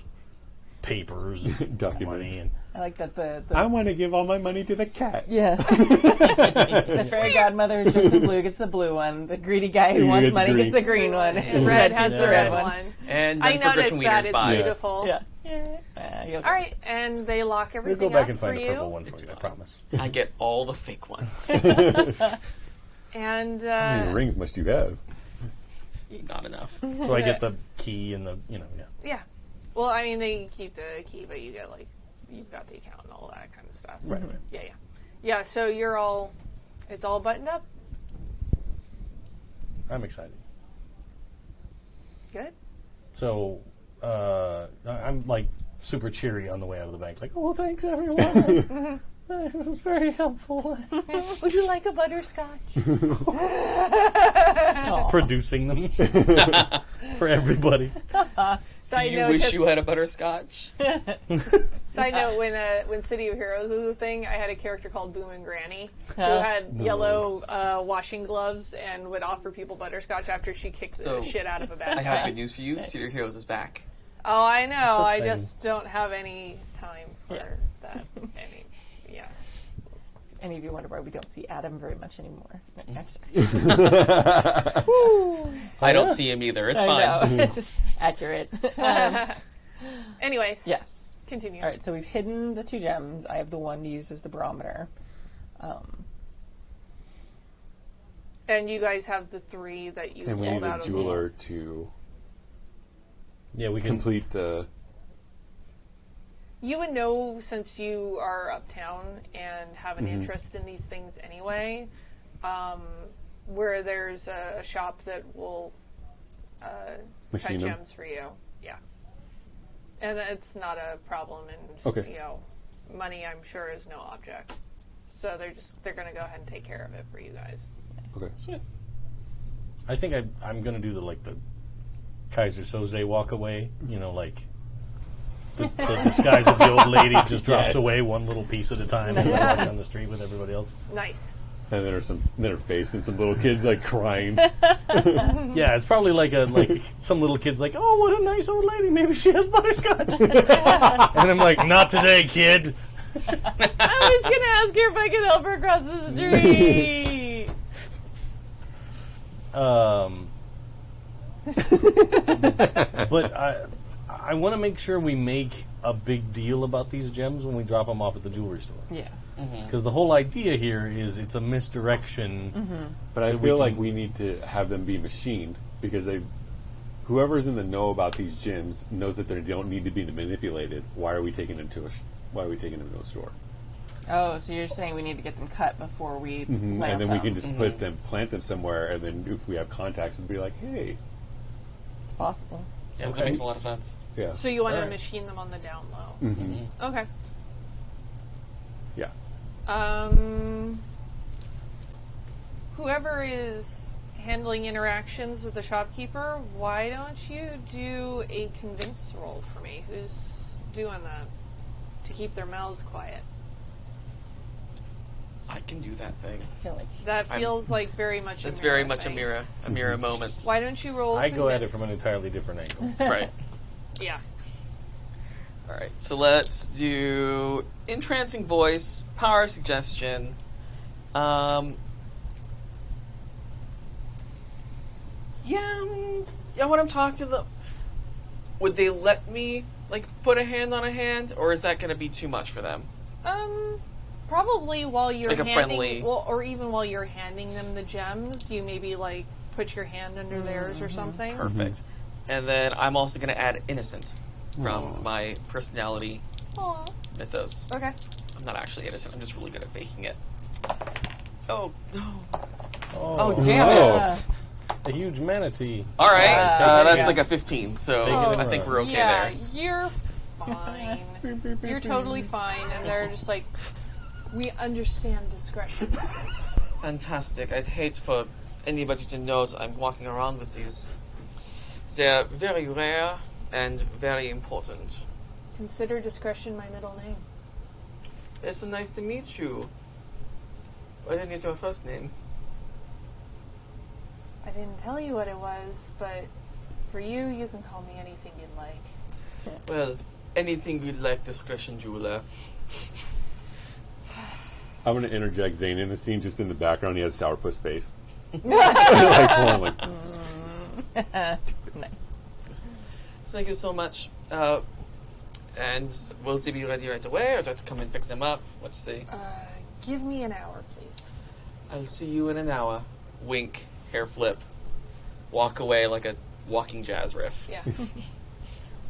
papers, and
Documents.
money, and
I like that the
I want to give all my money to the cat.
yeah. The fairy godmother who's just in blue gets the blue one. The greedy guy who
You
wants
get the
money
green.
gets the green one.
And red has
gets
the red one.
And
I
then for
noticed
Gretchen
that.
Wiener's
It's
by.
beautiful.
Yeah. You'll
All right, and they lock
we'll
everything
go back
up
and find
for
the
you.
purple one for you. I promise.
I get all the fake ones.
And
How many rings must you have?
Not enough.
So I get the key and the yeah.
yeah. Well, I mean, they keep the key, but you get like you've got the account and all that kind of stuff.
Right.
Yeah. Yeah. So you're all. It's all buttoned up.
I'm excited.
Good.
So I'm like super cheery on the way out of the bank. Like, oh, thanks everyone. This was very helpful.
Would you like a butterscotch?
Just producing them for everybody.
Do
Side
you
note,
wish
just-
you had a butterscotch?
Side note: when City of Heroes was a thing, I had a character called Boom and Granny who
Huh?
had yellow washing gloves and would offer people butterscotch after she kicked
So,
the shit out of a bad
I
guy.
have good news for you. Cedar Heroes is back.
Oh, I know.
a
I
thing.
just don't have any time for that. Yeah.
Any of you wonder why we don't see Adam very much anymore? No, I'm sorry.
I don't see him either. It's
I
fine.
know. It's accurate.
Anyways,
Yes.
continue.
All right, so we've hidden the 2 gems. I have the one to use as the barometer.
And you guys have the 3 that you
And we
pulled
need
out
a
of
jeweler to
Yeah, we can.
complete the.
You would know, since you are uptown and have an interest in these things anyway, where there's a shop that will cut
Machine 'em.
gems for you. Yeah. And it's not a problem, and
Okay.
you know, money I'm sure is no object. So they're going to go ahead and take care of it for you guys.
Okay.
Sweet.
I think I'm gonna do the Kaiser Soze walk away. You know, like the disguise of the old lady just drops
Yes.
away one little piece at a time and walking down the street with everybody else.
Nice.
And then her face and some little kids like crying.
Yeah, it's probably like some little kid's like, oh, what a nice old lady. Maybe she has butterscotch. And I'm like, not today, kid.
I was going to ask her if I could help her across the street.
But I want to make sure we make a big deal about these gems when we drop them off at the jewelry store.
Yeah.
Because the whole idea here is it's a misdirection.
But I
We
feel
can-
like we need to have them be machined because whoever's in the know about these gems knows that they don't need to be manipulated. Why are we taking them to a store?
Oh, so you're saying we need to get them cut before we plant
And then we
them.
can just plant them somewhere, and then if we have contacts, it'll be like, hey,
It's possible.
Yeah,
Okay.
that makes a lot of sense.
yeah,
So you want to
Alright.
machine them on the down low. Okay.
yeah.
Whoever is handling interactions with the shopkeeper, why don't you do a convince roll for me? Who's doing that to keep their mouths quiet?
I can do that thing.
I feel like
That feels like very much.
It's
a
very
Mira
much
thing.
a Mira moment.
Why don't you roll?
I go at it
convince?
from an entirely different angle.
Right.
Yeah.
All right. So let's do entrancing voice, power of suggestion. Yeah, when I'm talking to them, would they let me put a hand on a hand, or is that going to be too much for them?
Probably while you're
Like a
handing,
friendly-
or even while you're handing them the gems, you maybe put your hand under theirs or something.
Perfect. And then I'm also going to add innocent from my personality
Aw.
mythos.
Okay.
I'm not actually innocent. I'm just really good at faking it. Oh no!
Oh,
Damn
Oh.
it!
a huge manatee.
All right, that's
yeah.
like a 15. So
Take it
I
and
think
run.
we're okay
Yeah,
there.
you're fine. You're totally fine, and they're just like, we understand discretion.
Fantastic. I'd hate for anybody to know that I'm walking around with these. They're very rare and very important.
Consider discretion my middle name.
It's so nice to meet you. I didn't get your first name.
I didn't tell you what it was, but for you, you can call me anything you'd like.
Well, anything you'd like, discretion jeweler.
I'm going to interject Zane in the scene. Just in the background, he has sourpuss face. Like, full on, like,
Nice.
Thank you so much. And will they be ready right away, or do I have to come and pick them up? What's the...
Give me an hour, please.
I'll see you in an hour. Wink, hair flip. Walk away like a walking jazz riff.
Yeah.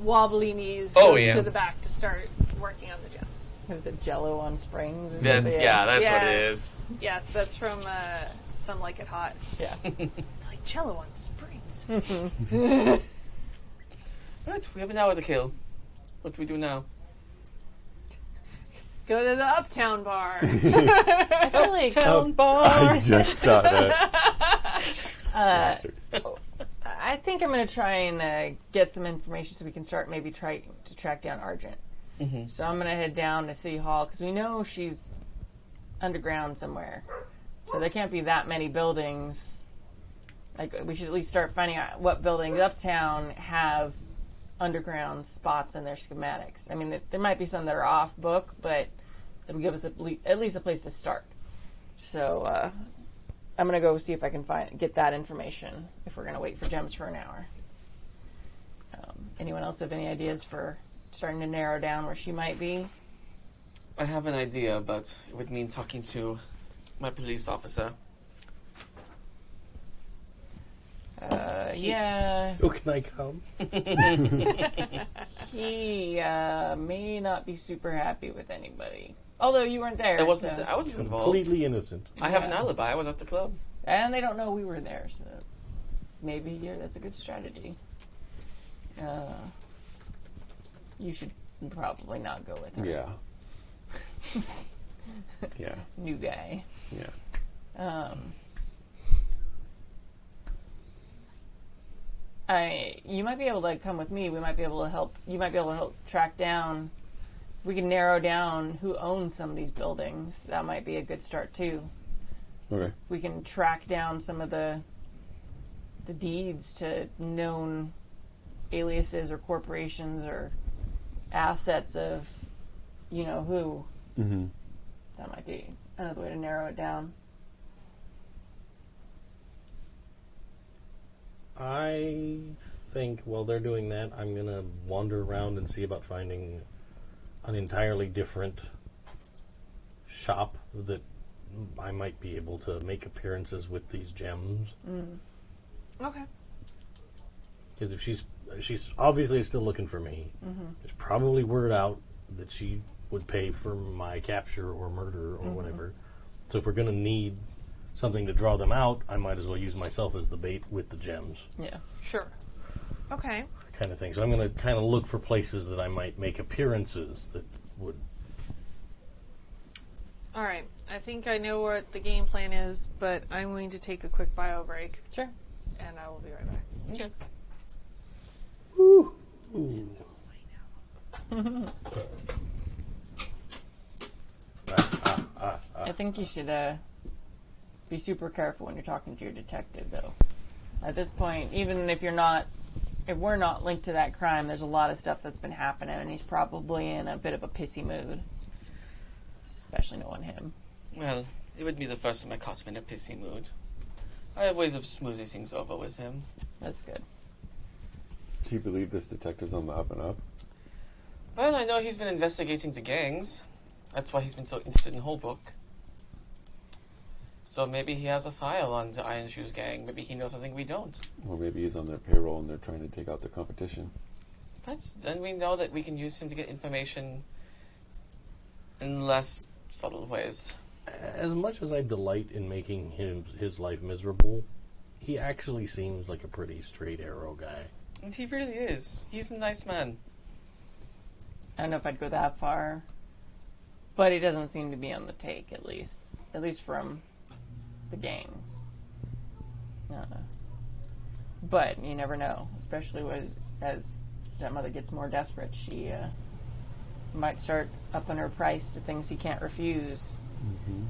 Wobbly knees
Oh,
goes
yeah.
to the back to start working on the gems.
Is it Jello on springs or
That's,
something?
yeah, that's what it
Yes.
is.
Yes, that's from Some Like It Hot.
Yeah.
It's like Jello on springs.
Right, we have an hour to kill. What do we do now?
Go to the Uptown Bar.
I feel like
Town bar!
I just thought that. Bastard.
I think I'm going to try and get some information so we can start maybe try to track down Argent.
Mm-hmm.
So I'm going to head down to City Hall because we know she's underground somewhere. So there can't be that many buildings. Like, we should at least start finding out what buildings uptown have underground spots in their schematics. I mean, there might be some that are off book, but it'll give us at least a place to start. So I'm going to go see if I can get that information if we're going to wait for gems for an hour. Anyone else have any ideas for starting to narrow down where she might be?
I have an idea, but it would mean talking to my police officer.
Yeah,
So can I come?
he may not be super happy with anybody. Although you weren't there.
I wasn't
so-
involved.
Completely innocent.
I have an
Yeah.
alibi. I was at the club.
And they don't know we were there, so maybe that's a good strategy. You should probably not go with her.
Yeah. Yeah.
New guy.
Yeah.
You might be able to come with me. We might be able to help. You might be able to help track down. We can narrow down who owns some of these buildings. That might be a good start too.
Okay.
We can track down some of the deeds to known aliases or corporations or assets of who.
Mm-hmm.
That might be another way to narrow it down.
I think while they're doing that, I'm going to wander around and see about finding an entirely different shop that I might be able to make appearances with these gems.
Okay.
Because if she's obviously still looking for me, there's probably word out that she would pay for my capture or murder or whatever. So if we're going to need something to draw them out, I might as well use myself as the bait with the gems.
Yeah.
Sure. Okay.
Kind of thing. So I'm going to kind of look for places that I might make appearances that would...
All right. I think I know what the game plan is, but I'm going to take a quick bio break,
Sure.
and I will be right back.
Okay.
Ooh.
I think you should be super careful when you're talking to your detective, though. At this point, even if we're not linked to that crime, there's a lot of stuff that's been happening, and he's probably in a bit of a pissy mood. Especially knowing him.
Well, it would be the first time I caught him in a pissy mood. I have ways of smoothing things over with him.
That's good.
Do you believe this detective's on the up and up?
Well, I know he's been investigating the gangs. That's why he's been so interested in Holbrook. So maybe he has a file on the Iron Shoes gang. Maybe he knows something we don't.
Or maybe he's on their payroll and they're trying to take out the competition.
But then we know that we can use him to get information in less subtle ways.
As much as I delight in making his life miserable, he actually seems like a pretty straight arrow guy.
And he really is. He's a nice man.
I don't know if I'd go that far. But he doesn't seem to be on the take, at least. At least from the gangs. But you never know. Especially as stepmother gets more desperate, she might start upping her price to things he can't refuse,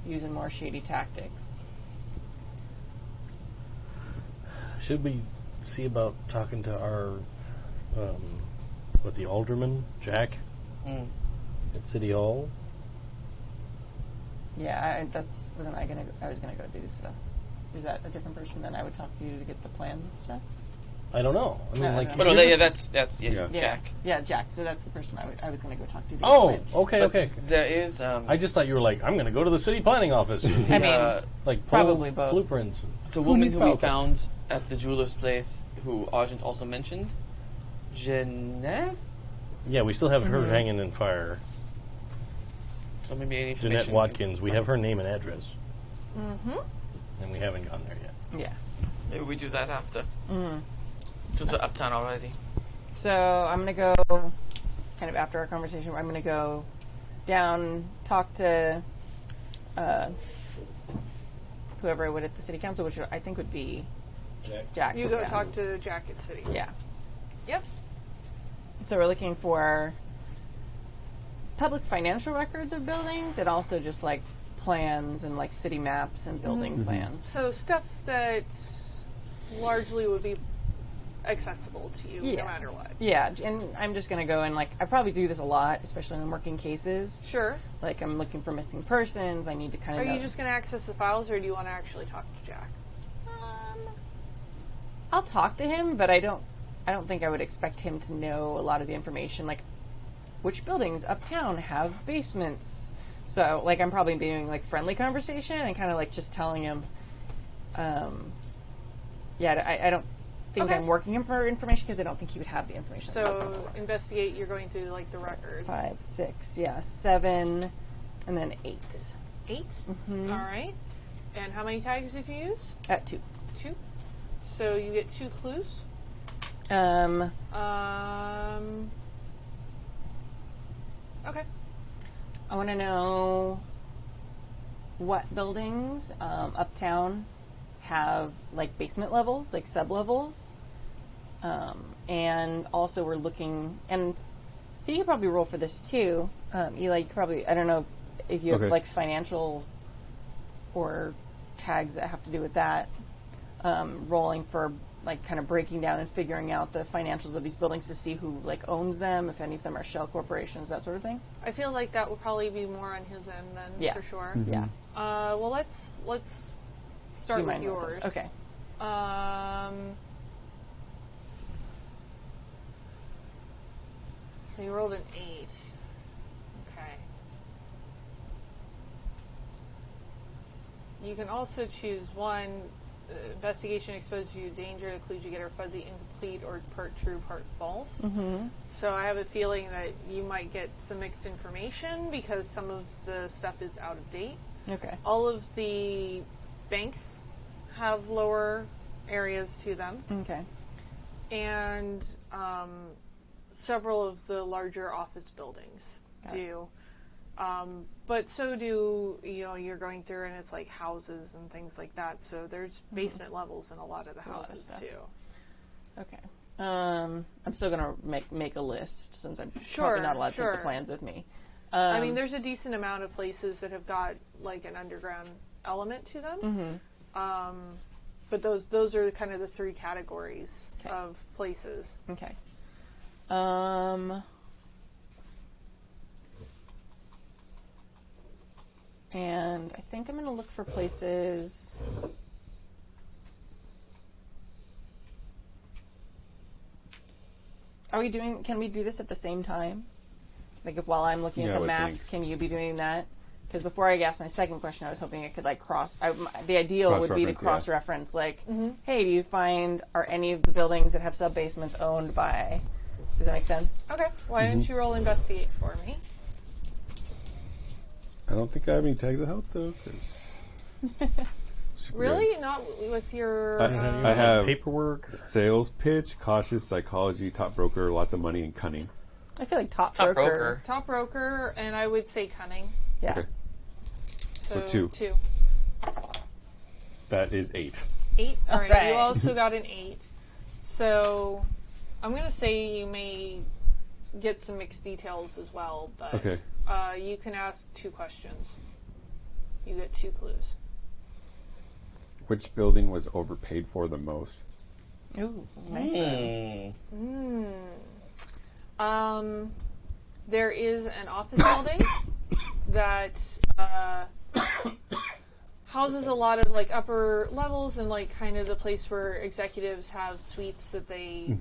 using more shady tactics.
Should we see about talking to our, the alderman, Jack, at City Hall?
Yeah, I was gonna go do stuff. Is that a different person than I would talk to get the plans and stuff?
I don't know. I mean,
No,
like,
no.
But no, that's
Yeah.
Jack.
Yeah, Jack. So that's the person I was gonna go talk to get the
oh,
plans.
okay,
But
okay.
there is.
I just thought you were like, I'm going to go to the city planning office.
I mean,
like, pull
probably both.
blueprints.
the woman
needs
who we
Falcons?
found at the jeweler's place, who Argent also mentioned, Jeanette.
Yeah, we still have her hanging in fire.
So maybe any
Jeanette
information.
Watkins. We have her name and address.
Mm-hmm.
And we haven't gone there yet.
Yeah.
Maybe we do that after. Just we're uptown already.
So I'm gonna go, kind of after our conversation, I'm gonna go down, talk to whoever I would at the city council, which I think would be Jack.
You go
Yeah.
talk to Jack at City.
Yeah.
Yep.
So we're looking for public financial records of buildings and also just like plans and like city maps and building plans.
So stuff that largely would be accessible to you
Yeah.
no matter what.
Yeah, and I'm just gonna go and like I probably do this a lot, especially when I'm working cases.
Sure.
Like I'm looking for missing persons. I need to kind
Are
of.
you just going to access the files, or do you want to actually talk to Jack?
I'll talk to him, but I don't think I would expect him to know a lot of the information, like which buildings uptown have basements. So like I'm probably doing like friendly conversation and kind of like just telling him. I don't think
Okay.
I'm working him for information because I don't think he would have the information. I'm looking
So
for.
investigate. You're going through like the records.
5, 6, 7, and then 8.
8. All right. And how many tags did you use?
At 2.
2. So you get 2 clues. Okay.
I want to know what buildings uptown have like basement levels, like sub levels, and also we're looking. And you could probably roll for this too. Eli, you probably I don't know if you have
Okay.
like financial or tags that have to do with that. Rolling for like kind of breaking down and figuring out the financials of these buildings to see who like owns them, if any of them are shell corporations, that sort of thing.
I feel like that will probably be more on his end then,
Yeah.
for sure.
Yeah.
Well, let's start
Do
with
mine
yours.
those. Okay.
So you rolled an 8. Okay. You can also choose one. Investigation exposes you to danger. The clues you get are fuzzy, incomplete, or part true, part false. So I have a feeling that you might get some mixed information because some of the stuff is out of date.
Okay.
All of the banks have lower areas to them,
Okay.
and several of the larger office buildings
Got it.
do. But so do, you're going through and it's like houses and things like that. So there's basement levels in a lot of the
lot of
houses
stuff.
too.
Okay. I'm still gonna make a list since I'm
Sure,
probably not allowed to
sure.
take the plans with me.
I mean, there's a decent amount of places that have got like an underground element to them. But those are kind of the 3 categories
Okay.
of places.
Okay. And I think I'm gonna look for places. Can we do this at the same time? Like if while I'm looking
Yeah,
at
I
the
would
maps,
think.
can you be doing that? Because before I asked my second question, I was hoping I could like the ideal would be to
Cross-reference, yeah.
cross-reference, like, hey, do you find, are any of the buildings that have sub-basements owned by, does that make sense?
Okay. Why don't you roll investigate for me?
I don't think I have any tags of health though. 'Cause super
Really?
good.
Not with your...
I have
paperwork.
sales pitch, cautious psychology, top broker, lots of money, and cunning.
I feel like top
Top
broker.
broker.
top broker, and I would say cunning.
Yeah.
Okay.
So
2.
2.
That is 8.
8. All right.
Alright.
You also got an 8. So I'm going to say you may get some mixed details as well, but
Okay.
you can ask 2 questions. You get 2 clues.
Which building was overpaid for the most?
Ooh, nice.
There is an office building that houses a lot of like upper levels and like kind of the place where executives have suites that they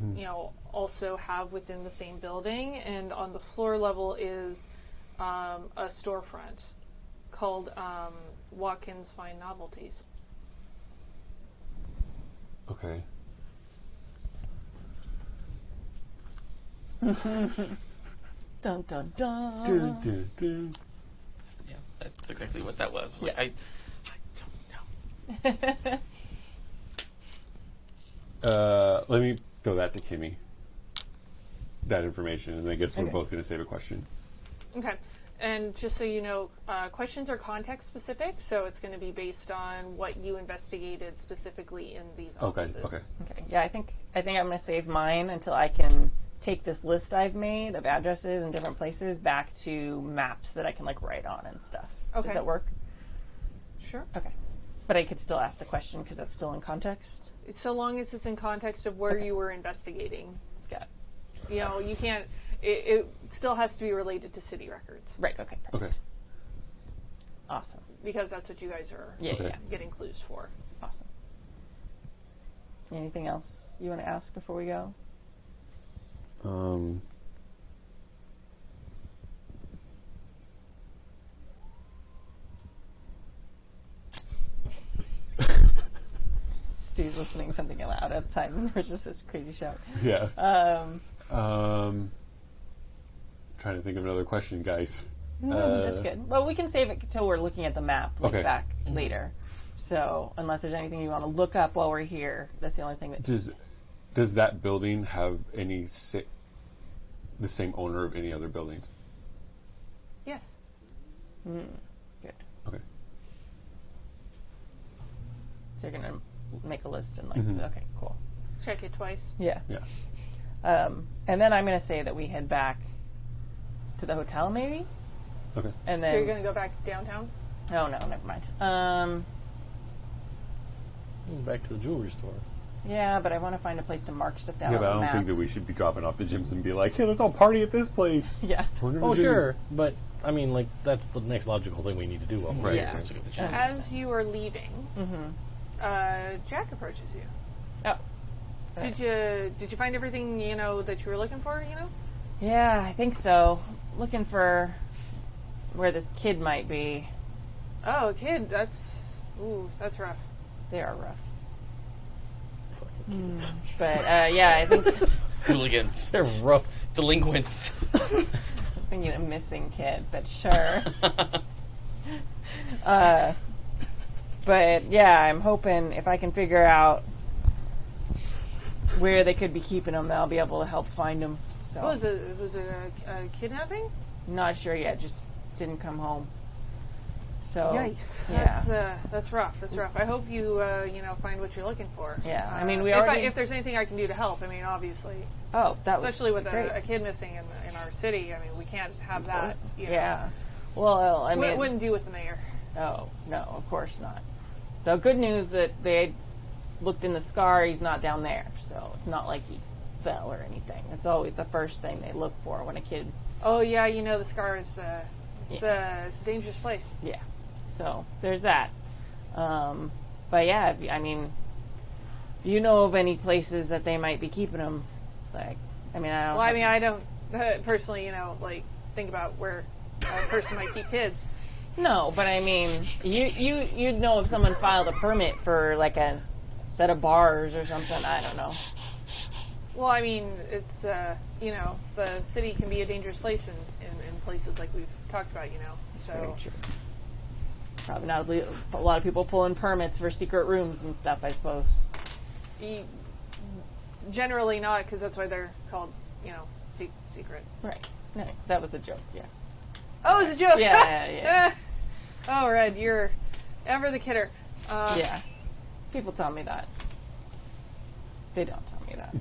also have within the same building. And on the floor level is a storefront called Watkins Fine Novelties.
Okay.
Dun dun dun.
Dun, dun, dun.
Yeah, that's exactly what that was. Like,
Yeah.
I don't know.
Let me throw that to Kimi. That information, and I guess we're
Okay.
both going to save a question.
Okay. And just so you know, questions are context specific, so it's going to be based on what you investigated specifically in these
Okay.
offices.
Okay.
Okay. Yeah, I think I'm going to save mine until I can take this list I've made of addresses in different places back to maps that I can like write on and stuff.
Okay.
Does that work?
Sure.
Okay. But I could still ask the question because that's still in context.
So long as it's in context of where you were investigating.
Got it.
You know, you can't. It still has to be related to city records
Right. Okay. Perfect.
Okay.
Awesome.
because that's what you guys are
Yeah.
Okay.
Yeah.
getting clues for.
Awesome. Anything else you want to ask before we go? Stu's listening to something loud outside, and there's just this crazy shout.
Yeah. Trying to think of another question, guys.
That's good. Well, we can save it till we're looking at the map
Okay.
back later. So, unless there's anything you want to look up while we're here, that's the only thing that.
Does that building have any the same owner of any other buildings?
Yes.
Good.
Okay.
So you're gonna make a list and like, okay, cool.
Check it twice.
Yeah.
Yeah.
And then I'm gonna say that we head back to the hotel, maybe,
Okay.
and
So you're
then.
going to go back downtown?
Oh no, never mind.
Back to the jewelry store.
Yeah, but I want to find a place to mark stuff down
Yeah,
on
but I
the
don't
map.
think that we should be dropping off the gyms and be like, "Hey, let's all party at this place."
Yeah.
Oh, sure, but I mean, like that's the next logical thing we need to do. While we're
Right.
Yeah.
Let's look at the chat.
As you are leaving, Jack approaches you.
Oh.
Did you find everything that you were looking for?
Yeah, I think so. Looking for where this kid might be.
Oh, a kid. That's rough.
They are rough.
Fucking kids.
But yeah, I think so.
Hooligans.
They're rough.
Delinquents.
I was thinking a missing kid, but sure. But yeah, I'm hoping if I can figure out where they could be keeping him, I'll be able to help find him. So
Was it a kidnapping?
not sure yet. Just didn't come home. So
Yikes!
yeah.
That's rough. That's rough. I hope you find what you're looking for.
Yeah, I mean, we
if
already-
if there's anything I can do to help, I mean, obviously,
Oh, that
especially
would
with
be great.
a kid missing in our city. I mean, we can't have that.
Yeah. Well, I mean,
Wouldn't do with the mayor.
oh no, of course not. So good news that they looked in the scar. He's not down there, so it's not like he fell or anything. It's always the first thing they look for when a kid.
Oh yeah, the scar is it's a dangerous place.
Yeah. So there's that. But yeah, I mean, you know of any places that they might be keeping him? Like, I mean, I don't.
Well, I mean, I don't personally, think about where a person might keep kids.
No, but I mean, you'd know if someone filed a permit for like a set of bars or something. I don't know.
Well, I mean, it's the city can be a dangerous place in places like we've talked about. So
Very true. Probably not a lot of people pulling permits for secret rooms and stuff, I suppose.
Generally not, because that's why they're called secret.
Right. No, that was the joke. Yeah.
Oh, it's a joke.
Yeah.
Oh, Red, you're ever the kidder.
Yeah. People tell me that. They don't tell me that.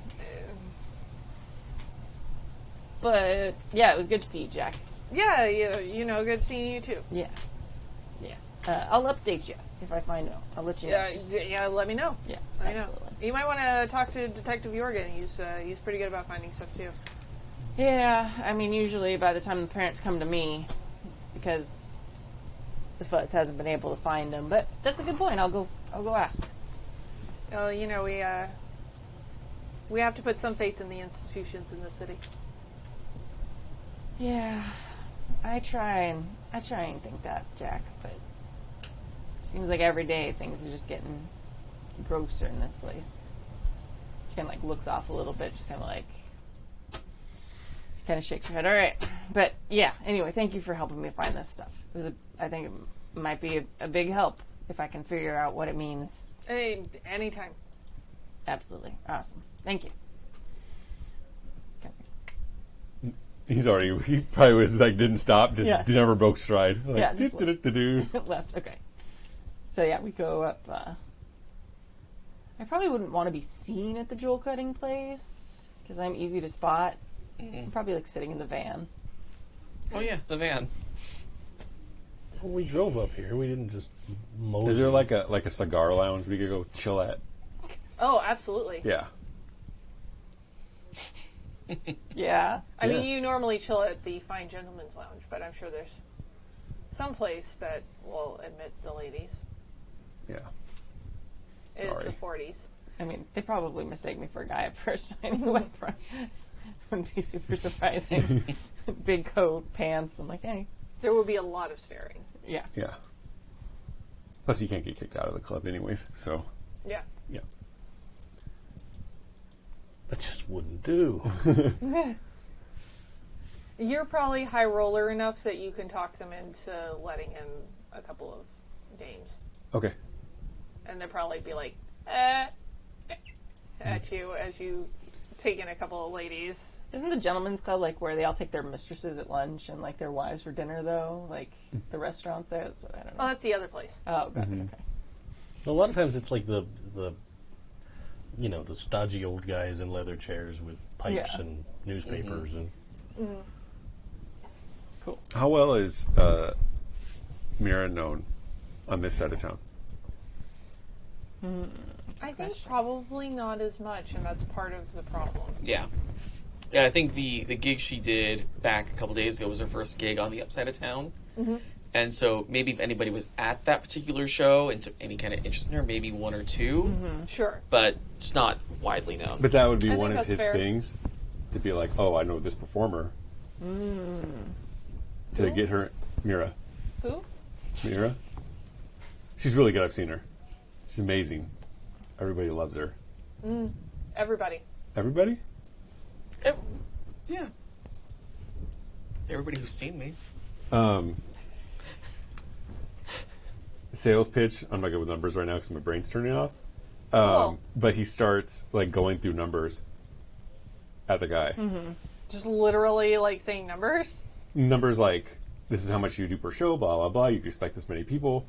But yeah, it was good to see you, Jack.
Yeah, you know, good seeing you too.
Yeah. I'll update you if I find out. I'll let you know.
Yeah, let me know.
Yeah,
Let me know.
absolutely.
You might want to talk to Detective Jorgen. He's pretty good about finding stuff too.
Yeah, I mean, usually by the time the parents come to me, it's because the Fuzz hasn't been able to find them. But that's a good point. I'll go ask.
Oh, you know, we have to put some faith in the institutions in the city.
Yeah, I try and think that, Jack, but seems like every day things are just getting grosser in this place. She kind of like looks off a little bit, just kind of like shakes her head. All right, but yeah. Anyway, thank you for helping me find this stuff. I think it might be a big help if I can figure out what it means.
Hey, anytime.
Absolutely, awesome. Thank you.
He probably was like, didn't stop, just never broke stride. Like,
Yeah, just
do.
Left. Okay. So yeah, we go up. I probably wouldn't want to be seen at the jewel cutting place because I'm easy to spot. I'm probably like sitting in the van.
Oh yeah, the van.
Well, we drove up here. We didn't just mosey.
Is there like a cigar lounge we could go chill at?
Oh, absolutely.
Yeah.
Yeah.
I mean, you normally chill at the Fine Gentleman's Lounge, but I'm sure there's some place that will admit the ladies.
Yeah.
It is
Sorry.
the 40s.
I mean, they probably mistake me for a guy at first anyway. Wouldn't be super surprising. Big coat, pants. I'm like, hey.
There will be a lot of staring.
Yeah.
Yeah. Plus, you can't get kicked out of the club anyways, so.
Yeah.
Yeah.
That just wouldn't do.
You're probably high roller enough that you can talk them into letting in a couple of dames.
Okay.
And they'll probably be like, at you as you take in a couple of ladies.
Isn't the gentleman's club like where they all take their mistresses at lunch and like their wives for dinner though? Like the restaurants there? That's what, I don't know.
Oh, that's the other place.
Oh, got it. Okay.
A lot of times it's like the the stodgy old guys in leather chairs with pipes and newspapers and.
Cool.
How well is Mira known on this side of town?
I think probably not as much, and that's part of the problem.
Yeah. Yeah, I think the gig she did back a couple days ago was her first gig on the upside of town.
Mm-hmm.
And so maybe if anybody was at that particular show and took any kind of interest in her, maybe one or two.
Sure.
But it's not widely known.
But that would be
I
one
think
of
that's
his
fair.
things, to be like, oh, I know this performer. To get her, Mira.
Who?
Mira. She's really good. I've seen her. She's amazing. Everybody loves her.
Everybody.
Everybody?
Yeah. Everybody who's seen me.
Sales pitch. I'm not good with numbers right now because my brain's turning off.
Cool.
But he starts like going through numbers at the guy.
Just literally like saying numbers.
Numbers like, this is how much you do per show, blah, blah, blah. You can expect this many people.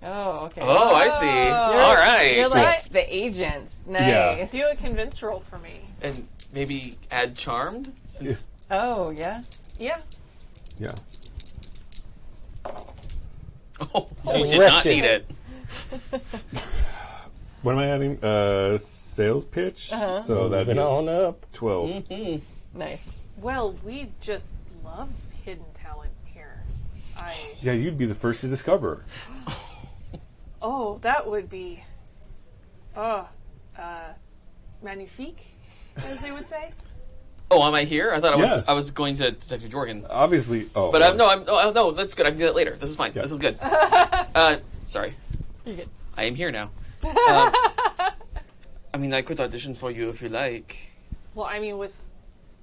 Oh, okay.
Oh, I see. All right.
You're like the agents. Nice.
Do a convince roll for me.
And maybe add charmed? Since
Oh, yeah.
Yeah.
Yeah.
Oh,
Holy
you did not
shit.
need it.
What am I adding? Sales pitch. So that'd
Moving
be
on up.
12.
Nice.
Well, we just love hidden talent here.
Yeah, you'd be the first to discover.
Oh, that would be. Magnifique, as they would say.
Oh, am I here? I thought
Yeah.
I was going to Detective Jorgen.
Obviously. Oh,
But
well,
no, that's good. I can do that later. This is fine.
Yeah.
This is good. Sorry.
You're good.
I am here now. I mean, I could audition for you if you like.
Well, I mean, with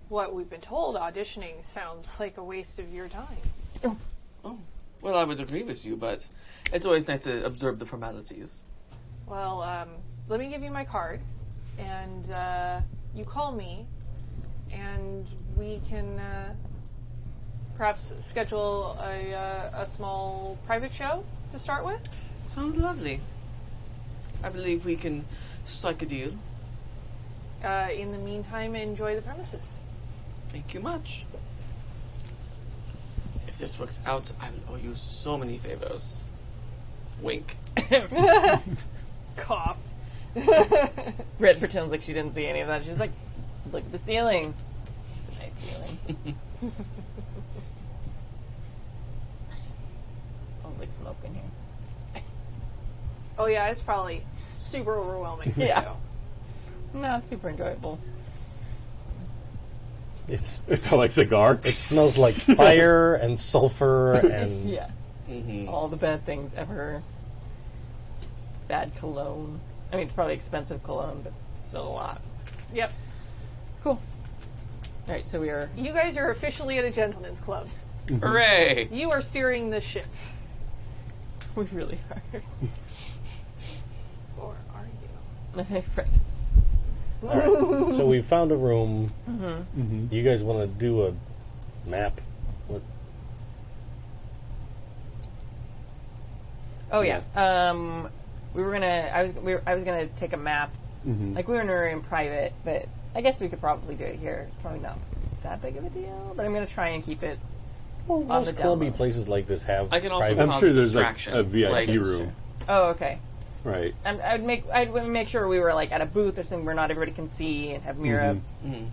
what we've been told, auditioning sounds like a waste of your time.
Oh, well, I would agree with you, but it's always nice to observe the formalities.
Well, let me give you my card, and you call me, and we can perhaps schedule a small private show to start with.
Sounds lovely. I believe we can strike a deal.
In the meantime, enjoy the premises.
Thank you much. If this works out, I will owe you so many favors. Wink.
Cough.
Red pretends like she didn't see any of that. She's like, look at the ceiling. It's a nice ceiling. It smells like smoke in here.
Oh yeah, it's probably super overwhelming. for
Yeah.
you.
Not super enjoyable.
It's
It's all like cigar.
It smells like fire and sulfur and
Yeah. All the bad things ever. Bad cologne. I mean, it's probably expensive cologne, but still a lot.
Yep.
Cool. All right, so we are.
You guys are officially at a gentleman's club.
Hooray!
You are steering the ship.
We really are.
Or are you?
Right.
so we found a room. You guys want to do a map? What?
Oh yeah. We were gonna. I was gonna take a map. Like we were in private, but I guess we could probably do it here. Probably not that big of a deal, but I'm gonna try and keep it.
Well,
On
most
the
clubby
download.
places like this have.
I can also
private-
I'm
cause
sure
a
there's like
distraction.
a VIP
Like,
room,
Oh, okay.
right?
I'd make sure we were like at a booth or something where not everybody can see, and have Mira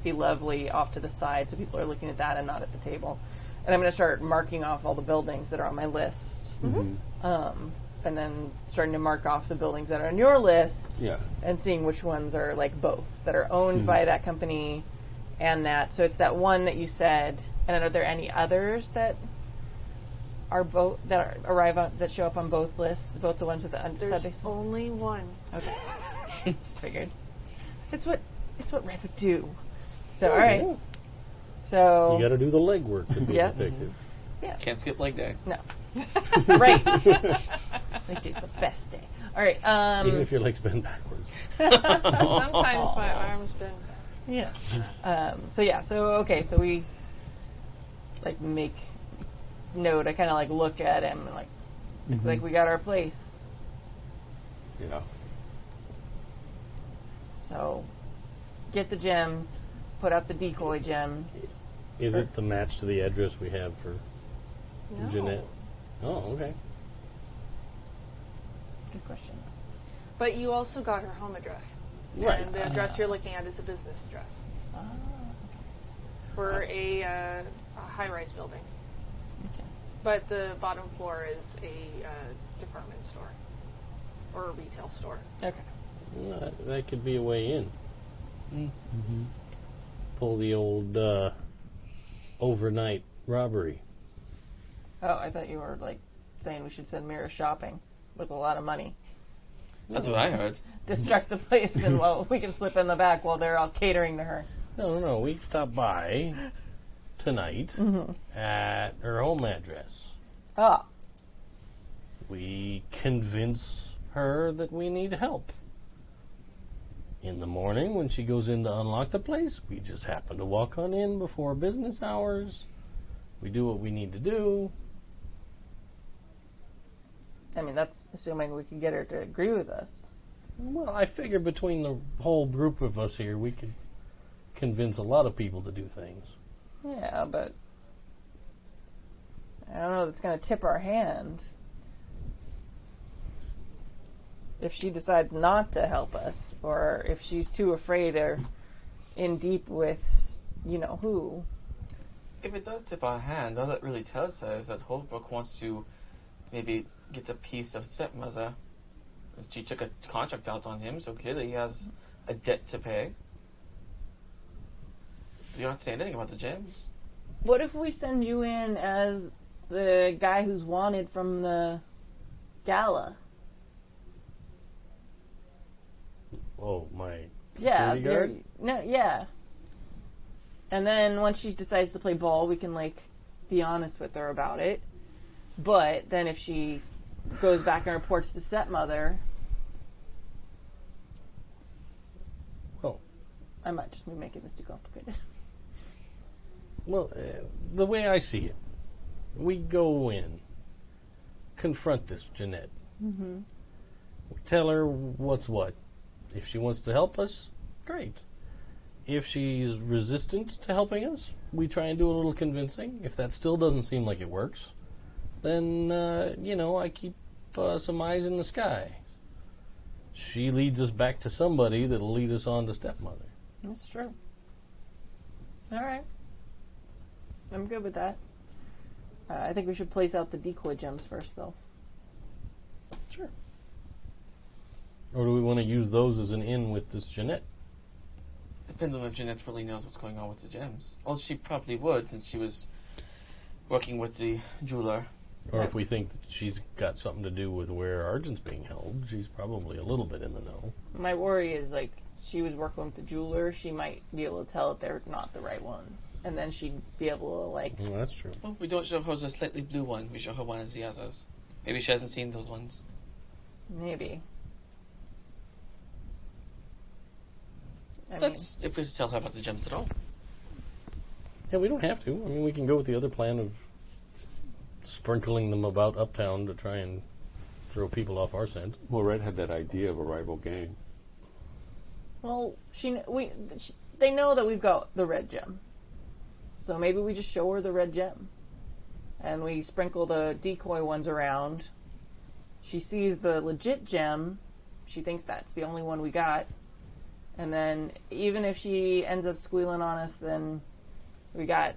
be lovely off to the side so people are looking at that and not at the table. And I'm going to start marking off all the buildings that are on my list, and then starting to mark off the buildings that are on your list,
Yeah.
and seeing which ones are like both that are owned by that company, and that. So it's that one that you said. And are there any others that are both that show up on both lists? Both the ones with the
There's
sub-basements?
only one.
Okay. Just figured. It's what Red would do. So all right. So
You got to do the legwork to be
Yeah.
a detective.
Can't skip leg day.
no. Right. Leg day's the best day. All right.
Even if your legs bend backwards.
Sometimes my arms bend back.
Yeah. So we like make note. I kind of like look at him and like it's like we got our place.
Yeah.
So get the gems, put out the decoy gems.
Is it the match to the address we have for
No.
Jeanette? Oh, okay.
Good question.
But you also got her home address.
Right.
And the address you're looking at is a business address. For a high-rise building.
Okay.
But the bottom floor is a department store. Or a retail store.
Okay.
That could be a way in. Pull the old overnight robbery.
Oh, I thought you were like saying we should send Mira shopping with a lot of money.
That's what I heard.
Distract the place and we can slip in the back while they're all catering to her.
No. We stopped by tonight at her home address.
Ah.
We convince her that we need help. In the morning, when she goes in to unlock the place, we just happen to walk on in before business hours. We do what we need to do.
I mean, that's assuming we can get her to agree with us.
Well, I figure between the whole group of us here, we could convince a lot of people to do things.
Yeah, but I don't know that's going to tip our hand. If she decides not to help us, or if she's too afraid or in deep with you know who.
If it does tip our hand, all that really tells us is that Holbrook wants to maybe get a piece of stepmother. She took a contract out on him, so clearly he has a debt to pay. You don't say anything about the gems.
What if we send you in as the guy who's wanted from the gala?
Oh, my
Yeah,
security guard?
yeah. And then once she decides to play ball, we can like be honest with her about it. But then if she goes back and reports to stepmother,
Oh.
I might just be making this too complicated.
Well, the way I see it, we go in, confront this Jeanette. We tell her what's what. If she wants to help us, great. if she's resistant to helping us, we try and do a little convincing. If that still doesn't seem like it works, then, I keep some eyes in the sky. She leads us back to somebody that'll lead us on to stepmother.
That's true. All right. I'm good with that. I think we should place out the decoy gems first, though.
Sure. Or do we want to use those as an in with this Jeanette?
Depends on if Jeanette really knows what's going on with the gems. Well, she probably would, since she was working with the jeweler.
Or if we think that she's got something to do with where Argent's being held, she's probably a little bit in the know.
My worry is, like, she was working with the jeweler, she might be able to tell if they're not the right ones. And then she'd be able to, like...
Well, that's true.
Well, we don't show her the slightly blue one. We show her one as the others. Maybe she hasn't seen those ones.
Maybe.
If we tell her about the gems at all.
Yeah, we don't have to. I mean, we can go with the other plan of sprinkling them about uptown to try and throw people off our scent.
Well, Red had that idea of a rival gang.
Well, they know that we've got the red gem. So maybe we just show her the red gem. And we sprinkle the decoy ones around. She sees the legit gem. She thinks that's the only one we got. And then even if she ends up squealing on us, then we got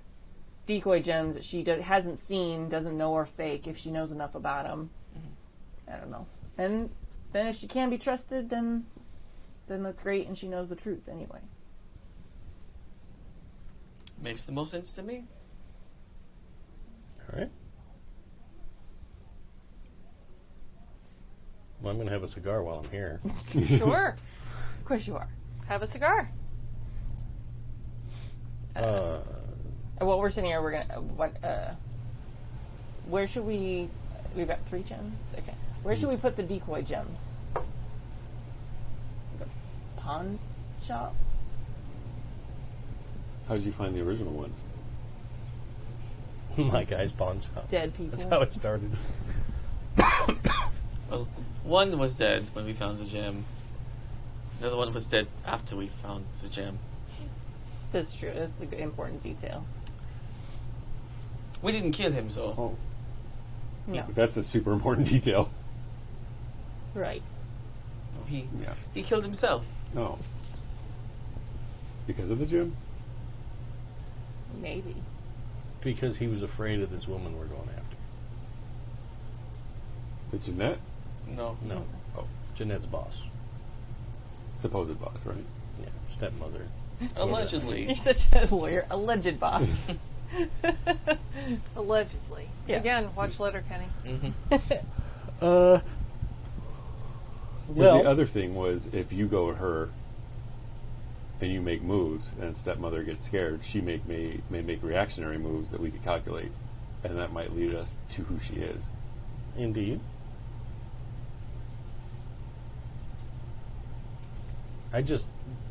decoy gems that she hasn't seen, doesn't know are fake if she knows enough about them. Mm-hmm. I don't know. And then if she can be trusted, then that's great, and she knows the truth anyway.
Makes the most sense to me.
All right. Well, I'm going to have a cigar while I'm here.
Sure.
Of course you are.
Have a cigar.
While we're sitting here, we're gonna. Where should we? We've got 3 gems. Okay. Where should we put the decoy gems? The pawn shop.
How did you find the original ones?
My guy's pawn shop.
Dead people.
That's how it started.
Well, one was dead when we found the gem. The other one was dead after we found the gem.
That's true. That's an important detail.
We didn't kill him, so...
Oh,
No.
that's a super important detail.
Right.
No,
Yeah.
he killed himself.
Oh. Because of the gym?
Maybe.
Because he was afraid of this woman we're going after.
The Jeanette?
No.
No.
Oh.
Jeanette's boss.
Supposed boss, right?
Yeah, stepmother.
Allegedly.
You're such a lawyer. Alleged boss.
Allegedly.
Yeah.
Again, watch Letterkenny.
Mm-hmm.
Well,
Well,
the other thing was if you go at her and you make moves and stepmother gets scared, she may make reactionary moves that we could calculate, and that might lead us to who she is.
indeed.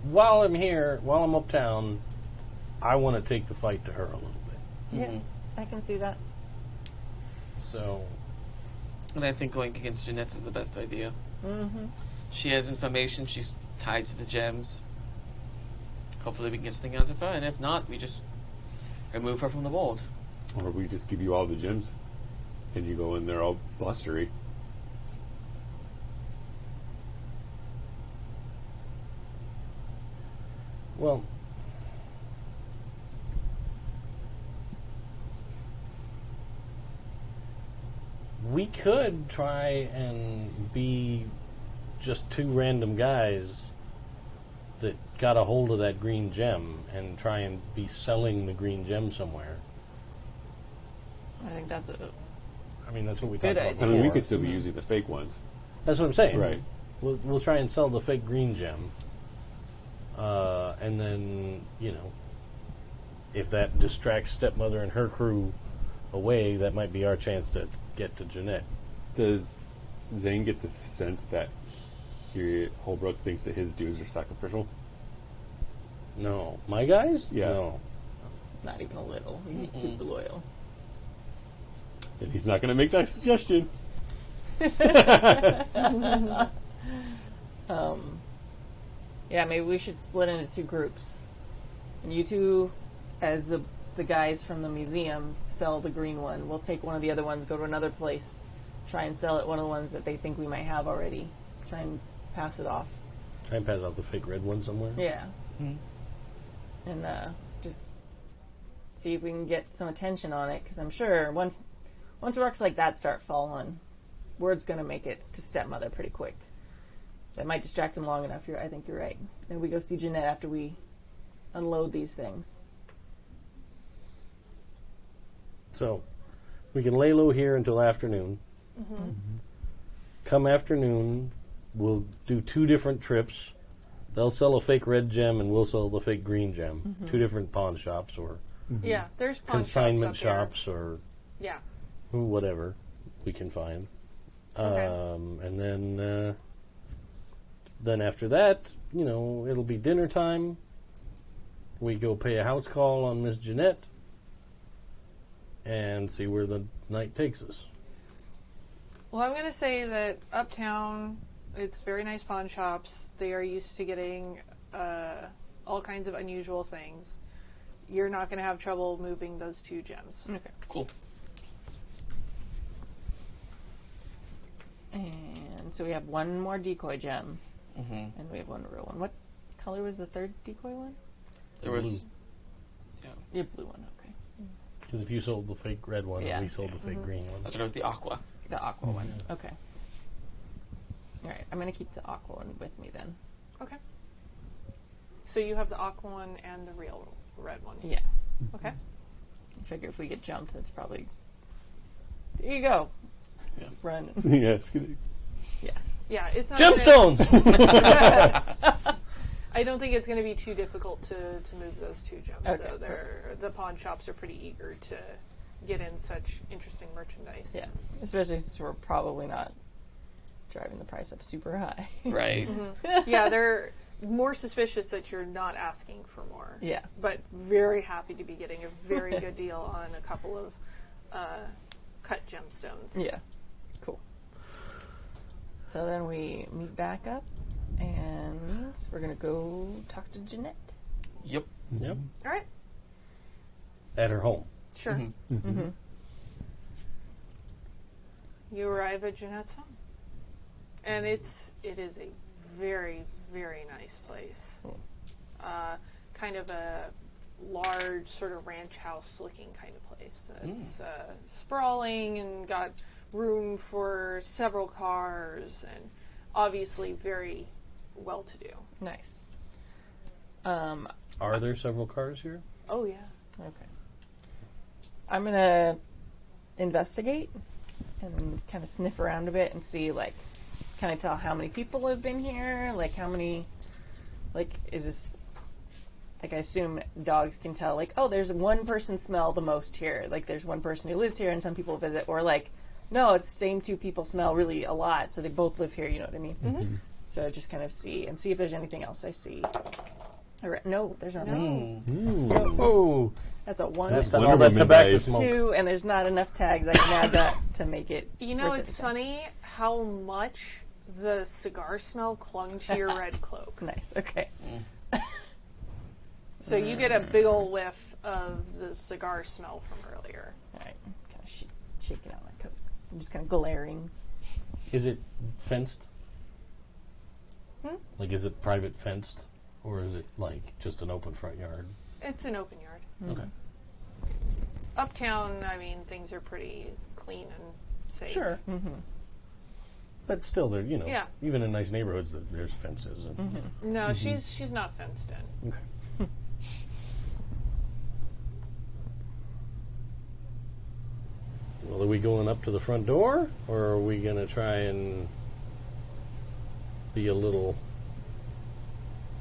While I'm here, while I'm uptown, I want to take the fight to her a little bit.
Yeah, I can see that.
So,
And I think going against Jeanette is the best idea.
Mm-hmm.
She has information. She's tied to the gems. Hopefully we can get something out of her, and if not, we just remove her from the board.
Or we just give you all the gems and you go in there all blustery.
well, we could try and be just 2 random guys that got a hold of that green gem and try and be selling the green gem somewhere.
I think that's a
I mean, that's what we
Good
talked about
idea.
I mean, we
before.
could still be using the fake ones.
That's what I'm saying.
Right.
We'll try and sell the fake green gem. And then, if that distracts stepmother and her crew away, that might be our chance to get to Jeanette.
Does Zane get the sense that Holbrook thinks that his dues are sacrificial?
No. My guys?
Yeah.
No.
not even a little. He's super loyal.
And he's not going to make that suggestion.
Yeah, maybe we should split into 2 groups. And you two, as the guys from the museum, sell the green one. We'll take one of the other ones, go to another place, try and sell it, one of the ones that they think we might have already. Try and pass it off.
Try and pass off the fake red one somewhere.
Yeah. And just see if we can get some attention on it, because I'm sure once rocks like that start falling, word's going to make it to Stepmother pretty quick. That might distract them long enough. I think you're right. And we go see Jeanette after we unload these things.
So, we can lay low here until afternoon. Come afternoon, we'll do 2 different trips. They'll sell a fake red gem, and we'll sell the fake green gem. 2 different pawn shops, or
Yeah, there's pawn
consignment
shops,
shops, or
Yeah.
whatever we can find.
Okay.
And then after that, it'll be dinner time. We go pay a house call on Miss Jeanette and see where the night takes us.
Well, I'm going to say that uptown, it's very nice pawn shops. They are used to getting all kinds of unusual things. You're not going to have trouble moving those 2 gems.
Okay.
Cool.
And so we have one more decoy gem.
Mm-hmm.
And we have one real one. What color was the third decoy one?
There was.
Yeah, blue one. Okay.
Because if you sold the fake red one,
Yeah.
and we sold the fake green one.
I thought it was the aqua.
The aqua one. Okay. All right. I'm going to keep the aqua one with me then.
Okay. So you have the aqua one and the real red one.
Yeah.
Okay.
I figure if we get jumped, that's probably... There you go.
Yeah.
Run.
Yeah, it's good.
Yeah.
Yeah, it's not
Gemstones!
I don't think it's going to be too difficult to move those 2 gems.
Okay,
So the pawn shops are pretty eager to get in such interesting merchandise.
Yeah. Especially since we're probably not driving the price up super high.
Right.
Yeah, they're more suspicious that you're not asking for more.
Yeah.
But very happy to be getting a very good deal on a couple of cut gemstones.
Yeah. Cool. So then we meet back up, and we're going to go talk to Jeanette.
Yep.
Yep.
All right.
At her home.
Sure. You arrive at Jeanette's home. And it is a very, very nice place. Kind of a large sort of ranch house looking kind of place. It's sprawling and got room for several cars and obviously very well to do.
Nice.
Are there several cars here?
Oh yeah.
Okay. I'm going to investigate and kind of sniff around a bit and see, can I tell how many people have been here? How many, is this, I assume dogs can tell, there's one person smell the most here. There's one person who lives here and some people visit. Or, no, it's the same 2 people smell really a lot, so they both live here, you know what I mean?
Mm-hmm.
So just kind of see, and see if there's anything else I see. No, there's not.
No.
Oh,
That's a 1.
that's
Wonder
all that
Woman
tobacco
days.
smoke.
2, and there's not enough tags. I can add that to make it.
You know,
worth
it's
it.
funny how much the cigar smell clung to your red cloak.
Nice. Okay.
So you get a big old whiff of the cigar smell from earlier.
All right. Kind of shaking out my coat. I'm just kind of glaring.
Is it fenced? Is it private fenced? Or is it, just an open front yard?
It's an open yard.
Okay.
Uptown, I mean, things are pretty clean and safe.
Sure. But still, there,
Yeah.
even in nice neighborhoods, there's fences. And,
No, she's not fenced in.
Okay. Well, are we going up to the front door, or are we going to try and be a little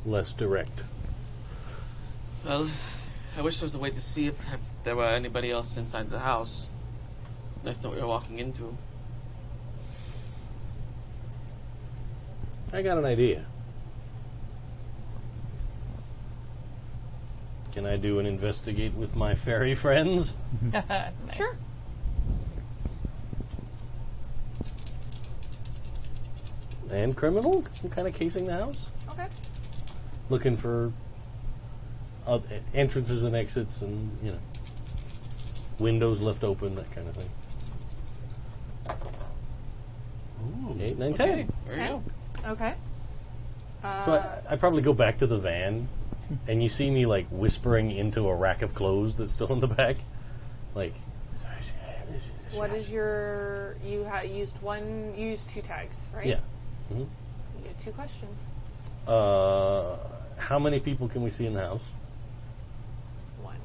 less direct?
Well, I wish there was a way to see if there were anybody else inside the house. Nice to know what you're walking into.
I got an idea. Can I do an investigate with my fairy friends?
Nice.
Sure.
And criminal? Some kind of casing the house?
Okay.
Looking for entrances and exits, and windows left open, that kind of thing.
Ooh.
8, 9, 10.
Okay, there you go.
Okay.
So I probably go back to the van, and you see me like whispering into a rack of clothes that's still in the back, like.
What is your? You used 2 tags, right?
Yeah. Mm-hmm.
You get 2 questions.
How many people can we see in the house?
1.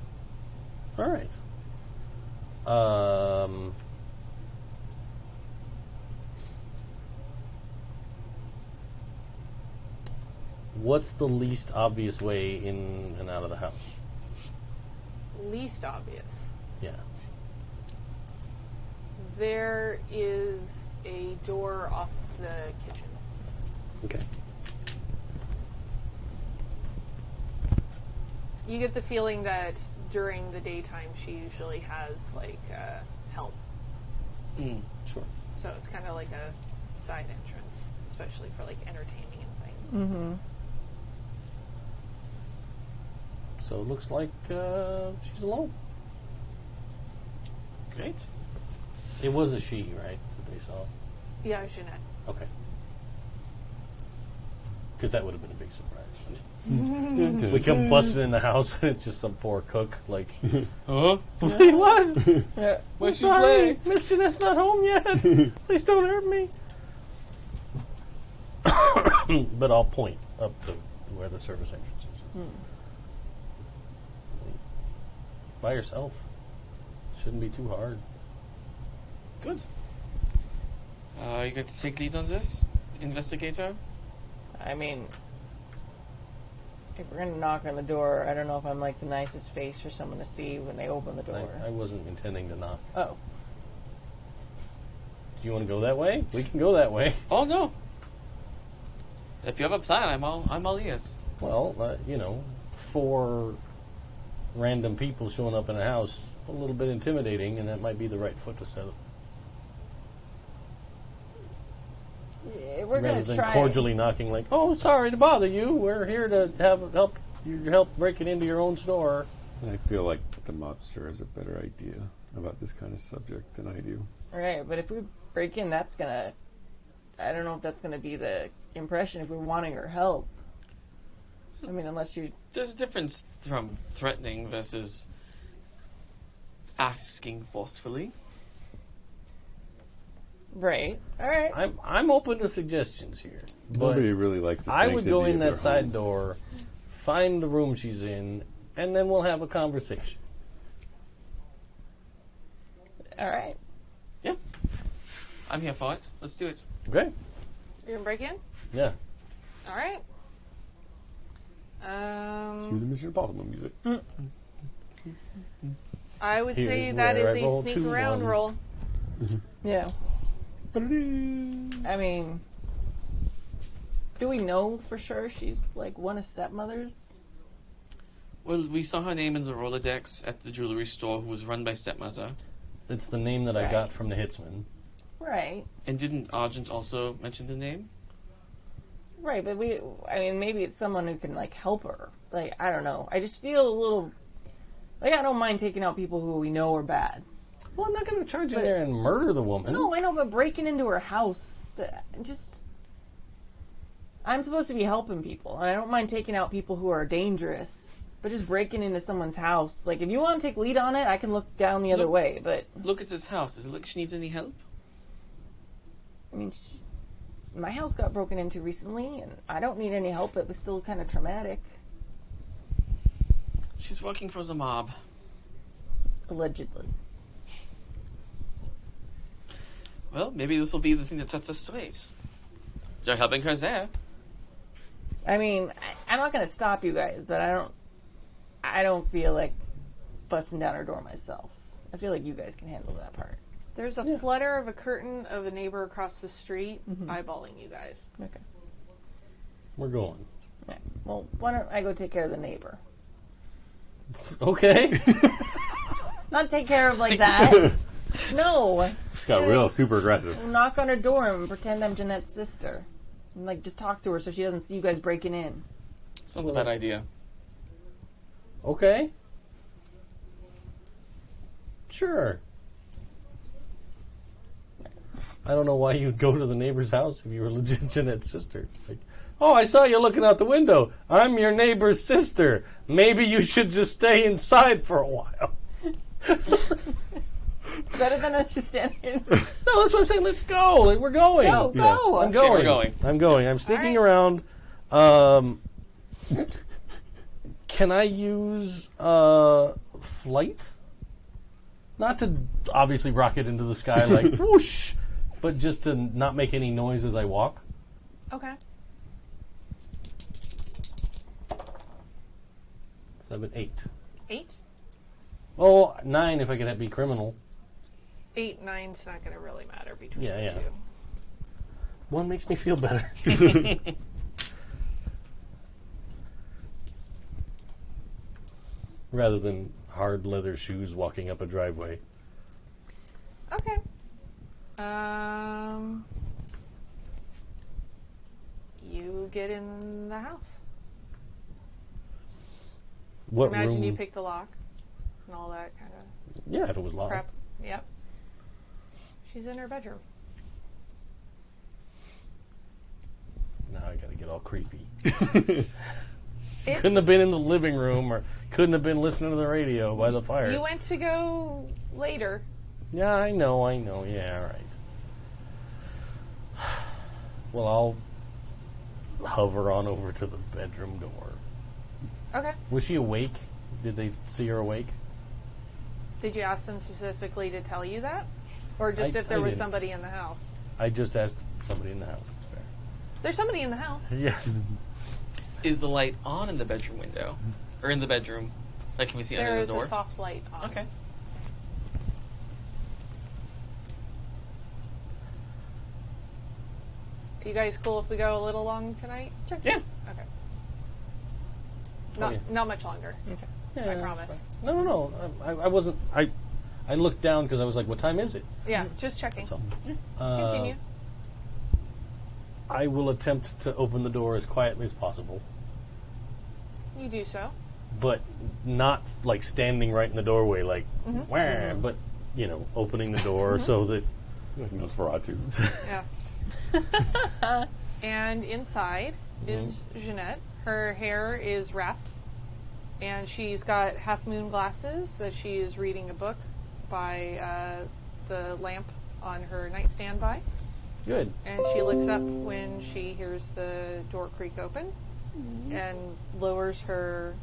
All right. What's the least obvious way in and out of the house?
Least obvious.
Yeah.
There is a door off the kitchen.
Okay.
You get the feeling that during the daytime she usually has help.
Sure.
So it's kind of like a side entrance, especially for entertaining and things.
Mm-hmm.
So it looks like she's alone.
Great.
It was a she, right, that they saw?
Yeah, Jeanette.
Okay. Because that would have been a big surprise.
Dun,
We come
dun.
busting in the house, and it's just some poor cook, like,
Huh?
wait, what?
Yeah.
I'm sorry, Miss Jeanette's not home yet. Please don't hurt me. But I'll point up to where the service entrance is. By yourself. Shouldn't be too hard.
Good. You going to take lead on this, investigator?
I mean, if we're gonna knock on the door, I don't know if I'm the nicest face for someone to see when they open the door.
I wasn't intending to knock.
Oh,
Do you want to go that way? We can go that way.
Oh no. If you have a plan, I'm all ears.
Well, 4 random people showing up in a house, a little bit intimidating, and that might be the right foot to set up.
yeah, we're
Rather
gonna
than
try.
cordially knocking like, "Oh, sorry to bother you. We're here to help break it into your own store."
I feel like the mobster has a better idea about this kind of subject than I do.
Right, but if we break in, that's gonna. I don't know if that's gonna be the impression if we're wanting her help. I mean, unless you.
There's a difference from threatening versus asking forcefully.
Right. All right.
I'm open to suggestions here. But
Nobody really likes the
I would go
sanctity
in
of
that
their
side
home.
door, find the room she's in, and then we'll have a conversation.
All right.
Yeah. I'm here for it. Let's do it.
Okay?
You're gonna break in?
Yeah.
All right.
Cue the Mission Impossible music.
I would say
Here's
that
where
is
I roll
a sneak
2
around
ones.
roll.
Yeah. I mean, do we know for sure she's one of stepmother's?
Well, we saw her name in the Rolodex at the jewelry store, who was run by stepmother.
It's the name that I
Right.
got from the Hitsman.
Right.
And didn't Argent also mention the name?
Right, but maybe it's someone who can help her. I don't know. I just feel a little I don't mind taking out people who we know are bad.
Well, I'm not going to charge you
But-
there and murder the woman.
No, I know, but breaking into her house, I'm supposed to be helping people, and I don't mind taking out people who are dangerous. But just breaking into someone's house, if you want to take lead on it, I can look down the other
Look-
way. But
Look at this house. Does it look like she needs any help?
I mean, my house got broken into recently, and I don't need any help. It was still kind of traumatic,
She's working for the mob.
allegedly.
Well, maybe this will be the thing that sets us straight. They're helping her there.
I mean, I'm not going to stop you guys, but I don't feel like busting down her door myself. I feel like you guys can handle that part.
There's a flutter of a curtain of a neighbor across the street eyeballing you guys.
Okay.
We're going.
Yeah. Well, why don't I go take care of the neighbor?
Okay.
Not take care of that. No.
Just got real super aggressive.
Knock on her door and pretend I'm Jeanette's sister. And just talk to her so she doesn't see you guys breaking in.
Sounds a bad idea.
Okay. Sure. I don't know why you'd go to the neighbor's house if you were legit Jeanette's sister. Like, oh, I saw you looking out the window. I'm your neighbor's sister. Maybe you should just stay inside for a while.
It's better than us just standing here.
No, that's what I'm saying. Let's go. Like, we're going.
Go, go.
I'm going.
we're going.
I'm going. I'm sneaking
All
around. Can I use flight? Not to obviously rocket into the sky like whoosh, but just to not make any noise as I walk.
Okay.
7, 8.
8?
Oh, 9 if I could be criminal.
8, 9's not going to really matter between
Yeah,
the
yeah.
two.
1 makes me feel better. Rather than hard leather shoes walking up a driveway.
Okay. You get in the house.
What
Imagine
room?
you pick the lock and all that kind of
Yeah, if it was locked.
crap. Yep. She's in her bedroom.
Now I gotta get all creepy.
It's,
Couldn't have been in the living room or couldn't have been listening to the radio by the fire.
you went to go later.
Yeah, I know. Yeah, all right. Well, I'll hover on over to the bedroom door.
Okay.
Was she awake? Did they see her awake?
Did you ask them specifically to tell you that? Or just if there
I
was
didn't.
somebody in the house?
I just asked somebody in the house. It's fair.
There's somebody in the house.
Yeah.
Is the light on in the bedroom window? Or in the bedroom? Like, can we see
There
under
is
the door?
a soft light on.
Okay.
Are you guys cool if we go a little long tonight?
Sure.
Yeah.
Okay.
yeah.
Not much longer.
Okay.
Yeah,
I promise.
that's fine. No. I wasn't. I looked down because I was like, "What time is it?"
Yeah, just checking.
So,
Continue.
I will attempt to open the door as quietly as possible,
You do so.
but not like standing right in the doorway, like,
Mm-hmm.
wah, but opening the door so that
Like Nosferatu.
Yeah. And inside is Jeanette. Her hair is wrapped, and she's got half moon glasses that she is reading a book by the lamp on her nightstand by.
good.
And she looks up when she hears the door creak open and lowers her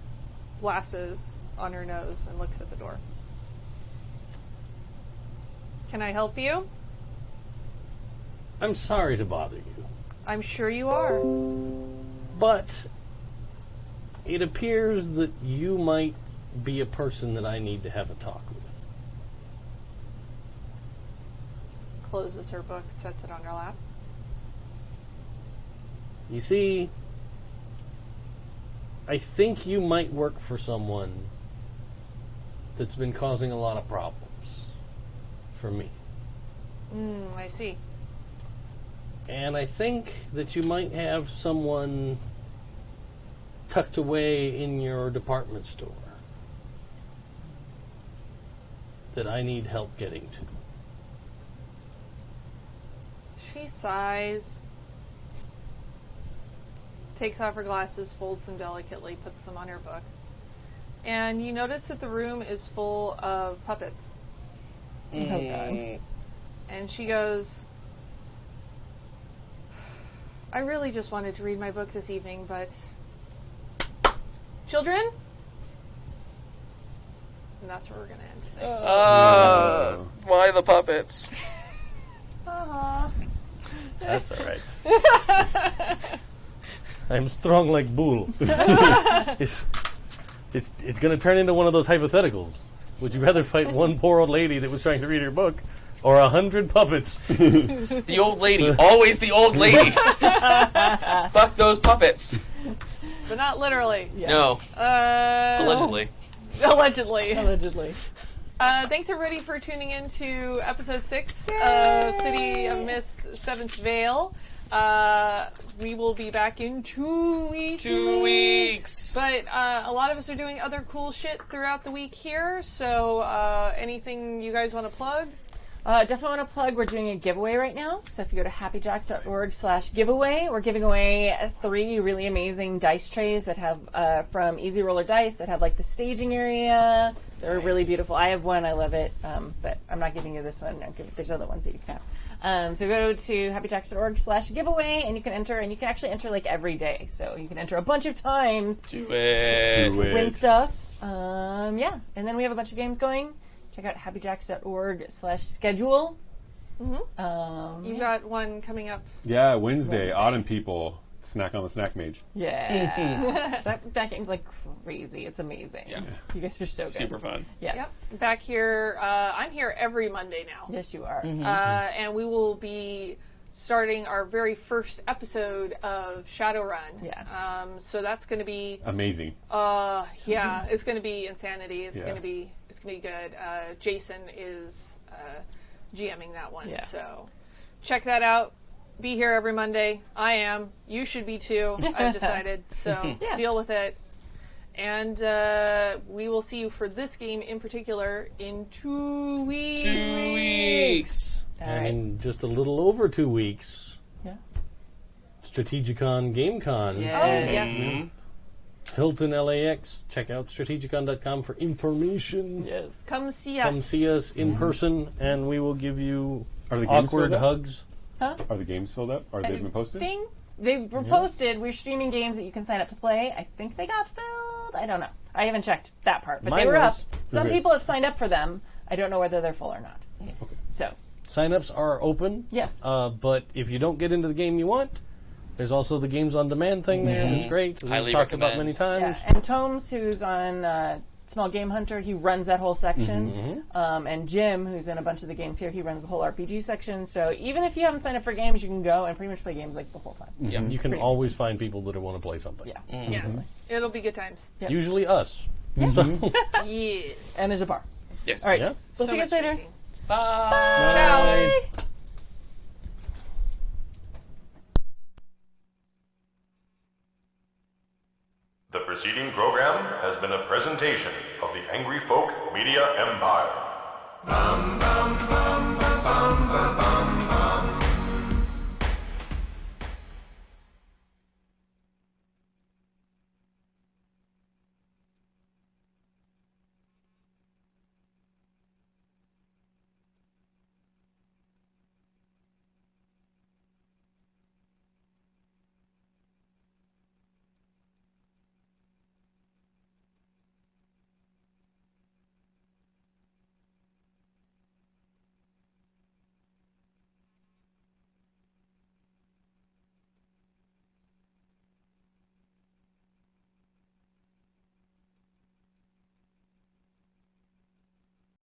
glasses on her nose and looks at the door. Can I help you?
I'm sorry to bother you,
I'm sure you are.
but it appears that you might be a person that I need to have a talk with.
Closes her book, sets it on her lap.
You see, I think you might work for someone that's been causing a lot of problems for me.
I see.
And I think that you might have someone tucked away in your department store that I need help getting to.
She sighs, takes off her glasses, folds them delicately, puts them on her book. And you notice that the room is full of puppets.
Oh, God.
And she goes, I really just wanted to read my book this evening, but... Children? And that's where we're going to end today.
Why the puppets?
Aw.
That's all right. I'm strong like bull. It's going to turn into one of those hypotheticals. Would you rather fight one poor old lady that was trying to read her book, or 100 puppets?
The old lady. Always the old lady. Fuck those puppets.
But not literally.
No. Allegedly.
Allegedly.
Allegedly.
Thanks everybody for tuning in to episode 6 of City of Mist 7th Vale. We will be back in 2 weeks.
2 weeks.
But a lot of us are doing other cool shit throughout the week here. So anything you guys want to plug?
Definitely want to plug, we're doing a giveaway right now. So if you go to happyjacks.org/giveaway, we're giving away 3 really amazing dice trays that have, from Easy Roller Dice, that have like the staging area. They're really beautiful. I have one, I love it, but I'm not giving you this one. There's other ones that you can have. So go to happyjacks.org/giveaway and you can enter, and you can actually enter like every day. So you can enter a bunch of times
Do it.
to win stuff. Yeah. And then we have a bunch of games going. Check out happyjacks.org/schedule.
You got one coming up.
Yeah, Wednesday, Autumn People, Snack on the Snack Mage.
Yeah. that game's like crazy. It's amazing.
Yeah.
You guys are so good.
Super fun.
Yeah.
Yep. Back here, I'm here every Monday now.
Yes, you are.
And we will be starting our very first episode of Shadowrun.
Yeah.
So that's going to be
Amazing.
yeah, it's going to be insanity. It's
Yeah.
going to be good. Jason is GMing that one.
Yeah.
So check that out. Be here every Monday. I am. You should be too. I've decided. So deal with it. And we will see you for this game in particular in 2 weeks.
2 weeks.
All
And
right.
in just a little over 2 weeks,
Yeah.
Strategicon GameCon.
Yeah.
Oh, yes.
Hilton LAX. Check out strategicon.com for information.
Yes.
Come see us.
Come see us in person, and we will give you
Are the games
awkward
filled up?
hugs.
Are the games filled up? Are they been posted?
They were posted. We're streaming games that you can sign up to play. I think they got filled. I don't know. I haven't checked that part, but they
Mine
were
was.
up. Some
Okay.
people have signed up for them. I don't know whether they're full or not. So,
Sign-ups are open.
yes.
But if you don't get into the game you want, there's also the games on demand thing there. It's great. We've
Highly
talked about
recommend.
many
Yeah.
times.
And Tomes, who's on Small Game Hunter, he runs that whole section. And Jim, who's in a bunch of the games here, he runs the whole RPG section. So even if you haven't signed up for games, you can go and pretty much play games like the whole time.
Yeah.
You can
pretty
always find people that want to play something.
Yeah.
Yeah. It'll be good times.
Yep.
Usually us.
Yeah.
And there's a bar.
Yes.
All right.
Yeah.
We'll
So
see you guys
much
later.
drinking.
Bye.
Ciao.
Bye.
The preceding program has been a presentation of the Angry Folk Media Empire.